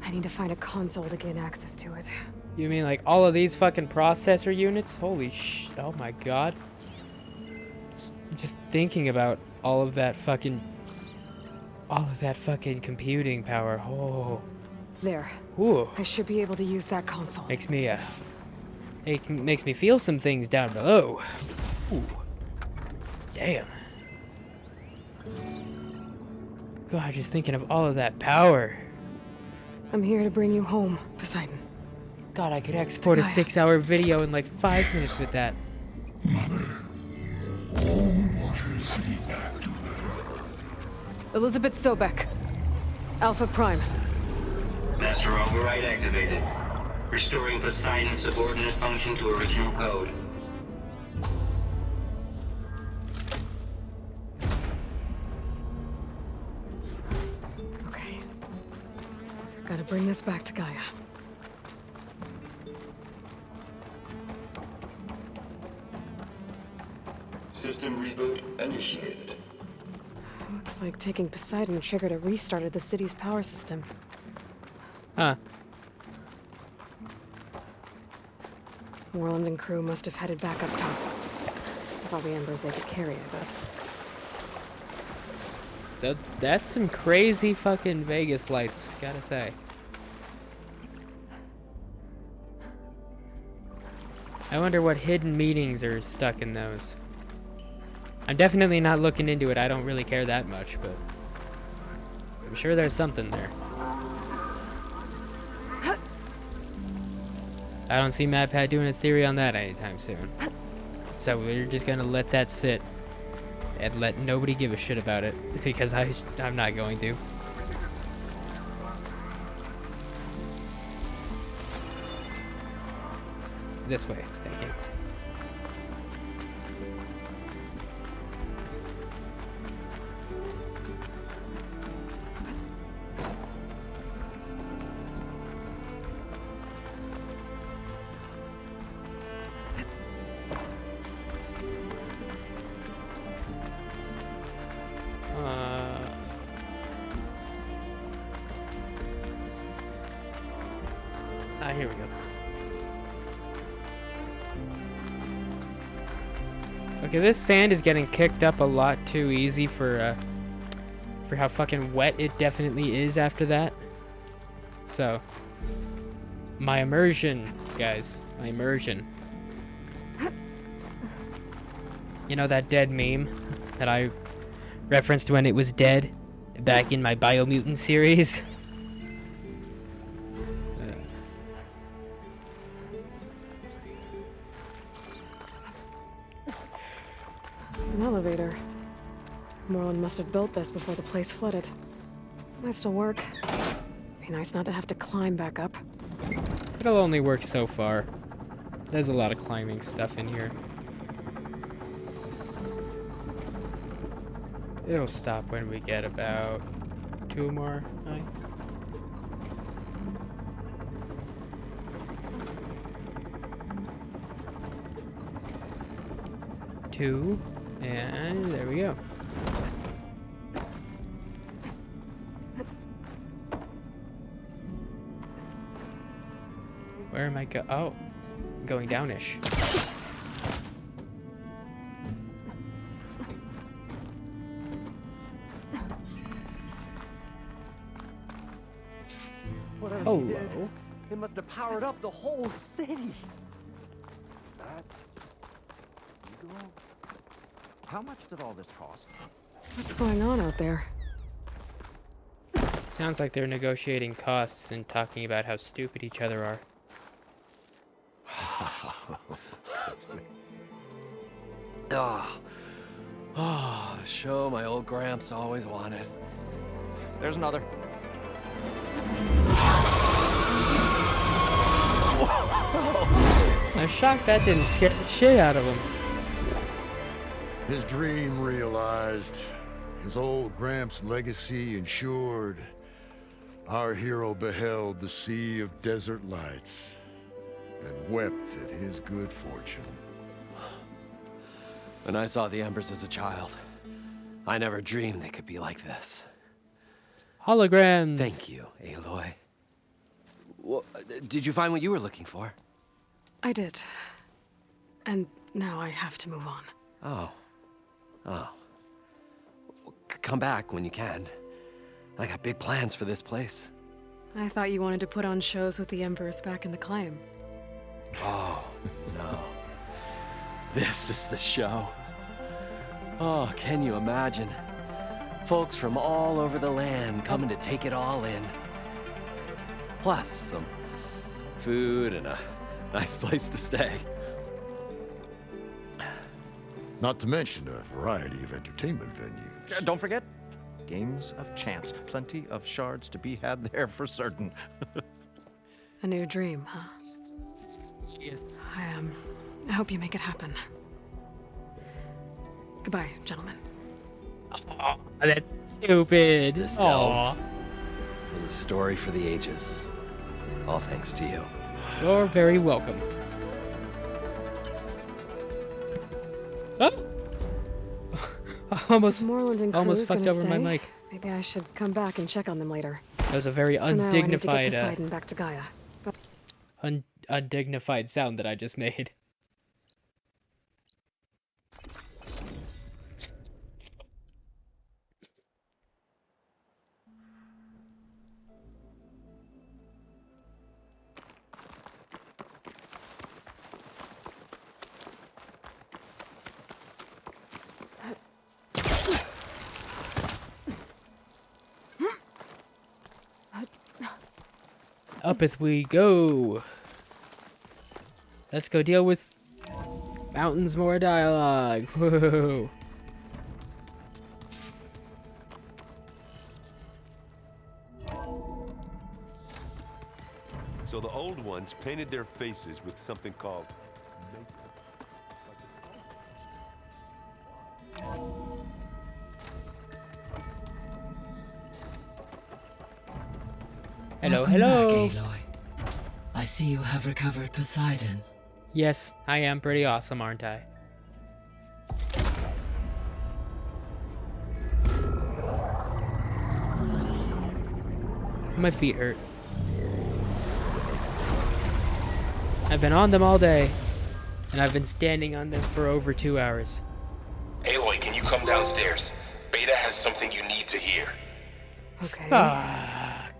I need to find a console to gain access to it. You mean like all of these fucking processor units? Holy oh my god. Just thinking about all of that fucking computing power. Oh. There. Ooh. I should be able to use that console. Makes me makes me feel some things down below. Ooh. Damn. God, just thinking of all of that power. I'm here to bring you home, Poseidon. God, I could export a 6-hour video in like 5 minutes with that. Mother, all waters lead back to Elizabeth Sobek. Alpha Prime. Master override activated. Restoring Poseidon's subordinate function to original code. Okay. Gotta bring this back to Gaia. System reboot initiated. Looks like taking Poseidon triggered a restart of the city's power system. Huh. Moreland and crew must have headed back up top. With all the embers they could carry, I bet. That's some crazy fucking Vegas lights, gotta say. I wonder what hidden meanings are stuck in those. I'm definitely not looking into it, I don't really care that much, but I'm sure there's something there. I don't see MatPat doing a theory on that anytime soon. So we're just gonna let that sit and let nobody give a shit about it, because I'm not going to. This way, thank you. Here we go. Okay, this sand is getting kicked up a lot too easy for how fucking wet it definitely is after that. So, my immersion, guys, my immersion. You know that dead meme that I referenced when it was dead back in my Biomutant series? An elevator. Moreland must have built this before the place flooded. Might still work. Be nice not to have to climb back up. It'll only work so far. There's a lot of climbing stuff in here. It'll stop when we get about 2 more, right? Two, and there we go. Where am I oh, going downish. Hello. It must have powered up the whole city. That legal? How much did all this cost? What's going on out there? Sounds like they're negotiating costs and talking about how stupid each other are. Oh, the show my old Gramps always wanted. There's another. I'm shocked that didn't scare the shit out of him. His dream realized, his old Gramps' legacy ensured. Our hero beheld the sea of desert lights and wept at his good fortune. When I saw the embers as a child, I never dreamed they could be like this. Holograms. Thank you, Aloy. Well, did you find what you were looking for? I did. And now I have to move on. Oh. Oh. Come back when you can. I got big plans for this place. I thought you wanted to put on shows with the Emperors back in the claim. Oh, no. This is the show. Oh, can you imagine? Folks from all over the land coming to take it all in. Plus some food and a nice place to stay. Not to mention a variety of entertainment venues. Don't forget, games of chance. Plenty of shards to be had there for certain. A new dream, huh? Yes. I hope you make it happen. Goodbye, gentlemen. Oh, that's stupid. This Aw. delve was a story for the ages. All thanks to you. You're very welcome. Oh! I almost fucked over my mic. Maybe I should come back and check on them later. That was a very For now, I need to undignified, get Poseidon back to Gaia. undignified sound that I just made. Uppeth we go. Let's go deal with mountains more dialogue. Whoa. So the old ones painted their faces with something called Hello, Welcome hello. back, Aloy. I see you have recovered Poseidon. Yes, I am pretty awesome, aren't I? My feet hurt. I've been on them all day, and I've been standing on them for over 2 hours. Aloy, can you come downstairs? Beta has something you need to hear. Okay. Fuck.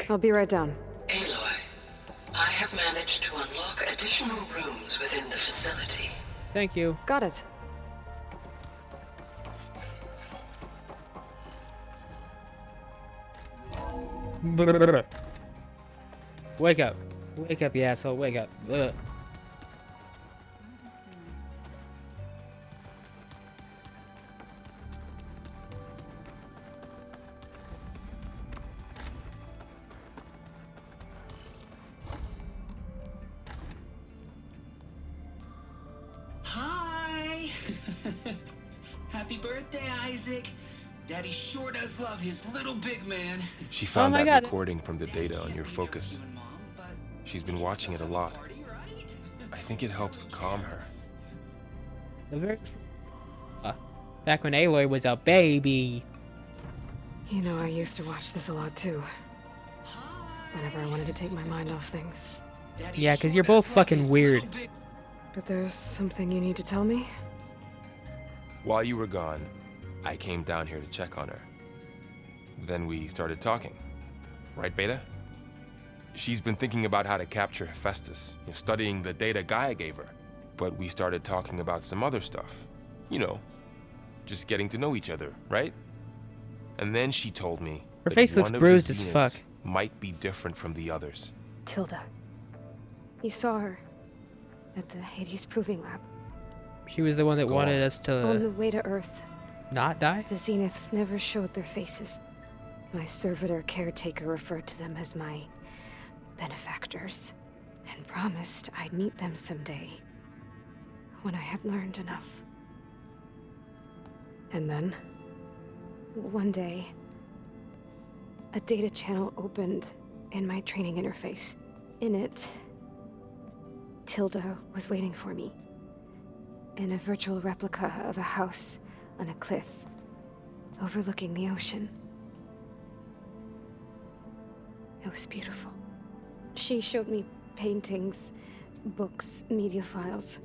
I'll be right down. Aloy, I have managed to unlock additional rooms within the facility. Thank you. Got it. Wake up. Wake up, you asshole. Wake up. Ugh. Hi! Happy birthday, Isaac. Daddy sure does love his little big man. She found my that God. recording from the data on your focus. She's been watching it a lot. I think it helps calm her. The very back when Aloy was a baby. You know, I used to watch this a lot too. Whenever I wanted to take my mind off things. Yeah, because you're both fucking weird. But there's something you need to tell me? While you were gone, I came down here to check on her. Then we started talking. Right, Beta? She's been thinking about how to capture Hephaestus, studying the data Gaia gave her. But we started talking about some other stuff. You know, just getting to know each other, right? And then she told me Her that face looks one of bruised the as Zeniths fuck. might be different from the others. Tilda. You saw her at the Hades Proving Lab. She was the one that Go wanted on. us On the to way to Earth, not die? the Zeniths never showed their faces. My servitor caretaker referred to them as my benefactors, and promised I'd meet them someday, when I had learned enough. And then? One day, a data channel opened in my training interface. In it, Tilda was waiting for me, in a virtual replica of a house on a cliff. overlooking the ocean. It was beautiful. She showed me paintings, books, media files.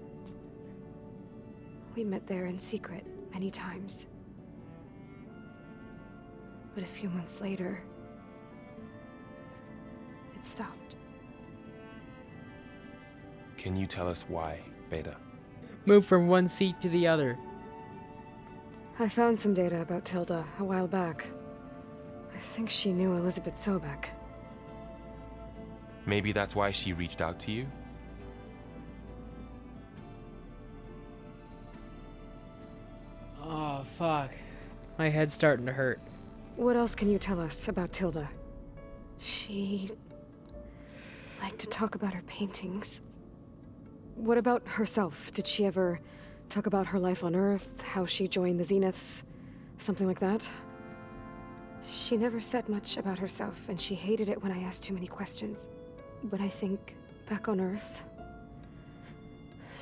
We met there in secret many times. But a few months later, it stopped. Can you tell us why, Beta? Move from one seat to the other. I found some data about Tilda a while back. I think she knew Elizabeth Sobek. Maybe that's why she reached out to you? Oh, fuck. My head's starting to hurt. What else can you tell us about Tilda? She liked to talk about her paintings. What about herself? Did she ever talk about her life on Earth, how she joined the Zeniths, something like that? She never said much about herself, and she hated it when I asked too many questions. But I think, back on Earth,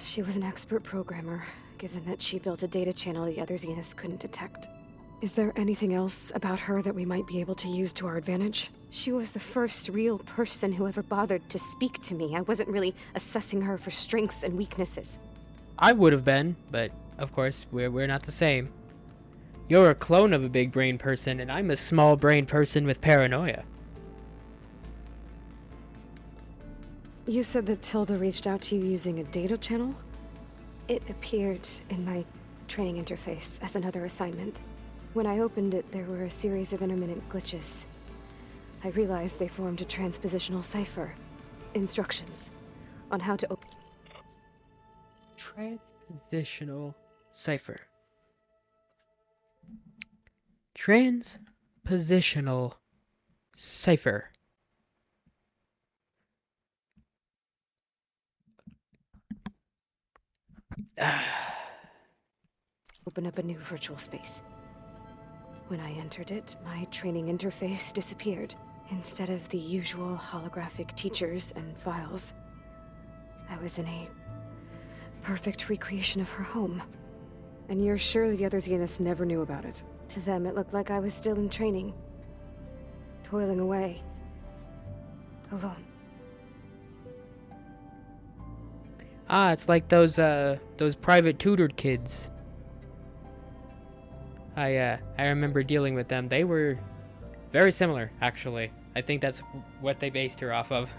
she was an expert programmer, given that she built a data channel the other Zeniths couldn't detect. Is there anything else about her that we might be able to use to our advantage? She was the first real person who ever bothered to speak to me. I wasn't really assessing her for strengths and weaknesses. I would have been, but of course, we're not the same. You're a clone of a big brain person, and I'm a small brain person with paranoia. You said that Tilda reached out to you using a data channel? It appeared in my training interface as another assignment. When I opened it, there were a series of intermittent glitches. I realized they formed a transpositional cipher. Instructions on how to open... Transpositional cipher. Transpositional cipher. Open up a new virtual space. When I entered it, my training interface disappeared. Instead of the usual holographic teachers and files, I was in a perfect recreation of her home. And you're sure the other Zeniths never knew about it? To them, it looked like I was still in training. Toiling away. Alone. Ah, it's like those private tutored kids. I remember dealing with them. They were very similar, actually. I think that's what they based her off of.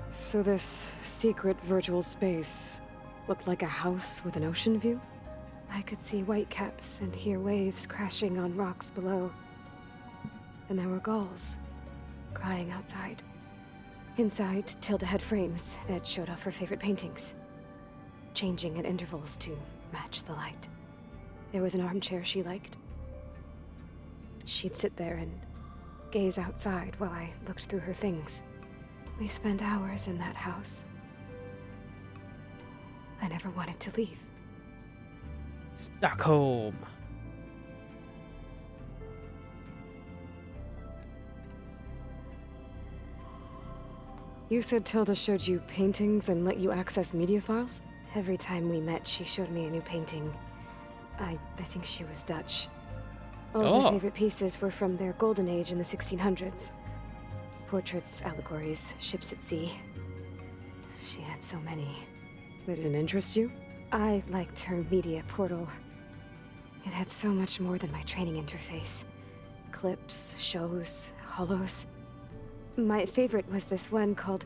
So this secret virtual space looked like a house with an ocean view? I could see whitecaps and hear waves crashing on rocks below. And there were gulls crying outside. Inside, Tilda had frames that showed off her favorite paintings, changing at intervals to match the light. There was an armchair she liked. She'd sit there and gaze outside while I looked through her things. We spent hours in that house. I never wanted to leave. Stockholm. You said Tilda showed you paintings and let you access media files? Every time we met, she showed me a new painting. I think she was Dutch. All of her favorite pieces were from their golden age in the 1600s. Portraits, allegories, ships at sea. She had so many. They didn't interest you? I liked her media portal. It had so much more than my training interface. Clips, shows, holos. My favorite was this one called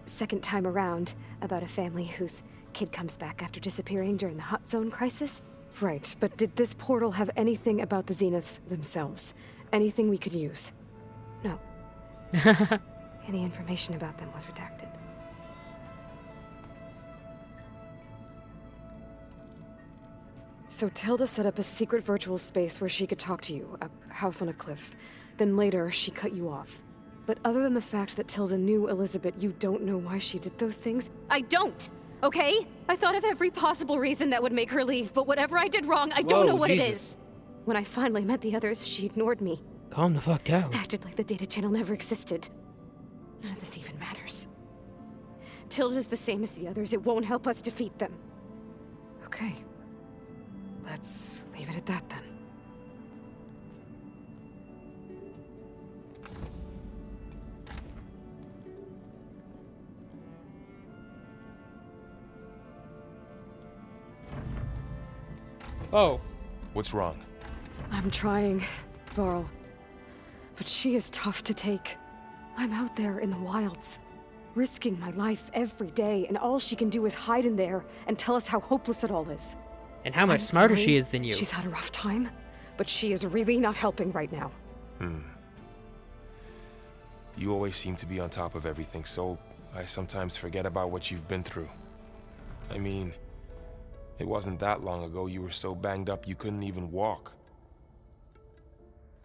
Second Time Around, about a family whose kid comes back after disappearing during the Hot Zone crisis. Right, but did this portal have anything about the Zeniths themselves? Anything we could use? No. Any information about them was redacted. So Tilda set up a secret virtual space where she could talk to you, a house on a cliff. Then later, she cut you off. But other than the fact that Tilda knew Elizabeth, you don't know why she did those things? I don't! Okay? I thought of every possible reason that would make her leave, but whatever I did wrong, I don't know what it is. When I finally met the others, she ignored me. Calm the fuck down. Acted like the data channel never existed. None of this even matters. Tilda's the same as the others. It won't help us defeat them. Okay. Let's leave it at that then. Oh. What's wrong? I'm trying, Varl. But she is tough to take. I'm out there in the wilds, risking my life every day, and all she can do is hide in there and tell us how hopeless it all is. And how much I'm smarter sorry she is than you. She's had a rough time, but she is really not helping right now. You always seem to be on top of everything, so I sometimes forget about what you've been through. I mean, it wasn't that long ago you were so banged up you couldn't even walk.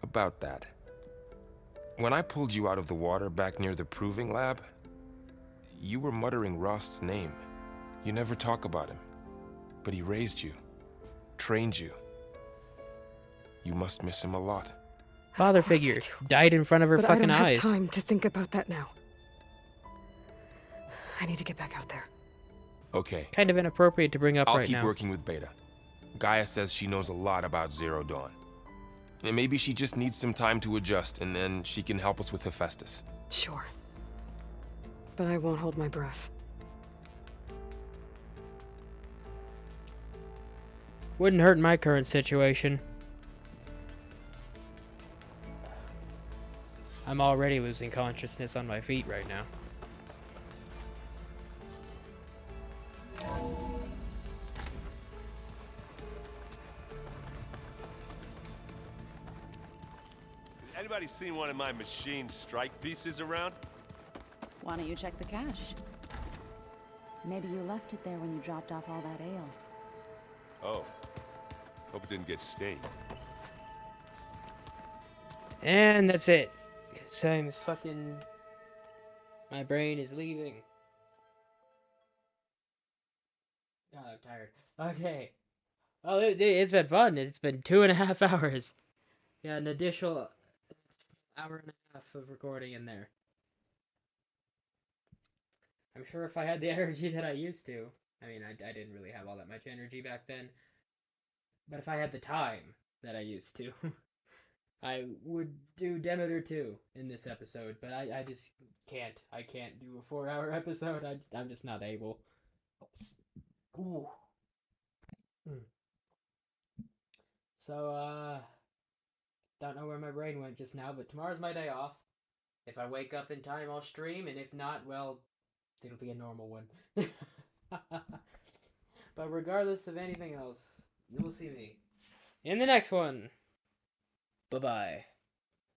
About that. When I pulled you out of the water back near the proving lab, you were muttering Rost's name. You never talk about him. But he raised you, trained you. You must miss him a lot. Father figure died in front of her fucking eyes. I don't have time to think about that now. I need to get back out there. Okay. Kind of inappropriate to bring up right now. I'll keep working with Beta. Gaia says she knows a lot about Zero Dawn. And maybe she just needs some time to adjust, and then she can help us with Hephaestus. Sure. But I won't hold my breath. Wouldn't hurt in my current situation. I'm already losing consciousness on my feet right now. Anybody seen one of my machine strike pieces around? Why don't you check the cache? Maybe you left it there when you dropped off all that ale. Oh. Hope it didn't get stained. And that's it. So I'm fucking... My brain is leaving. God, I'm tired. Okay. Oh, it's been fun. It's been 2.5 hours. Yeah, an additional hour and a half of recording in there. I'm sure if I had the energy that I used to, I mean, I didn't really have all that much energy back then, but if I had the time that I used to, I would do Demeter 2 in this episode, but I just can't. I can't do a 4-hour episode. I'm just not able. Ooh. So, don't know where my brain went just now, but tomorrow's my day off. If I wake up in time, I'll stream, and if not, well, it'll be a normal one. But regardless of anything else, you will see me in the next one. Bye-bye.